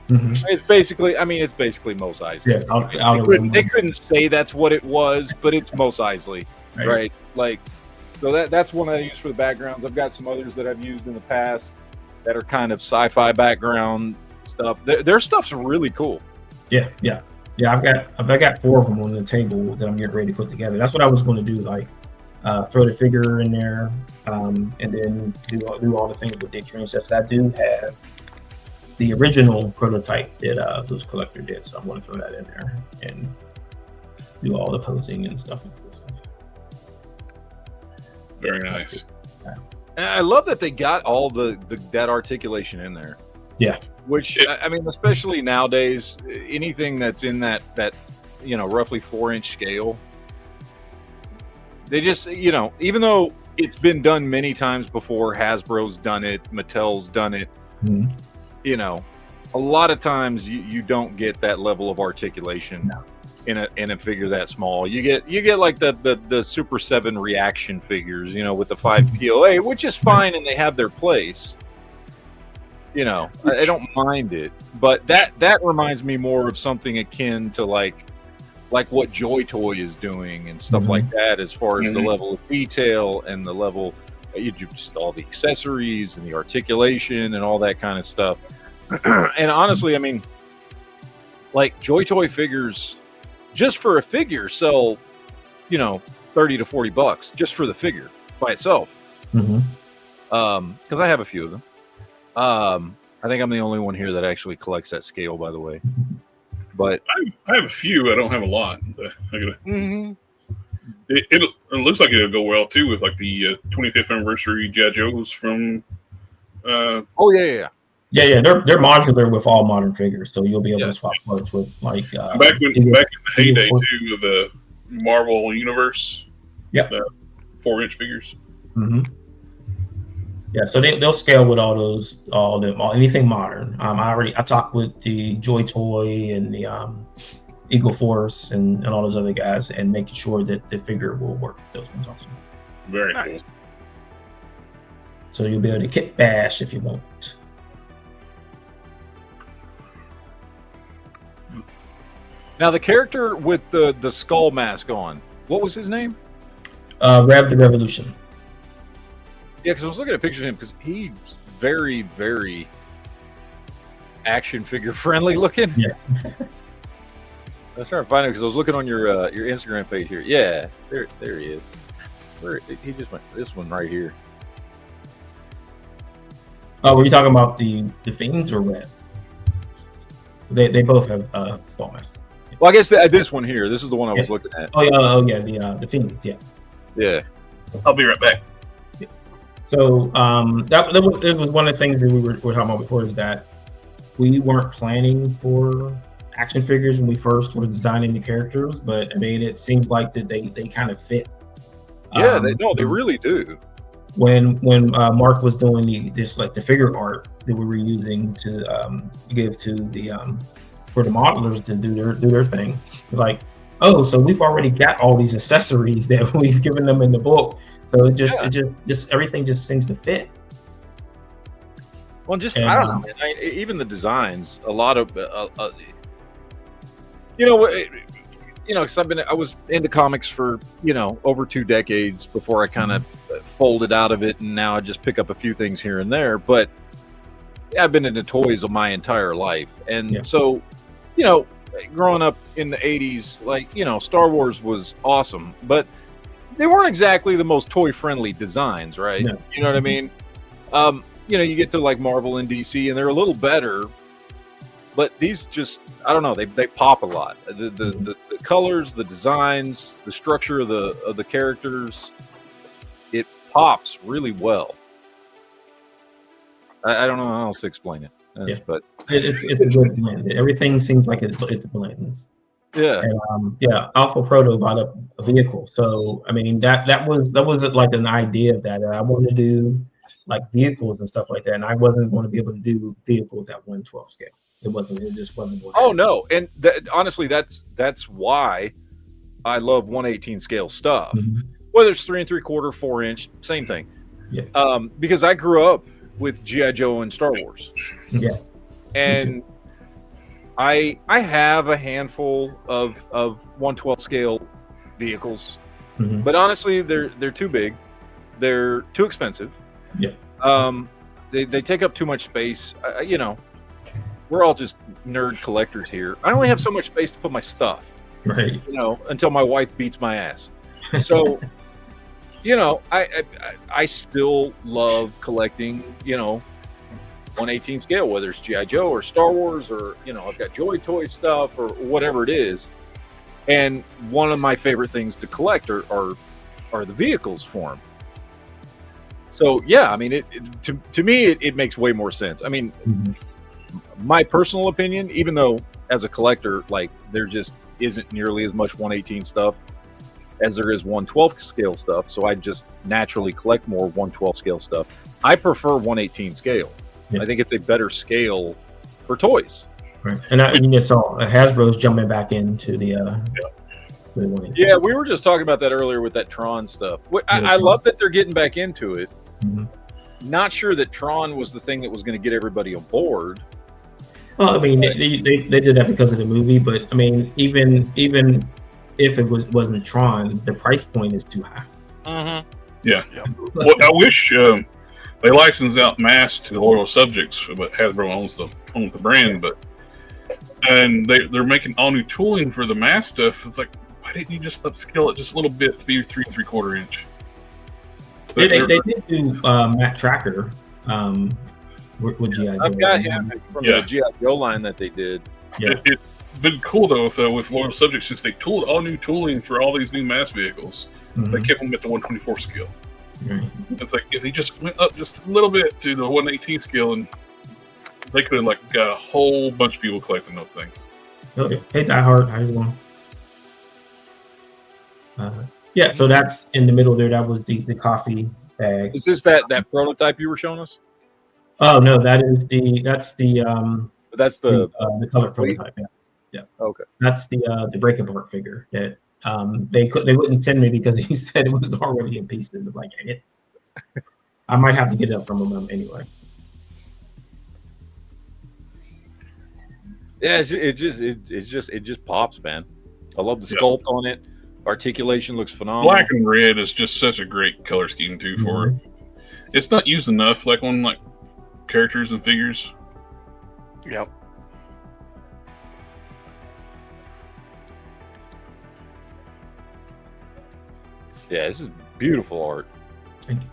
Mm-hmm.
It's basically Mos Eisley. Yeah, they couldn't say that's what it was, but it's Mos Eisley, right? Like, so that's one I use for the backgrounds. I've got some others that I've used in the past that are kind of sci-fi background stuff. Their stuff's really cool. Yeah. I've got 4 of them on the table that I'm getting ready to put together. That's what I was going to do, like throw the figure in there, and then do all the things with the extreme sets. I do have the original prototype that LooseCollector did, so I'm going to throw that in there and do all the posing and stuff.
Very nice.
And I love that they got all that articulation in there. Yeah. Which, I mean, especially nowadays, anything that's in that roughly 4-inch scale, they just, even though it's been done many times before, Hasbro's done it, Mattel's done it, a lot of times you don't get that level of articulation in a figure that small. You get like the Super 7 reaction figures, with the 5 POA, which is fine and they have their place. I don't mind it, but that reminds me more of something akin to like what Joy Toy is doing and stuff like that, as far as the level of detail and the level, just all the accessories and the articulation and all that kind of stuff. And honestly, I mean, like Joy Toy figures, just for a figure, sell, $30 to $40 just for the figure by itself. Because I have a few of them. I think I'm the only one here that actually collects that scale, by the way. But
I have a few. I don't have a lot. But it looks like it'll go well too with like the 25th anniversary G.I. Joes from.
Yeah.
They're
modular with all modern figures, so you'll be able to swap parts with like.
Back in the heyday too of the Marvel Universe.
Yep.
4-inch figures.
Yeah, so they'll scale with anything modern. I talked with the Joy Toy and the Eagle Force and all those other guys, and making sure that the figure will work with those ones also.
Very cool.
So you'll be able to kit bash if you want.
Now the character with the skull mask on, what was his name?
Rev the Revolution.
Yeah, because I was looking at pictures of him because he's very, very action figure friendly looking.
Yeah.
I was trying to find him because I was looking on your Instagram page here. Yeah, there he is. Where he just went? This one right here.
Oh, were you talking about the Fiends or Rev? They both have skull masks.
Well, I guess this one here. This is the one I was looking at.
Oh yeah, the Fiends. Yeah.
Yeah.
I'll be right back.
So it was one of the things that we were talking about before, is that we weren't planning for action figures when we first were designing the characters, but I mean, it seems like that they kind of fit.
Yeah, they really do.
When Mark was doing the figure art that we were using to give to the for the modelers to do their thing, like, oh, so we've already got all these accessories that we've given them in the book, so it just everything just seems to fit.
Well, I don't know, man. Even the designs, a lot of because I was into comics for over 2 decades before I kind of folded out of it, and now I just pick up a few things here and there. But I've been into toys of my entire life, and so growing up in the 80s, like Star Wars was awesome, but they weren't exactly the most toy friendly designs, right? No. You know what I mean? You get to like Marvel and DC, and they're a little better. But these just, I don't know, they pop a lot. The colors, the designs, the structure of the characters, it pops really well. I don't know how else to explain it. But
it's a good blend. Everything seems like it blends.
Yeah.
And Alpha Proto bought up a vehicle. So I mean that was like an idea that I wanted to do, like vehicles and stuff like that. And I wasn't going to be able to do vehicles at 1/12 scale. It just wasn't going to happen.
No, and honestly, that's why I love 1/18 scale stuff. Mm-hmm. Whether it's 3 3/4, 4 inch, same thing. Yeah. Because I grew up with G.I. Joe and Star Wars.
Yeah.
And I have a handful of 1/12 scale vehicles, but honestly, they're too big, they're too expensive.
Yeah.
They take up too much space. We're all just nerd collectors here. I only have so much space to put my stuff,
right?
Until my wife beats my ass. So, I still love collecting, 1/18 scale, whether it's G.I. Joe or Star Wars or, I've got Joy Toy stuff or whatever it is. And one of my favorite things to collect are the vehicles for them. So, yeah, I mean, to me, it makes way more sense. I mean, my personal opinion, even though as a collector, like, there just isn't nearly as much 1/18 stuff as there is 1/12 scale stuff, so I just naturally collect more 1/12 scale stuff. I prefer 1/18 scale. Yeah. I think it's a better scale for toys.
Right. And you just saw Hasbro's jumping back into the
yeah, we were just talking about that earlier with that Tron stuff. I love that they're getting back into it. Not sure that Tron was the thing that was going to get everybody on board.
Well, I mean, they did that because of the movie, but I mean, even if it wasn't Tron, the price point is too high.
Yeah. Well, I wish they license out masks to loyal subjects, but Hasbro owns the brand. And they're making all new tooling for the mask stuff. It's like, why didn't you just upscale it just a little bit to be 3 3/4 inch?
They did do Matt Tracker with G.I. Joe.
I've got him from the G.I. Joe line that they did.
Yeah. It's been cool though with loyal subjects, since they tooled all new tooling for all these new mass vehicles. They kept them at the 1/24 scale. It's like, if they just went up just a little bit to the 1/18 scale, and they could have like got a whole bunch of people collecting those things.
Okay. Hey, Die Hard, how's it going? Yeah, so that's in the middle there. That was the coffee bag.
Is this that prototype you were showing us?
Oh no, that's the color prototype. Yeah.
Okay.
That's the break apart figure that they wouldn't send me because he said it was already in pieces. I'm like, I might have to get it up from them anyway.
Yeah, it just pops, man. I love the sculpt on it. Articulation looks phenomenal.
Black and red is just such a great color scheme too for it. It's not used enough, like on like characters and figures.
Yep.
Yeah, this is beautiful art.
Thank you.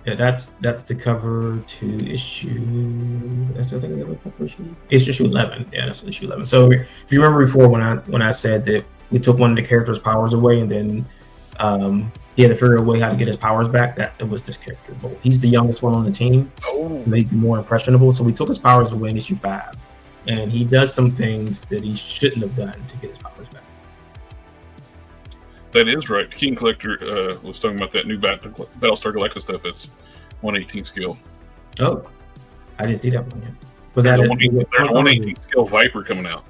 Yeah, that's the cover to issue. That's I think the cover issue. It's issue 11. Yeah, that's issue 11. So if you remember before when I said that we took one of the character's powers away and then he had to figure out a way how to get his powers back, that it was this character. But he's the youngest one on the team, so he's the more impressionable. So we took his powers away in issue 5, and he does some things that he shouldn't have done to get his powers back.
That is right. King Collector was talking about that new Battlestar Galactica stuff. It's 118 skill.
Oh, I didn't see that one yet. Was that
there's a 118 skill Viper coming out?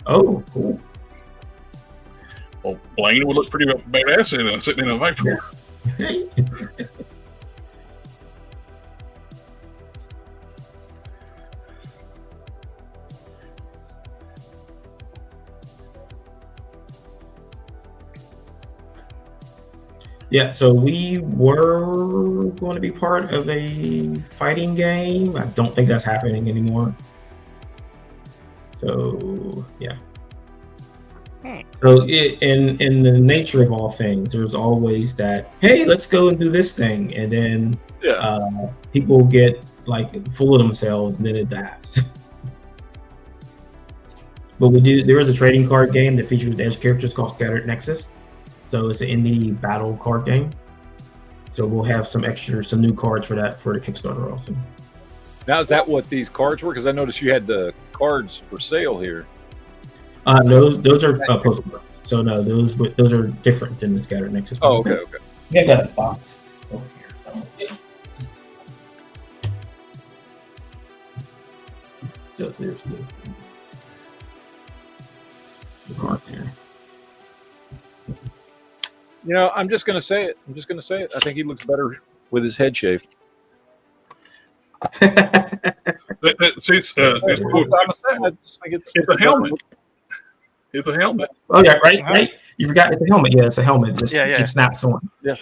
Oh, cool.
Well, Blain would look pretty badass sitting in a Viper.
Yeah, so we were going to be part of a fighting game. I don't think that's happening anymore. So, yeah. So in the nature of all things, there's always that, hey, let's go and do this thing. And then people get like full of themselves and then it dies. But there is a trading card game that features Edge characters called Scattered Nexus. So it's an indie battle card game. So we'll have some new cards for that for the Kickstarter also.
Now, is that what these cards were? Because I noticed you had the cards for sale here.
Those are postcards. So no, those are different than the Scattered Nexus.
Oh, okay.
Yeah, I got a box over here. So there's the card there.
You know, I'm just going to say it. I think he looks better with his head shaved.
It's a helmet. It's a helmet.
Oh yeah, right. You forgot it's a helmet. Yeah, it's a helmet. He snaps on.
Yeah.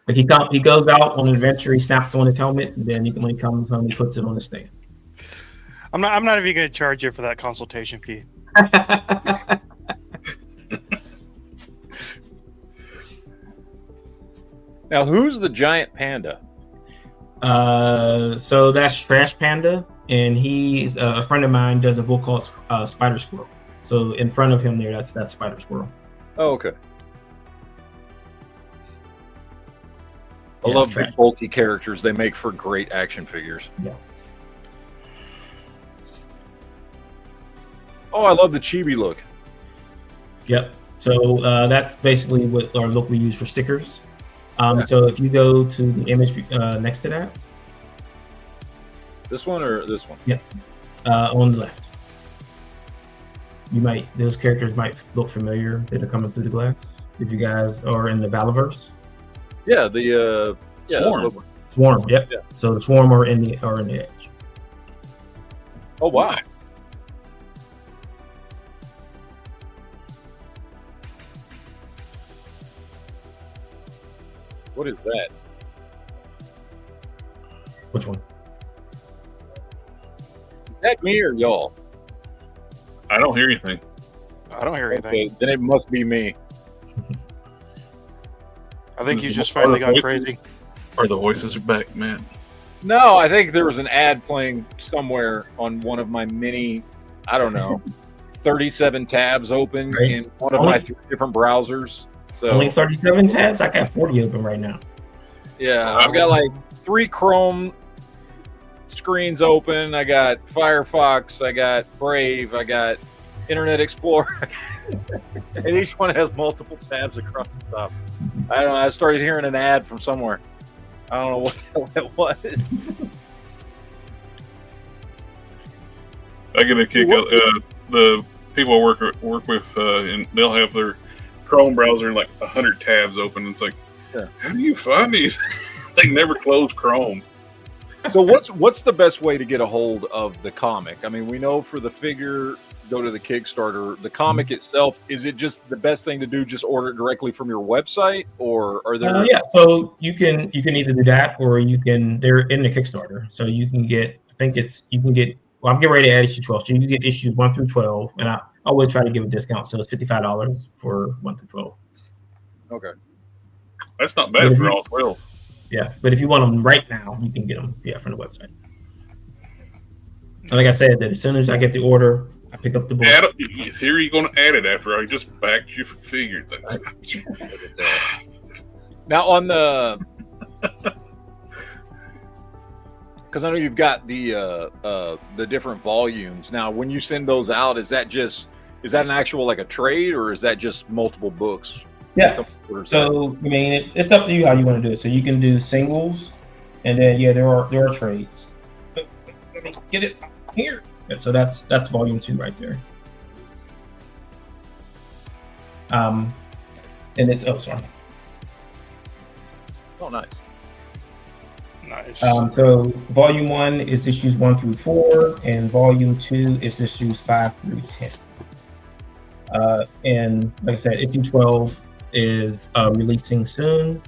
But he goes out on an adventure. He snaps on his helmet, and then when he comes home, he puts it on the stand.
I'm not even going to charge you for that consultation fee.
Now, who's the giant panda?
So that's Trash Panda, and he's a friend of mine. Does a book called Spider Squirrel. So in front of him there, that's Spider Squirrel.
Oh, okay. I love big bulky characters. They make for great action figures.
Yeah.
Oh, I love the chibi look.
Yep. So that's basically what our look we use for stickers. So if you go to the image next to that.
This one or this one?
Yeah. On the left. Those characters might look familiar that are coming through the glass. If you guys are in the Valaverse.
Yeah, the
Swarm.
Swarm, yep. Yeah. So the Swarm are in the Edge.
Oh wow. What is that?
Which one?
Is that me or y'all?
I don't hear anything.
I don't hear anything.
Okay, then it must be me.
I think you just finally got crazy.
Or the voices are back, man.
No, I think there was an ad playing somewhere on one of my many, I don't know, 37 tabs open in one of my 3 different browsers. So
only 37 tabs? I got 40 open right now.
Yeah, I've got like 3 Chrome screens open. I got Firefox. I got Brave. I got Internet Explorer. And each one has multiple tabs across the top. I don't know. I started hearing an ad from somewhere. I don't know what the hell that was.
I get a kick out. The people I work with, and they'll have their Chrome browser and like 100 tabs open. It's like, how do you find these? They never close Chrome.
So what's the best way to get a hold of the comic? I mean, we know for the figure, go to the Kickstarter. The comic itself, is it just the best thing to do? Just order it directly from your website, or are there?
Yeah, so you can either do that, or you can. They're in the Kickstarter, so you can get. I think you can get. Well, I'm getting ready to add issue 12, so you can get issues 1 through 12, and I always try to give a discount, so it's $55 for 1 through 12.
Okay,
that's not bad for all 12.
Yeah, but if you want them right now, you can get them from the website. And like I said, that as soon as I get the order, I pick up the book.
Here you're going to add it after I just backed you for figures.
Now on the, because I know you've got the different volumes. Now, when you send those out, is that an actual like a trade, or is that just multiple books?
Yeah. So I mean, it's up to you how you want to do it. So you can do singles, and then there are trades. Let me get it here. So that's volume 2 right there. And it's sorry.
Oh, nice.
Nice.
So volume 1 is issues 1 through 4, and volume 2 is issues 5 through 10. And like I said, issue 12 is releasing soon.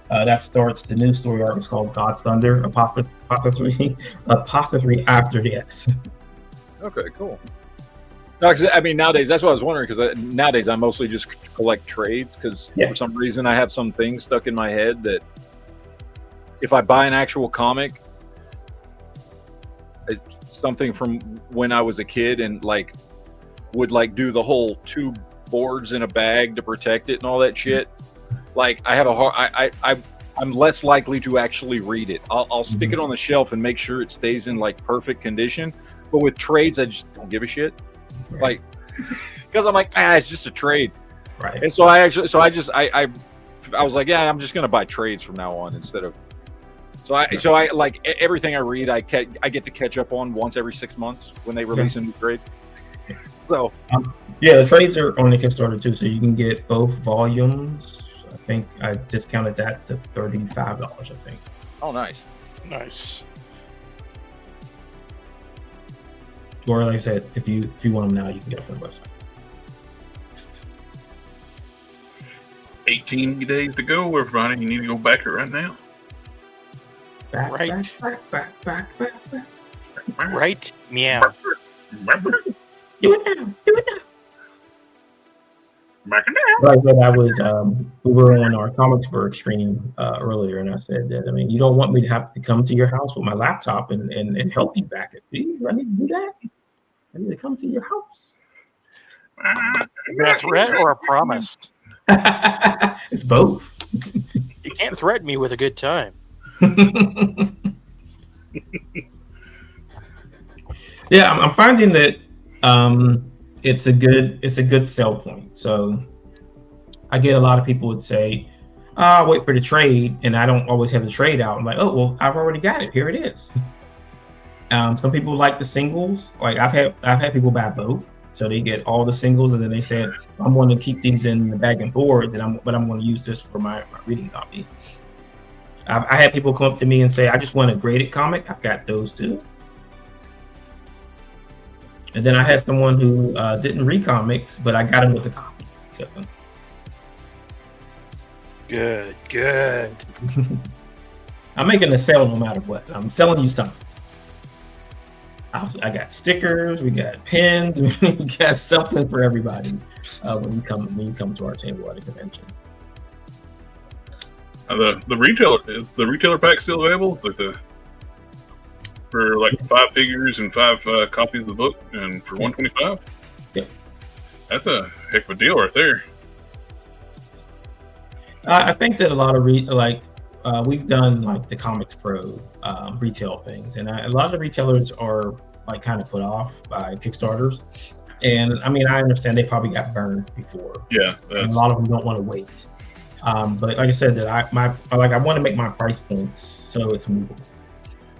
That starts the new story arc. It's called God's Thunder, apostrophe after the S.
Okay, cool. No, I mean, nowadays, that's what I was wondering, because nowadays I mostly just collect trades, because for some reason I have some things stuck in my head that if I buy an actual comic, it's something from when I was a kid and would do the whole 2 boards in a bag to protect it and all that shit. Like, I have I'm less likely to actually read it. I'll stick it on the shelf and make sure it stays in perfect condition. But with trades, I just don't give a shit. Right. Because I'm like, it's just a trade.
Right.
And so I was like, I'm just gonna buy trades from now on instead of. So I like everything I read. I get to catch up on once every 6 months when they release a new trade. So
the trades are on the Kickstarter too, so you can get both volumes. I think I discounted that to $35. I think.
Oh, nice.
Or like I said, if you want them now, you can get it from the website.
18 days to go, everybody. You need to go back it right now.
Back.
Right? Meow.
Do it now.
Back it now.
Like when I was, we were on our Comics Burg stream earlier, and I said that, I mean, you don't want me to have to come to your house with my laptop and help you back it. Do you? I need to do that. I need to come to your house.
Is that a threat or a promise?
It's both.
You can't threaten me with a good time.
Yeah, I'm finding that it's a good sell point. So I get a lot of people would say, I'll wait for the trade, and I don't always have the trade out. I'm like, oh well, I've already got it. Here it is. Some people like the singles. Like I've had people buy both, so they get all the singles, and then they said, I'm going to keep these in the bag and board, but I'm going to use this for my reading copy. I had people come up to me and say, I just want a graded comic. I've got those too. And then I had someone who didn't read comics, but I got him with the copy. So.
Good.
I'm making a sale no matter what. I'm selling you something. I got stickers, we got pins, we got something for everybody when you come to our table at a convention.
The retailer pack still available? It's for 5 figures and 5 copies of the book, and for $125.
Yeah,
that's a heck of a deal right there.
I think that a lot of we've done the Comics Pro retail things, and a lot of the retailers are kind of put off by Kickstarters. And I mean, I understand they probably got burned before.
Yeah,
and a lot of them don't want to wait. But like I said, that I want to make my price points so it's movable.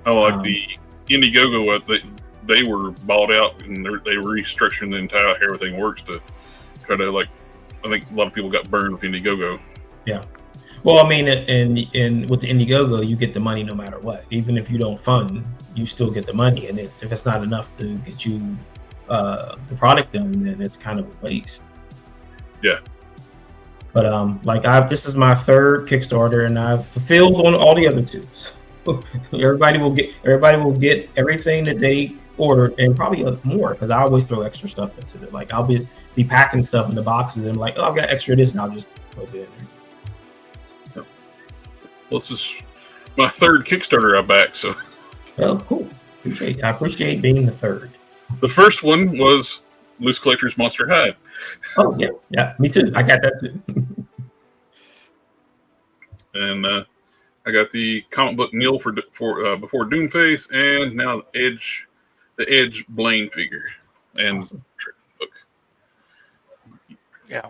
Oh, the Indiegogo, they were bought out, and they were restructuring the entire how everything works to try to I think a lot of people got burned with Indiegogo.
Yeah. Well, I mean, and with the Indiegogo, you get the money no matter what. Even if you don't fund, you still get the money. And if it's not enough to get you the product done, then it's kind of a waste.
Yeah.
But like this is my third Kickstarter, and I've fulfilled on all the other two. So everybody will get everything that they ordered, and probably more, because I always throw extra stuff into it. Like I'll be packing stuff in the boxes, and like, oh, I've got extra of this, and I'll just put it in there.
Well, this is my third Kickstarter I backed, so.
Oh, cool. I appreciate being the third.
The first one was Loose Collector's Monster Hide.
Oh, yeah, me too. I got that too.
And I got the comic book Neil for before Doomface, and now the Edge Blain figure and
awesome.
Book.
Yeah.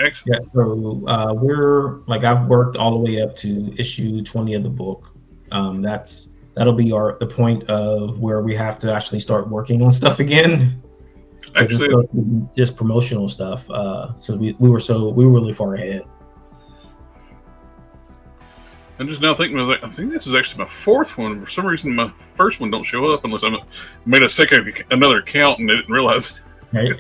Actually,
Yeah, so we're like, I've worked all the way up to issue 20 of the book. That'll be the point of where we have to actually start working on stuff again.
Actually,
just promotional stuff. So we were really far ahead.
I'm just now thinking, I think this is actually my fourth one. For some reason, my first one don't show up unless I made another account and I didn't realize it.
Right.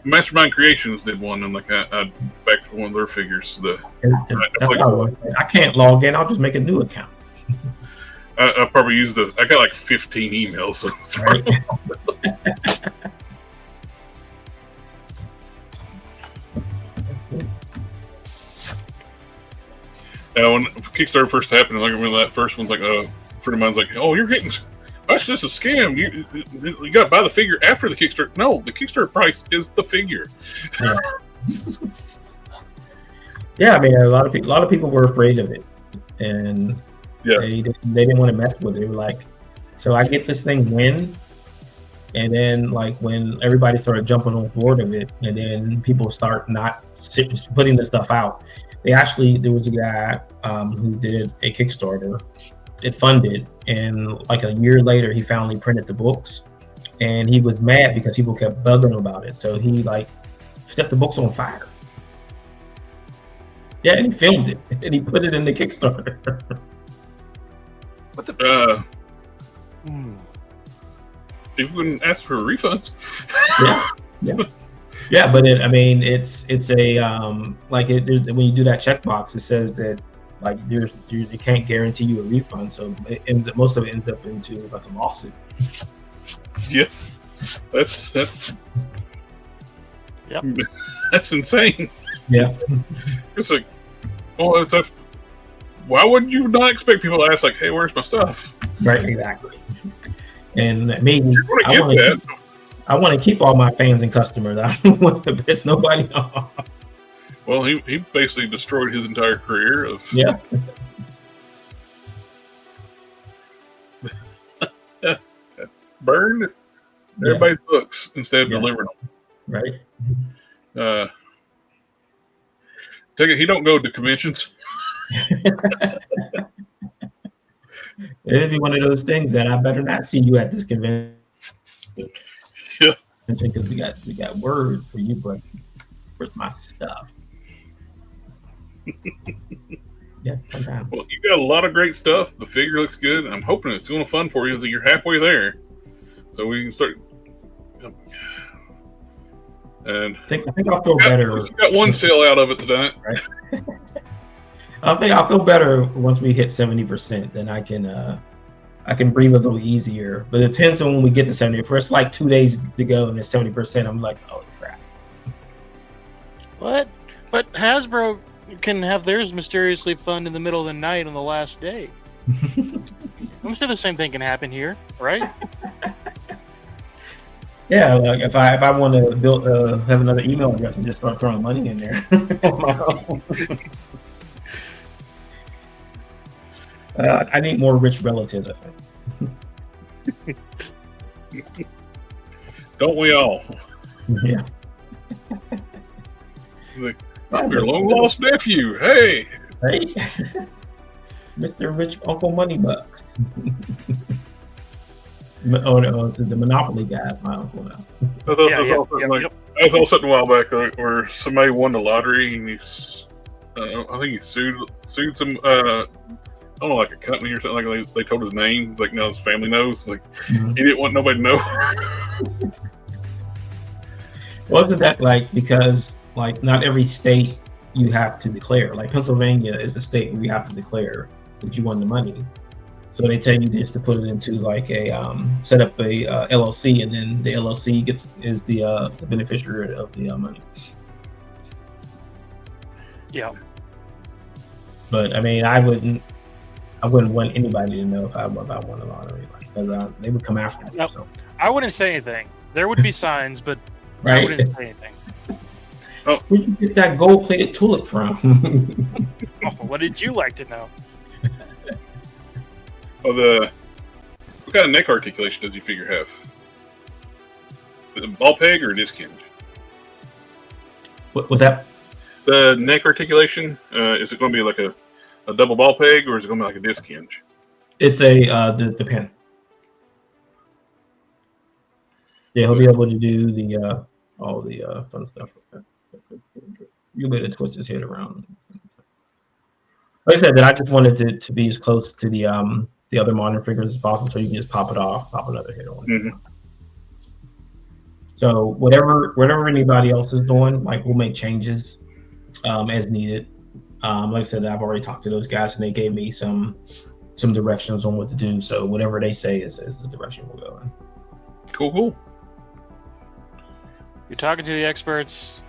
Mastermind Creations did one, and like I backed one of their figures.
That's how I can't log in. I'll just make a new account.
I probably used I got like 15 emails. So it's
Right.
When Kickstarter first happened, like I remember that first one's like a friend of mine's like, "Oh, you're getting that's just a scam. You got to buy the figure after the Kickstarter." No, the Kickstarter price is the figure.
Yeah. Yeah, I mean, a lot of people were afraid of it, and they didn't want to mess with it. They were like, so I get this thing when, and then like when everybody started jumping on board of it, and then people start not putting the stuff out. There was a guy who did a Kickstarter. It funded, and like a year later, he finally printed the books, and he was mad because people kept bugging him about it. So he like set the books on fire. Yeah, and he filmed it, and he put it in the Kickstarter.
What the? People wouldn't ask for refunds.
Yeah, but it's a when you do that checkbox, it says that like it can't guarantee you a refund, so most of it ends up into like a lawsuit.
Yeah, that's
yep.
That's insane.
Yeah,
it's like, well, why would you not expect people to ask like, "Hey, where's my stuff?"
Right, exactly. And me, I want to keep all my fans and customers. I don't want to piss nobody off.
Well, he basically destroyed his entire career of burned everybody's books instead of delivering them.
Right.
Take it. He don't go to conventions.
It'd be one of those things that I better not see you at this convention.
Yeah.
Because we got words for you, but where's my stuff? Yeah, sometimes.
Well, you got a lot of great stuff. The figure looks good. I'm hoping it's going to fun for you. You're halfway there, so we can start. And
I think I'll feel better.
You got one sale out of it tonight.
Right. I think I'll feel better once we hit 70%. Then I can breathe a little easier. But it depends on when we get to 70. If it's like 2 days to go and it's 70%, I'm like, oh crap.
What? But Hasbro can have theirs mysteriously fund in the middle of the night on the last day. I'm sure the same thing can happen here, right?
Yeah, like if I want to build have another email address and just start throwing money in there on my own. I need more rich relatives, I think.
Don't we all?
Yeah.
Like, I'm your long lost nephew. Hey.
Hey. Mr. Rich Uncle Moneybucks. Oh no, it's the Monopoly guy's my uncle now.
I saw something a while back where somebody won the lottery and I think he sued some I don't know, like a company or something. Like they told his name. It's like now his family knows. Like he didn't want nobody to know.
Wasn't that like because like not every state you have to declare? Like Pennsylvania is a state where you have to declare that you won the money. So they tell you just to put it into like a set up a LLC, and then the LLC is the beneficiary of the money.
Yeah.
But I mean, I wouldn't want anybody to know if I won the lottery, because they would come after me.
Nope.
So.
I wouldn't say anything. There would be signs, but
Right.
I wouldn't say anything.
Where'd you get that gold-plated tulip from?
What did you like to know?
What kind of neck articulation does your figure have? Is it a ball peg or a disc hinge?
What was that?
The neck articulation, is it going to be like a double ball peg, or is it going to be like a disc hinge?
It's the pin. Yeah, he'll be able to do the all the fun stuff. You'll be able to twist his head around. Like I said, that I just wanted to be as close to the other modern figures as possible, so you can just pop it off, pop another head on.
Mm-hmm.
So whatever anybody else is doing, like we'll make changes as needed. Like I said, I've already talked to those guys, and they gave me some directions on what to do. So whatever they say is the direction we'll go in.
Cool.
You're talking to the experts.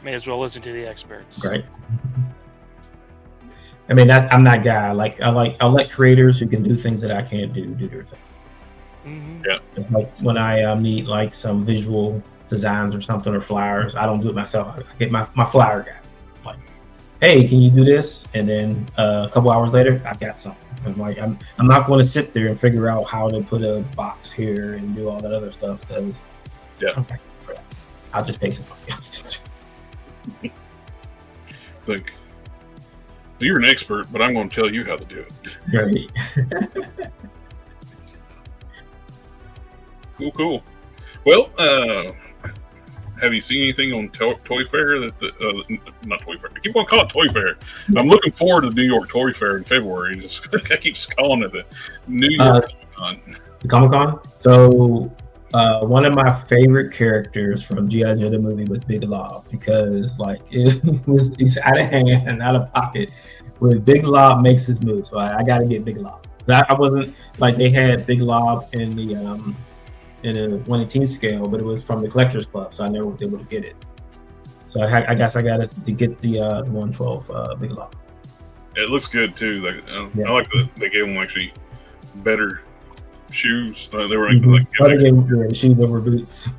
May as well listen to the experts.
Right. I mean, I'm that guy. I like creators who can do things that I can't do their thing.
Mm-hmm.
Yeah.
It's like when I need like some visual designs or something, or flyers, I don't do it myself. I get my flyer guy. I'm like, hey, can you do this? And then a couple hours later, I got something. I'm like, I'm not going to sit there and figure out how to put a box here and do all that other stuff, because I'll just pay somebody else.
It's like, you're an expert, but I'm going to tell you how to do it.
Right.
Cool. Well, have you seen anything on Toy Fair not Toy Fair? I keep on calling it Toy Fair. I'm looking forward to the New York Toy Fair in February. I keep calling it the New York Comic-Con.
The Comic-Con? So one of my favorite characters from G.I. Joe the movie was Big Lob, because like he's out of hand and out of pocket when Big Lob makes his move. So I got to get Big Lob. I wasn't like they had Big Lob in the in a 1/18 scale, but it was from the Collectors Club, so I never was able to get it. So I guess I got to get the 112 Big Lob.
It looks good too. Like I like that they gave him actually better shoes. They were like
shoes over boots.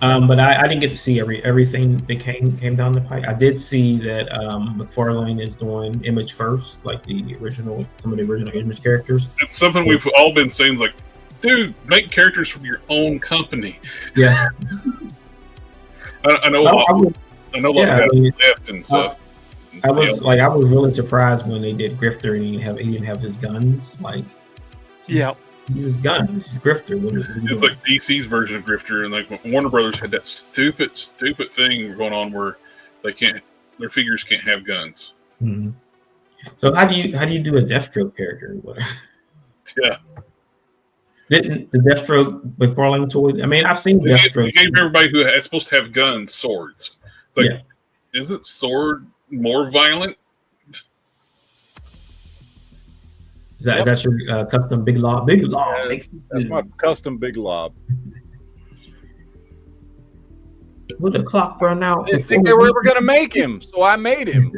But I didn't get to see everything that came down the pipe. I did see that McFarlane is doing Image first, like some of the original Image characters.
It's something we've all been saying, like, dude, make characters from your own company.
Yeah.
I know a lot of guys left and stuff.
I was really surprised when they did Grifter and he didn't have his guns. Like,
yeah.
His guns. He's Grifter.
It's like DC's version of Grifter, and like Warner Brothers had that stupid thing going on where their figures can't have guns.
Mm-hmm. So how do you do a Deathstroke character?
Yeah.
Didn't the Deathstroke McFarlane toy? I mean, I've seen Deathstroke.
They gave everybody who is supposed to have guns swords. It's like, isn't sword more violent?
Is that your custom Big Lob? Big Lob.
That's my custom Big Lob.
Would the clock run out?
I didn't think they were ever going to make him, so I made him.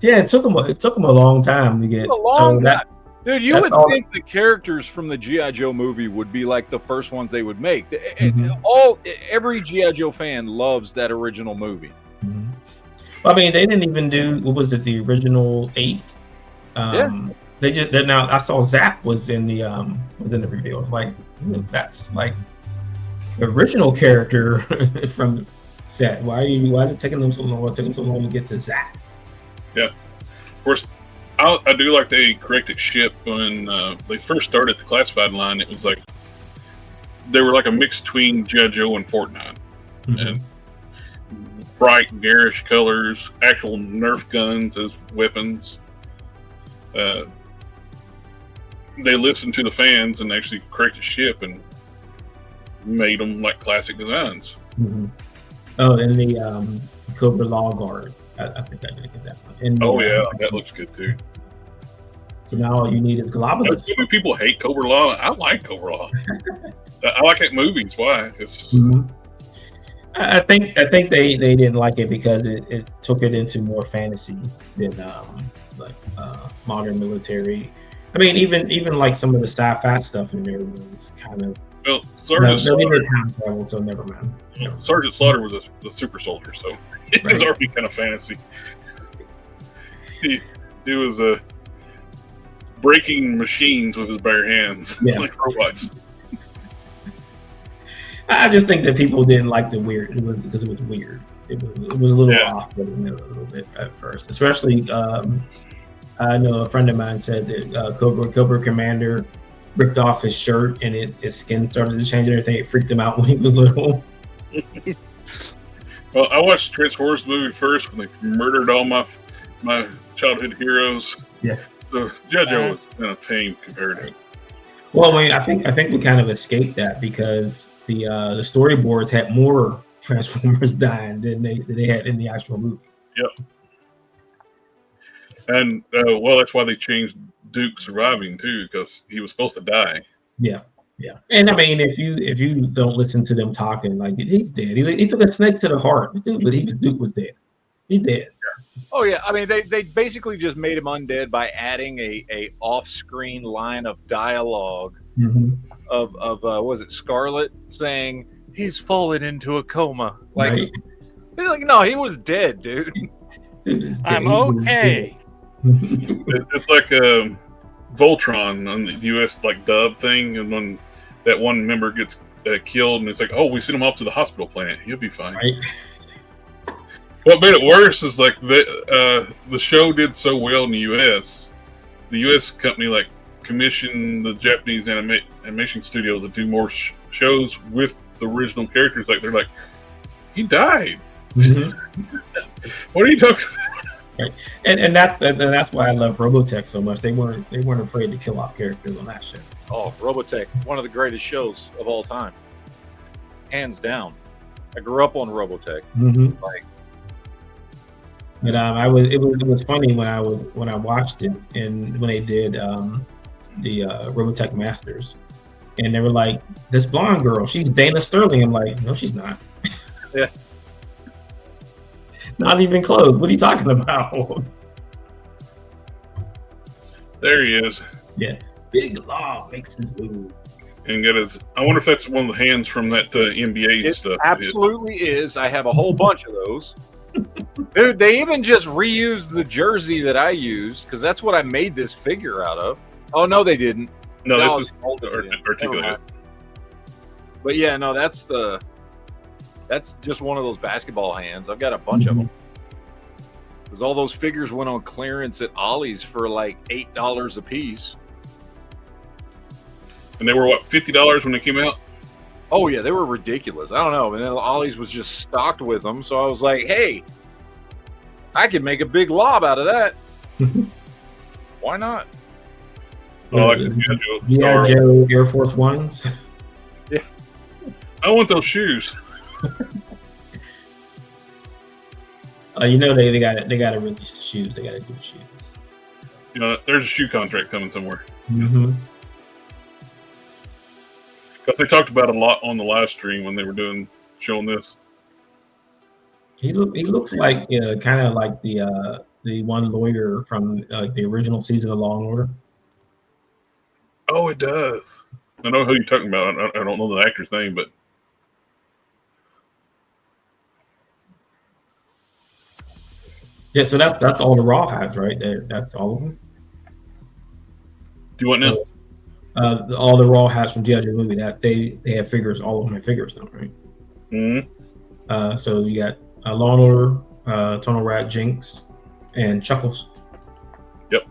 Yeah, it took him a long time to get.
Dude, you would think the characters from the G.I. Joe movie would be like the first ones they would make. Every G.I. Joe fan loves that original movie.
Mm-hmm. I mean, they didn't even do, what was it, the original 8? Now I saw Zap was in the reveal. It's like, that's like the original character from the set. Why is it taking them so long? It took them so long to get to Zap.
Yeah, of course. I do like they corrected ship when they first started the classified line. It was like they were like a mix between G.I. Joe and Fortnite.
Mm-hmm.
And bright, garish colors, actual Nerf guns as weapons. They listened to the fans and actually corrected ship and made them like classic designs.
Mm-hmm. Oh, and the Cobra Law Guard. I think I did get that one. And
that looks good too.
So now all you need is Globulus.
So many people hate Cobra Law. I like Cobra Law. I like it in movies. Why? It's
I think they didn't like it because it took it into more fantasy than modern military. I mean, even like some of the sci-fi stuff in there was kind of.
Well, Sergeant Slaughter,
time travel, so never mind.
Sergeant Slaughter was the super soldier, so it was
Right.
already kind of fantasy. He was breaking machines with his bare hands,
Yeah.
like robots.
I just think that people didn't like the weird. It was because it was weird. It was a little off a little bit at first, especially. I know a friend of mine said that Cobra Commander ripped off his shirt and his skin started to change and everything. It freaked him out when he was little.
Well, I watched the Transformers movie first when they murdered all my childhood heroes.
Yeah.
So G.I. Joe was kind of tame compared to it.
Well, I mean, I think we kind of escaped that because the storyboards had more Transformers dying than they had in the actual movie.
Yep. And well, that's why they changed Duke surviving too, because he was supposed to die.
Yeah. And I mean, if you don't listen to them talking, like he's dead. He took a snake to the heart, dude, but Duke was dead. He's dead.
Oh yeah, I mean they basically just made him undead by adding a off-screen line of dialogue of was it Scarlet saying he's fallen into a coma. Like, like no, he was dead, dude.
I'm okay.
It's like Voltron on the U.S. like dub thing, and when that one member gets killed, and it's like, oh, we sent him off to the hospital planet. He'll be fine.
Right.
What made it worse is like the show did so well in the U.S. The U.S. company like commissioned the Japanese animation studio to do more shows with the original characters. Like they're like, he died. What are you talking about?
Right. And that's why I love Robotech so much. They weren't afraid to kill off characters on that show.
Oh, Robotech, one of the greatest shows of all time, hands down. I grew up on Robotech. Like,
but it was funny when I watched it and when they did the Robotech Masters, and they were like, this blonde girl, she's Dana Sterling. I'm like, no, she's not.
Yeah.
Not even close. What are you talking about?
There he is.
Yeah. Big Law makes his move.
And get his. I wonder if that's one of the hands from that NBA
it
stuff.
Absolutely is. I have a whole bunch of those. Dude, they even just reused the jersey that I used because that's what I made this figure out of. Oh no, they didn't.
No,
No,
this is articulated.
But yeah, no, that's just one of those basketball hands. I've got a bunch of them. Because all those figures went on clearance at Ollie's for like $8 a piece.
And they were what, $50 when they came out?
Oh yeah, they were ridiculous. I don't know, and then Ollie's was just stocked with them, so I was like, hey, I could make a big lob out of that. Why not?
Oh, like the
G.I. Joe Air Force Ones.
Yeah.
I want those shoes.
You know they got to release the shoes. They got to do the shoes.
You know, there's a shoe contract coming somewhere. Because they talked about it a lot on the live stream when they were showing this.
He looks like kind of like the one lawyer from the original season of Law and Order.
Oh, it does. I know who you're talking about. I don't know the actor's name, but
yeah. So that's all the Raw has, right? That's all of them.
Do you want now?
All the Raw has from G.I. Joe movie that they have figures. All of them have figures now, right?
Mm-hmm.
So you got Law and Order, Tunnel Rat, Jinx, and Chuckles.
Yep.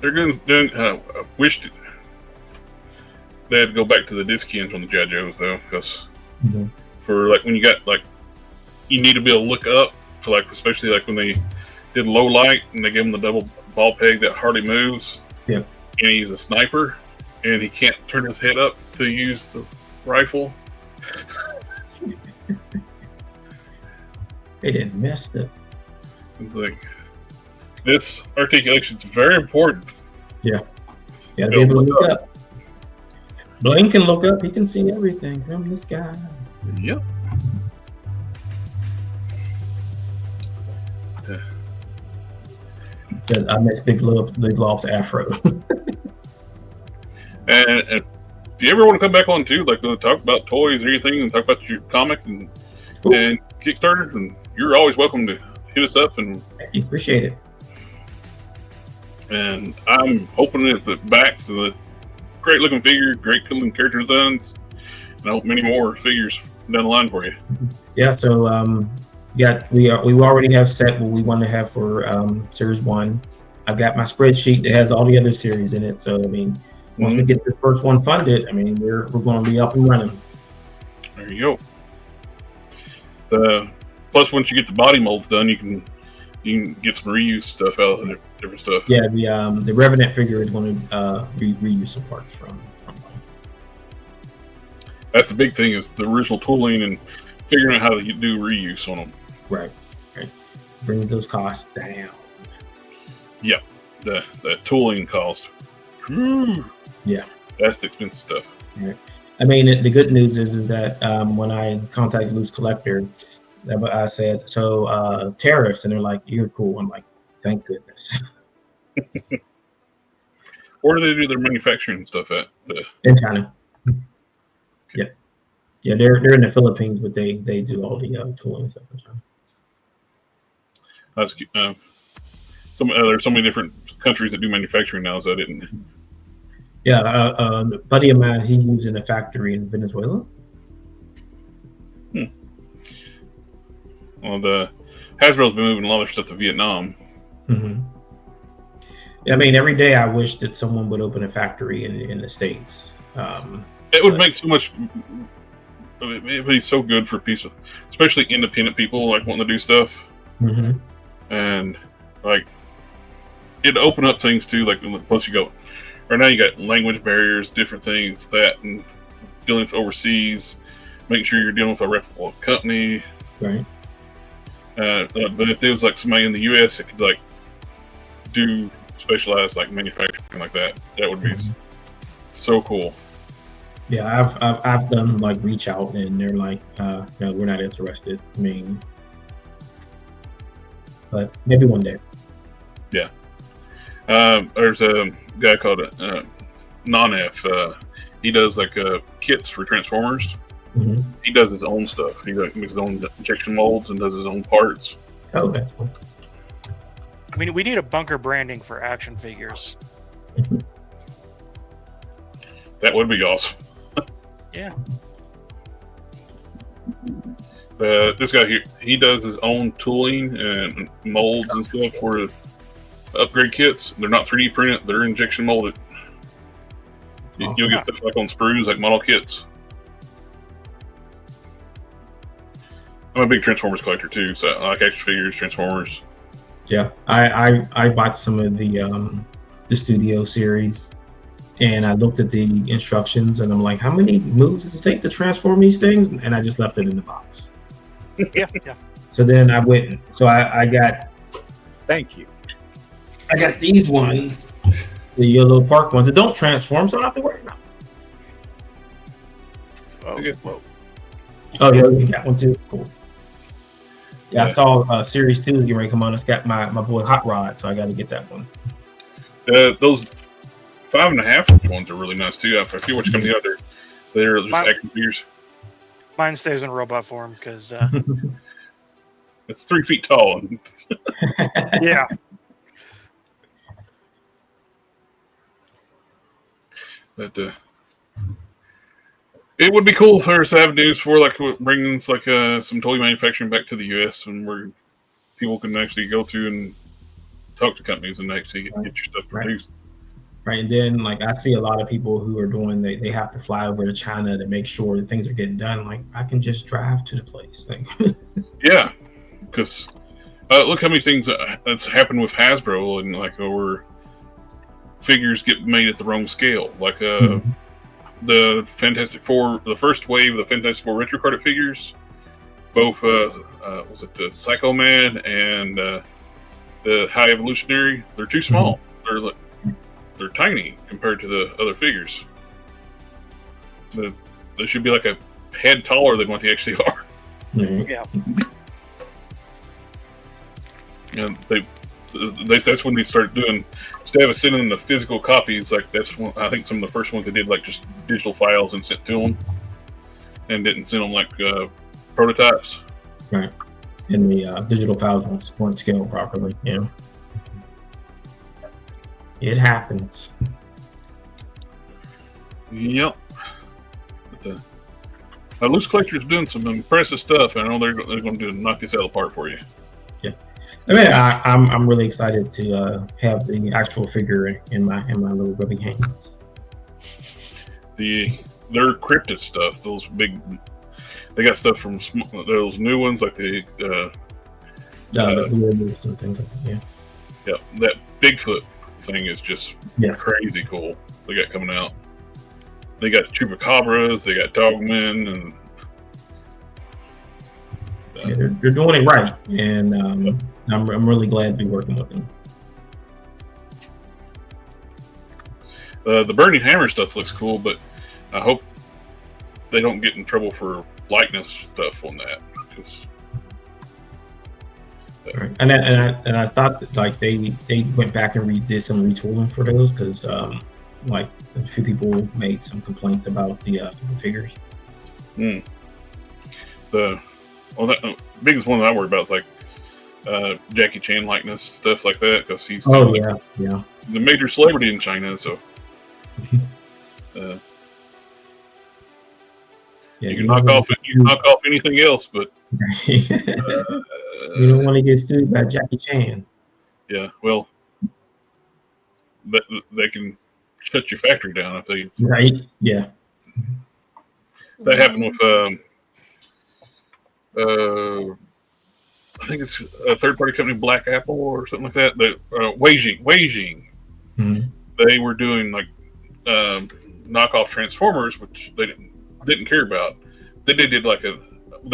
they're doing. I wished they had to go back to the disc ends on the G.I. Joes though, because for like when you got like you need to be able to look up for like especially like when they did low light and they give him the double ball peg that hardly moves.
Yeah.
And he's a sniper and he can't turn his head up to use the rifle.
They didn't miss it.
It's like this articulation is very important.
Yeah. You gotta be able to look up. Blain can look up, he can see everything from the sky.
Yep.
Said I miss Big Lob's afro.
And if you ever want to come back on too, like talk about toys or anything, and talk about your comic and Kickstarter, and you're always welcome to hit us up. And
appreciate it.
And I'm hoping that the backs of the great looking figure, great looking character designs, and I hope many more figures down the line for you.
Yeah. So we already have set what we want to have for series 1. I've got my spreadsheet that has all the other series in it. So I mean, once we get the first one funded, I mean we're going to be up and running.
There you go. Plus, once you get the body molds done, you can get some reuse stuff out of it, different stuff.
Yeah, the Revenant figure is going to reuse some parts from.
That's the big thing is the original tooling and figuring out how to do reuse on them.
Right. Brings those costs down.
Yeah, the tooling cost. Whew.
Yeah,
that's the expensive stuff.
Right. I mean, the good news is that when I contacted LooseCollector, I said, so tariffs, and they're like, you're cool. I'm like, thank goodness.
Where do they do their manufacturing stuff at?
In China. Okay. Yeah, they're in the Philippines, but they do all the tooling stuff in China.
That's there's so many different countries that do manufacturing now, so I didn't.
Yeah, a buddy of mine, he was in a factory in Venezuela.
Well, the Hasbro's been moving a lot of stuff to Vietnam.
Mm-hmm. I mean, every day I wish that someone would open a factory in the States.
It would make so much. It would be so good for people, especially independent people like wanting to do stuff.
Mm-hmm.
And like it'd open up things too. Like plus you go right now, you got language barriers, different things and dealing with overseas, making sure you're dealing with a reputable company.
Right.
But if there was like somebody in the U.S. that could like do specialized like manufacturing like that, that would be so cool.
Yeah, I've done like reach out and they're like, no, we're not interested. I mean, but maybe one day.
Yeah. There's a guy called Non-F. He does like kits for Transformers.
Mm-hmm.
He does his own stuff. He makes his own injection molds and does his own parts.
Oh, that's cool.
I mean, we need a bunker branding for action figures.
That would be awesome.
Yeah.
This guy here, he does his own tooling and molds and stuff for upgrade kits. They're not 3D printed; they're injection molded. Awesome. You'll get stuff like on sprues, like model kits. I'm a big Transformers collector too, so I like action figures, Transformers.
Yeah, I bought some of the studio series, and I looked at the instructions, and I'm like, how many moves does it take to transform these things? And I just left it in the box.
Yeah.
So then I went. So I got.
Thank you.
I got these ones, the yellow park ones that don't transform, so I don't have to worry about them. Oh yeah, we got one too. Cool. Yeah, I saw Series 2 is getting ready to come on. It's got my boy Hot Rod, so I got to get that one.
Those 5.5 ones are really nice too. I feel what's coming out there. They're just action figures.
Mine stays in robot form because
it's 3 feet tall.
Yeah.
But it would be cool for us to have news for like bringing like some toy manufacturing back to the U.S. and where people can actually go to and talk to companies and actually get your stuff produced.
right? And then like I see a lot of people who are doing they have to fly over to China to make sure that things are getting done. Like I can just drive to the place. Like,
Yeah, because look how many things that's happened with Hasbro, and like where figures get made at the wrong scale. Like the Fantastic Four, the first wave of the Fantastic Four retro carded figures, both was it the Psycho Man and the High Evolutionary? They're too small. They're tiny compared to the other figures. They should be like a head taller than what they actually are.
Yeah.
And that's when they started doing, instead of sending the physical copies, like that's when, I think some of the first ones they did like just digital files and sent to them, and didn't send them like prototypes.
right. And the digital files weren't scaled properly. Yeah. It happens.
Yep. But Loose Collector is doing some impressive stuff. I know they're going to knock this out of the park for you.
Yeah. I mean, I'm really excited to have the actual figure in my little rubby hands.
Their cryptid stuff, those big, they got stuff from those new ones like the
moves and things like that.
Yeah, that Bigfoot thing is just crazy cool. They got coming out. They got chupacabras, they got dogmen, and
they're doing it right, and I'm really glad to be working with them.
The Burning Hammer stuff looks cool, but I hope they don't get in trouble for likeness stuff on that.
Right. And I thought that like they went back and did some retooling for those because like a few people made some complaints about the figures.
The biggest one that I worry about is like Jackie Chan likeness stuff like that, because he's
he's
a major celebrity in China, so you can knock off anything else, but
you don't want to get sued by Jackie Chan.
Yeah, well, but they can shut your factory down if they.
Right. Yeah.
That happened with I think it's a third-party company, Black Apple or something like that. Weijing. They were doing like knockoff Transformers, which they didn't care about. They did like they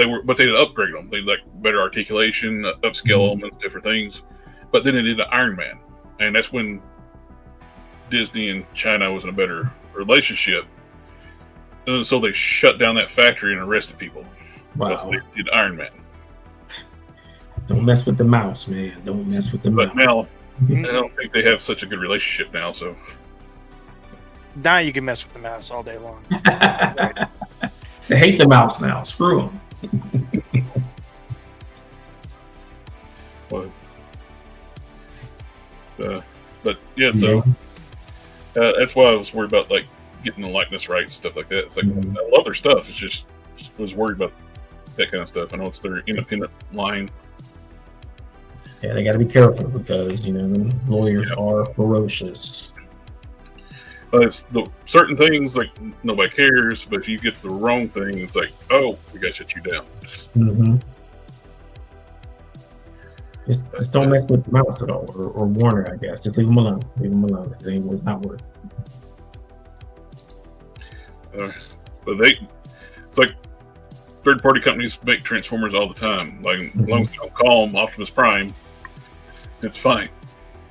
did upgrade them. They did like better articulation, upscale elements, different things. But then they did the Iron Man, and that's when Disney and China was in a better relationship. And so they shut down that factory and arrested people.
Wow.
Because they did Iron Man.
Don't mess with the mouse, man. Don't mess with the mouse.
But now, I don't think they have such a good relationship now. So
now you can mess with the mouse all day long.
They hate the mouse now. Screw them.
But yeah, so that's why I was worried about like getting the likeness rights, stuff like that. It's like I love their stuff. It's just was worried about that kind of stuff. I know it's their independent line.
Yeah, they got to be careful because the lawyers are ferocious.
But it's the certain things like nobody cares, but if you get the wrong thing, it's like, oh, we got to shut you down.
Just don't mess with the mouse at all, or Warner, I guess. Just leave them alone. Leave them alone. It's not worth it.
But it's like third-party companies make Transformers all the time. Like, as long as they don't call them Optimus Prime, it's fine.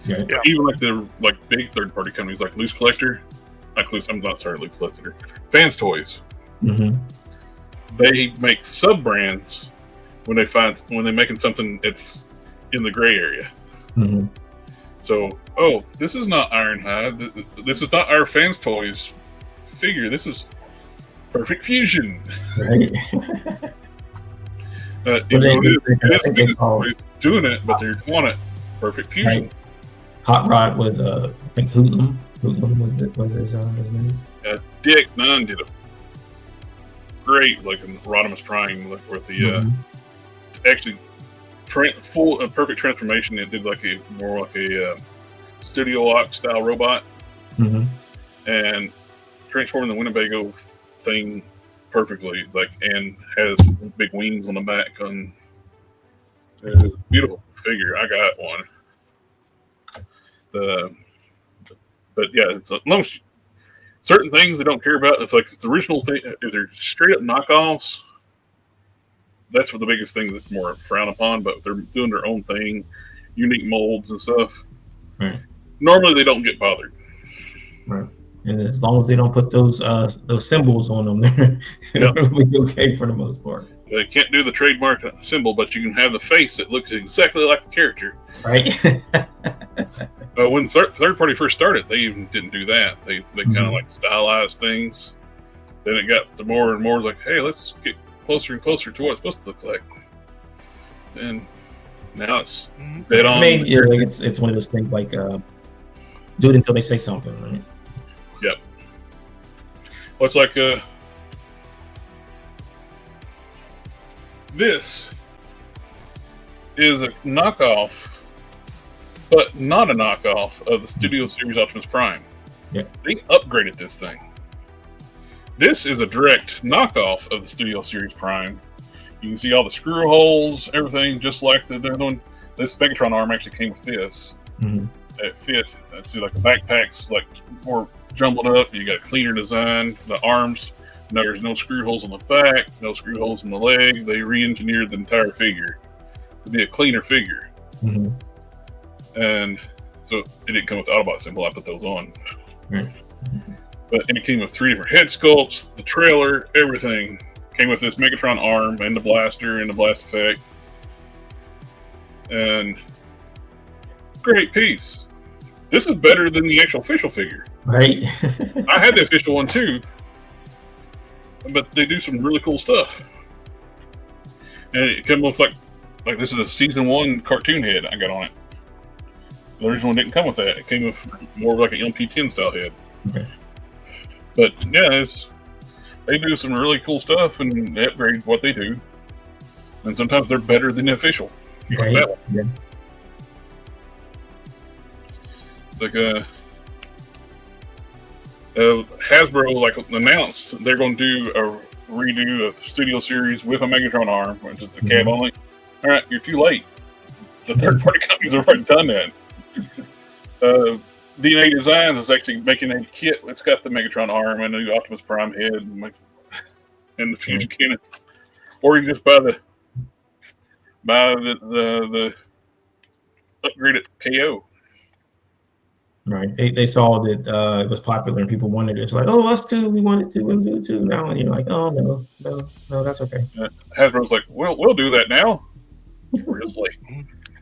Yeah.
Even like big third-party companies like Loose Collector, Loose Collector, Fans Toys. They make sub-brands when they're making something that's in the gray area. So, this is not Ironhide. This is not our Fans Toys figure. This is Perfect Fusion.
Right.
Doing it, but they want it Perfect Fusion.
Right. Hot Rod was I think Hoodlum. Hoodlum was his name.
Dick Nunn did a great like Rodimus Prime with the actually full perfect transformation. It did like more like a Studio Lock style robot. and transforming the Winnebago thing perfectly, like, and has big wings on the back. On it's a beautiful figure. I got one. But yeah, it's certain things they don't care about. It's like it's the original thing. If they're straight up knockoffs, that's what the biggest thing that's more frowned upon. But if they're doing their own thing, unique molds and stuff, normally they don't get bothered.
Right. And as long as they don't put those symbols on them, they're okay for the most part.
They can't do the trademark symbol, but you can have the face that looks exactly like the character.
Right.
When third party first started, they even didn't do that. They kind of like stylized things. Then it got to more and more like, hey, let's get closer and closer to what it's supposed to look like. And now it's dead on.
I mean, yeah, it's one of those things like do it until they say something, right?
Yep. Well, it's like this is a knockoff, but not a knockoff of the Studio Series Optimus Prime.
Yeah.
They upgraded this thing. This is a direct knockoff of the Studio Series Prime. You can see all the screw holes, everything, just like the other one. This Megatron arm actually came with this. It fit. See, like the backpack's like more jumbled up. You got a cleaner design. The arms, there's no screw holes on the back, no screw holes in the leg. They re-engineered the entire figure to be a cleaner figure. And so it didn't come with the Autobot symbol. I put those on. But and it came with 3 different head sculpts, the trailer, everything. Came with this Megatron arm and the blaster and the blast effect. And great piece. This is better than the actual official figure.
Right.
I had the official one too. But they do some really cool stuff. And it comes with like this is a season 1 cartoon head I got on it. The original one didn't come with that. It came with more of like an MP10 style head.
Okay.
But yeah, they do some really cool stuff and they upgrade what they do. And sometimes they're better than the official. Like that one.
Yeah.
It's like Hasbro like announced they're going to do a redo of Studio Series with a Megatron arm, which is the cab only. All right, you're too late. The third-party companies have already done that. DNA Designs is actually making a kit. It's got the Megatron arm and the Optimus Prime head and the fusion cannon, or you just buy the upgraded KO.
Right. They saw that it was popular and people wanted it. It's like, oh, us too. We wanted to and do too now. And you're like, oh no, that's okay.
Hasbro's like, we'll do that now. We're just late.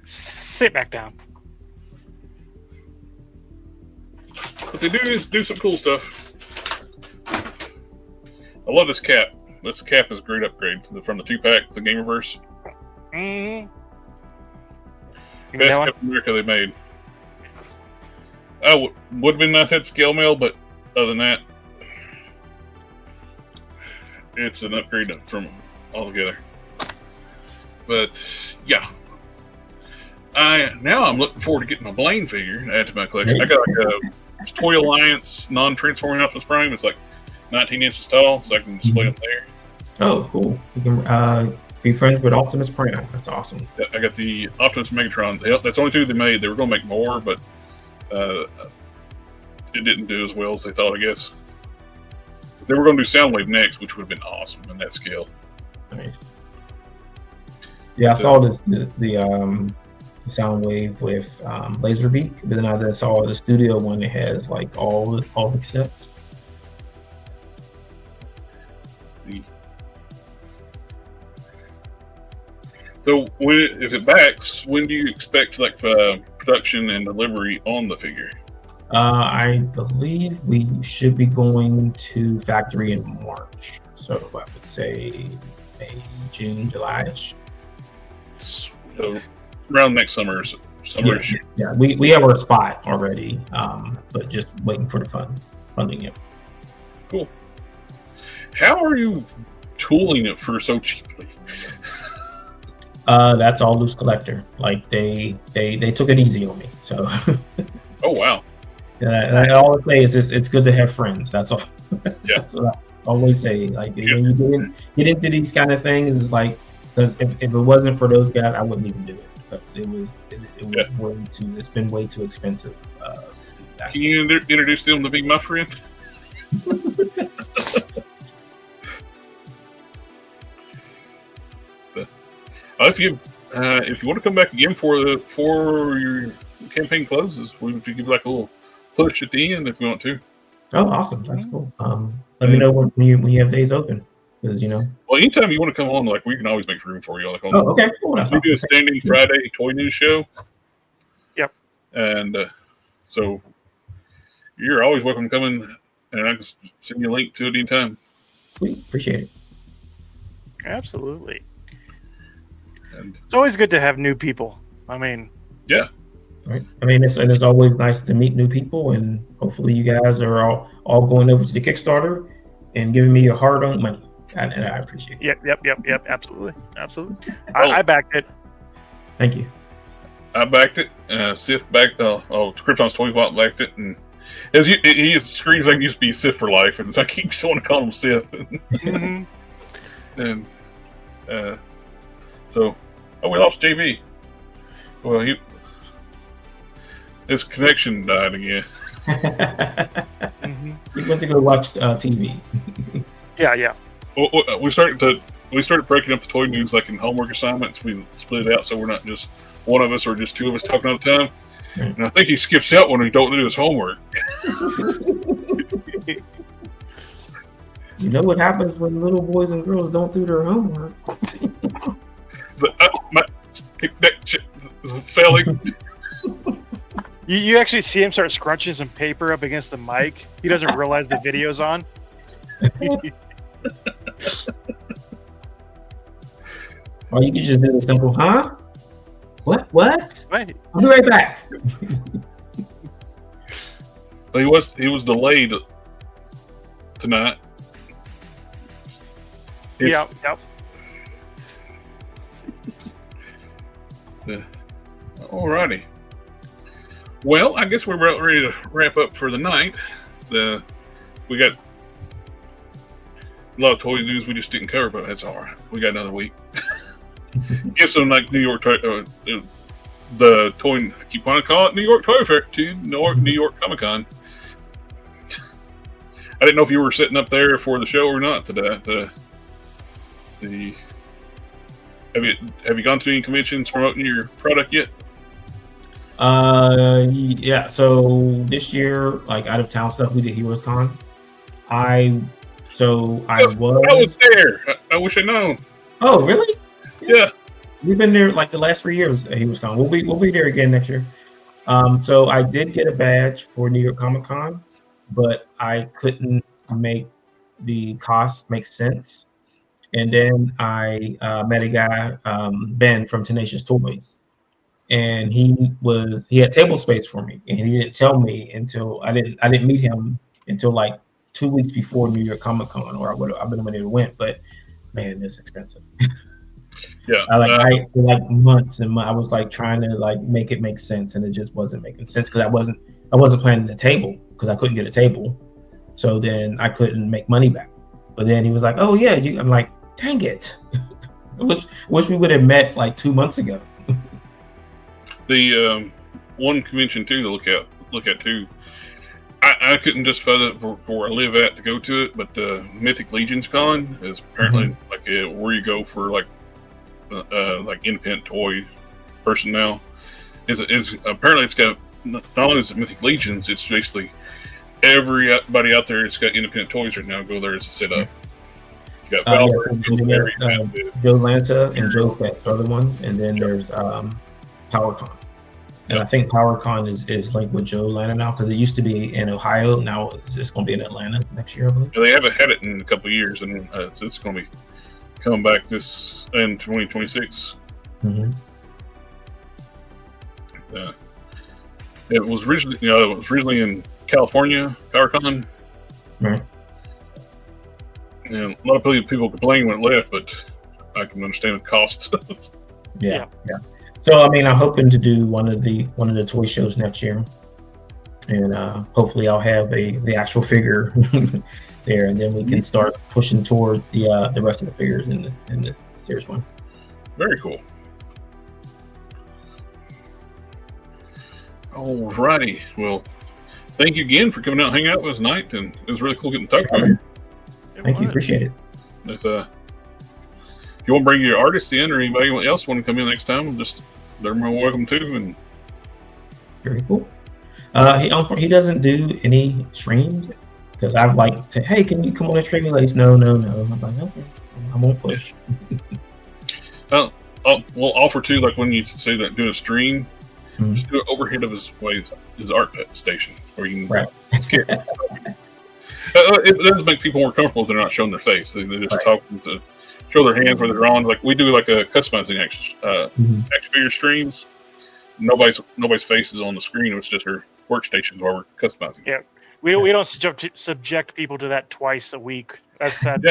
Sit back down.
But they do some cool stuff. I love this cap. This cap is a great upgrade from the 2-pack, the Gamerverse. Best cap in America they made. Would have been nice had scale mail, but other than that, it's an upgrade from altogether. But yeah, I'm looking forward to getting my Blain figure to add to my collection. I got like a Toy Alliance non-transforming Optimus Prime. It's like 19 inches tall, so I can display them there.
Oh, cool! You can be friends with Optimus Prime. That's awesome.
I got the Optimus Megatron. That's the only 2 they made. They were going to make more, but it didn't do as well as they thought, I guess. They were going to do Soundwave next, which would have been awesome in that scale.
Nice. Yeah, I saw the Soundwave with Laserbeak, but then I saw the studio one that has like all the sets.
So if it backs, when do you expect like production and delivery on the figure?
I believe we should be going to factory in March. So I would say May, June, July-ish.
So around next summer.
Yeah, we have our spot already, but just waiting for the funding it.
Cool. How are you tooling it for so cheaply?
That's all LooseCollector. Like they took it easy on me. So.
Oh wow.
All I say is it's good to have friends. That's all.
Yeah.
That's what I always say. Like when you get into these kind of things, it's like, because if it wasn't for those guys, I wouldn't even do it. Because it was way too. It's been way too expensive.
Can you introduce them to be my friend? If you want to come back again for your campaign closes, we would give like a little push at the end if you want to.
Oh, awesome! That's cool. Let me know when you have days open, because
Well, anytime you want to come on, like we can always make room for you. Like on
okay. Cool.
We do a standing Friday toy news show.
Yep.
And so you're always welcome to come in, and I can send you a link to it anytime.
Sweet, appreciate it.
Absolutely. And it's always good to have new people. I mean,
yeah.
Right. I mean, it's always nice to meet new people, and hopefully you guys are all going over to the Kickstarter and giving me your hard-earned money, and I appreciate it.
Yep. Absolutely. I backed it.
Thank you.
I backed it. Sif backed. Krypton's Toy Bot backed it, and he screams like he used to be Sif for life, and so I keep just want to call him Sif.
Mm-hmm.
And so we lost JB. Well, his connection died again.
We went to go watch TV.
Yeah.
Well, we started breaking up the toy news like in homework assignments. We split it out so we're not just one of us or just two of us talking all the time.
Right.
And I think he skips out when he don't do his homework.
You know what happens when little boys and girls don't do their homework?
Failing.
You actually see him start scrunching some paper up against the mic. He doesn't realize the video's on.
Or you could just do a simple, huh? What?
Right.
I'll be right back.
He was delayed tonight.
Yep.
Alrighty. Well, I guess we're about ready to wrap up for the night. We got a lot of toy news we just didn't cover, but that's all right. We got another week. Give some like New York the toy. I keep wanting to call it New York Toy Fair to New York Comic Con. I didn't know if you were sitting up there for the show or not today. Have you gone to any conventions promoting your product yet?
Yeah. So this year, like out of town stuff, we did Heroes Con. I was
there. I wish I'd known.
Oh, really?
Yeah.
We've been there like the last 3 years at Heroes Con. We'll be there again next year. So I did get a badge for New York Comic Con, but I couldn't make the cost make sense. And then I met a guy, Ben from Tenacious Toys, and he had table space for me, and he didn't tell me until I didn't meet him until like 2 weeks before New York Comic Con, or I would have been when it went. But man, it's expensive.
Yeah,
for like months and I was like trying to like make it make sense, and it just wasn't making sense because I wasn't planning a table because I couldn't get a table, so then I couldn't make money back. But then he was like, "Oh yeah," I'm like, "Dang it!" wish we would have met like 2 months ago.
The one convention too to look at too. I couldn't justify that for where I live at to go to it, but the Mythic Legions Con is apparently like where you go for like independent toy personnel. It's apparently it's got not only is it Mythic Legions, it's basically everybody out there that's got independent toys right now go there as a sit up. You got Valor,
Joe Lanta and Joe Fett are the ones, and then there's PowerCon. And I think PowerCon is like with Joe Lanta now, because it used to be in Ohio. Now it's going to be in Atlanta next year, I believe.
Yeah, they haven't had it in a couple of years, and so it's going to be coming back this in 2026.
Mm-hmm.
It was originally in California, PowerCon.
Right.
And a lot of people complain when it left, but I can understand the cost.
Yeah. So I mean, I'm hoping to do one of the toy shows next year. and hopefully I'll have the actual figure there, and then we can start pushing towards the rest of the figures in the series one.
Very cool. All righty. Well, thank you again for coming out and hanging out with us tonight, and it was really cool getting to talk to you.
Thank you, appreciate it.
If you want to bring your artist in, or anybody else want to come in next time, they're more welcome to. And
very cool. He doesn't do any streams because I've like said, hey, can you come on a stream? He's like, no. I'm like, okay, I won't push.
We'll offer too, like when you say that do a stream, just do it overhead of his art station, where you can it does make people more comfortable if they're not showing their face. They just talk to show their hands where they're on. Like we do like a customizing action figure streams. Nobody's face is on the screen. It's just their workstations while we're customizing.
Yeah, we don't subject people to that twice a week.
You can't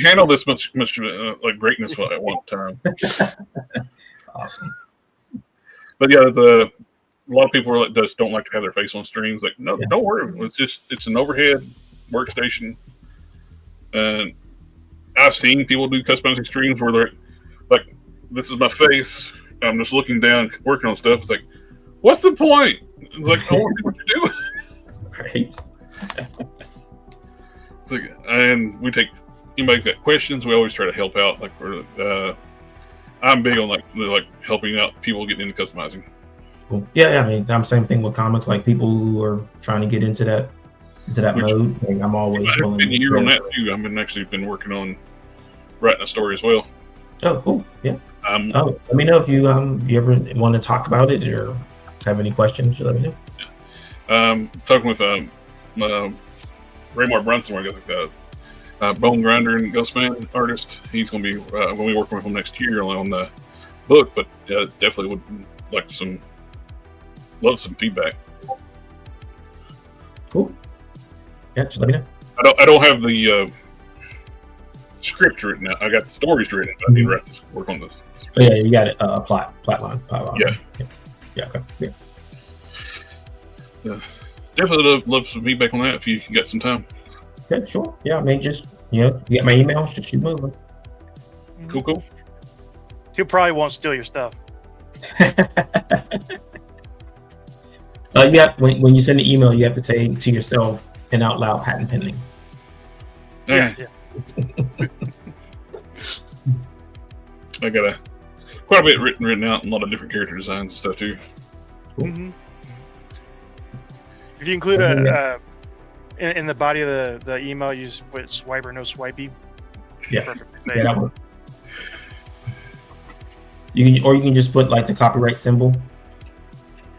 handle this much like greatness at one time.
Awesome.
But yeah, a lot of people don't like to have their face on streams. Like, no, don't worry. It's an overhead workstation. And I've seen people do customizing streams where they're like, this is my face. I'm just looking down, working on stuff. It's like, what's the point? It's like, I want to see what you're doing.
Right.
It's like, and we take anybody's got questions. We always try to help out. Like, I'm big on like helping out people getting into customizing.
Cool. Yeah, I mean, I'm same thing with comics. Like people who are trying to get into that mode. Like, I'm always willing.
Been a year on that too. I've been working on writing a story as well.
Oh, cool. Yeah. Let me know if you ever want to talk about it or have any questions. Let me know.
Yeah. Talking with Raymar Brunson, where I got Bone Grinder and Ghostman artist. He's going to be working with him next year on the book, but definitely would like love some feedback.
Cool. Yeah, just let me know.
I don't have the script written out. I got the stories written. I need to work on this.
Oh, yeah, you got it. Plot line.
Yeah.
Okay. Yeah.
Definitely love some feedback on that if you got some time.
Yeah, sure. Yeah, I mean, just you get my emails, just shoot me over.
Cool.
He probably won't steal your stuff.
Yeah, when you send the email, you have to say to yourself and out loud, patent pending.
Yeah. I got quite a bit written out, and a lot of different character designs and stuff too.
Cool.
Mm-hmm. If you include in the body of the email, you just put swipe or no swipey.
Yeah, that works. You can just put like the copyright symbol.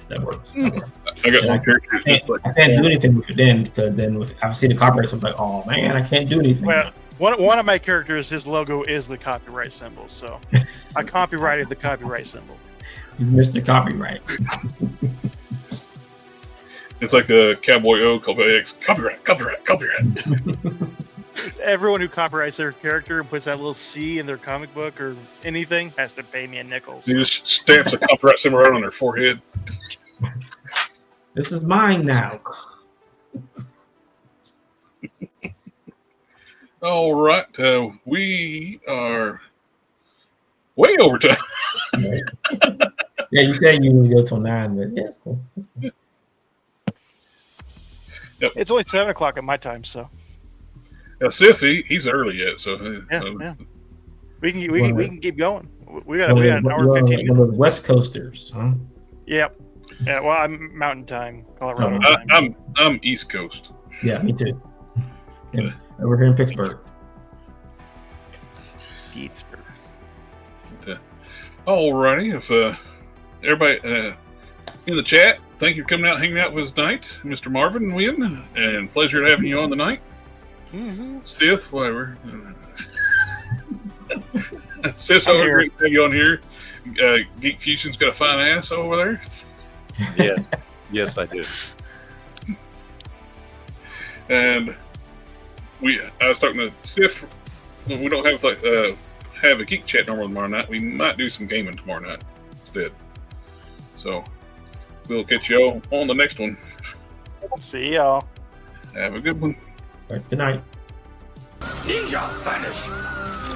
That works.
I got one character.
I can't do anything with it then, because then if I see the copyright symbol, I'm like, oh man, I can't do anything.
Well, one of my characters, his logo is the copyright symbol, so I copyrighted the copyright symbol.
He's Mr. Copyright.
It's like the Cowboy O, Cowboy X, copyright.
Everyone who copyrights their character and puts that little C in their comic book or anything has to pay me a nickel.
He just stamps a copyright symbol right on their forehead.
This is mine now.
All right, we are way over time.
Yeah, you said you would go till 9, but yeah, it's cool.
Yep.
It's only 7 o'clock at my time, so.
Now, Sif, he's early yet, so
yeah. We can keep going. We got an hour and 15 minutes.
One of those West Coasters, huh?
Yep. Yeah. Well, I'm Mountain Time, Colorado time.
I'm East Coast.
Yeah, me too. Yeah. Over here in Pittsburgh.
Pittsburgh.
Alrighty, if everybody in the chat, thank you for coming out and hanging out with us tonight, Mr. Marvin Wynn, and pleasure having you on tonight.
Mm-hmm.
Sith, whatever. Sith's over here. Great to have you on here. Geek Fusion's got a fine ass over there.
Yes, I do.
And I was talking to Sith. We don't have a geek chat normal tomorrow night. We might do some gaming tomorrow night instead. So We'll catch y'all on the next one.
See y'all.
Have a good one.
All right, good night.
Ninja vanish.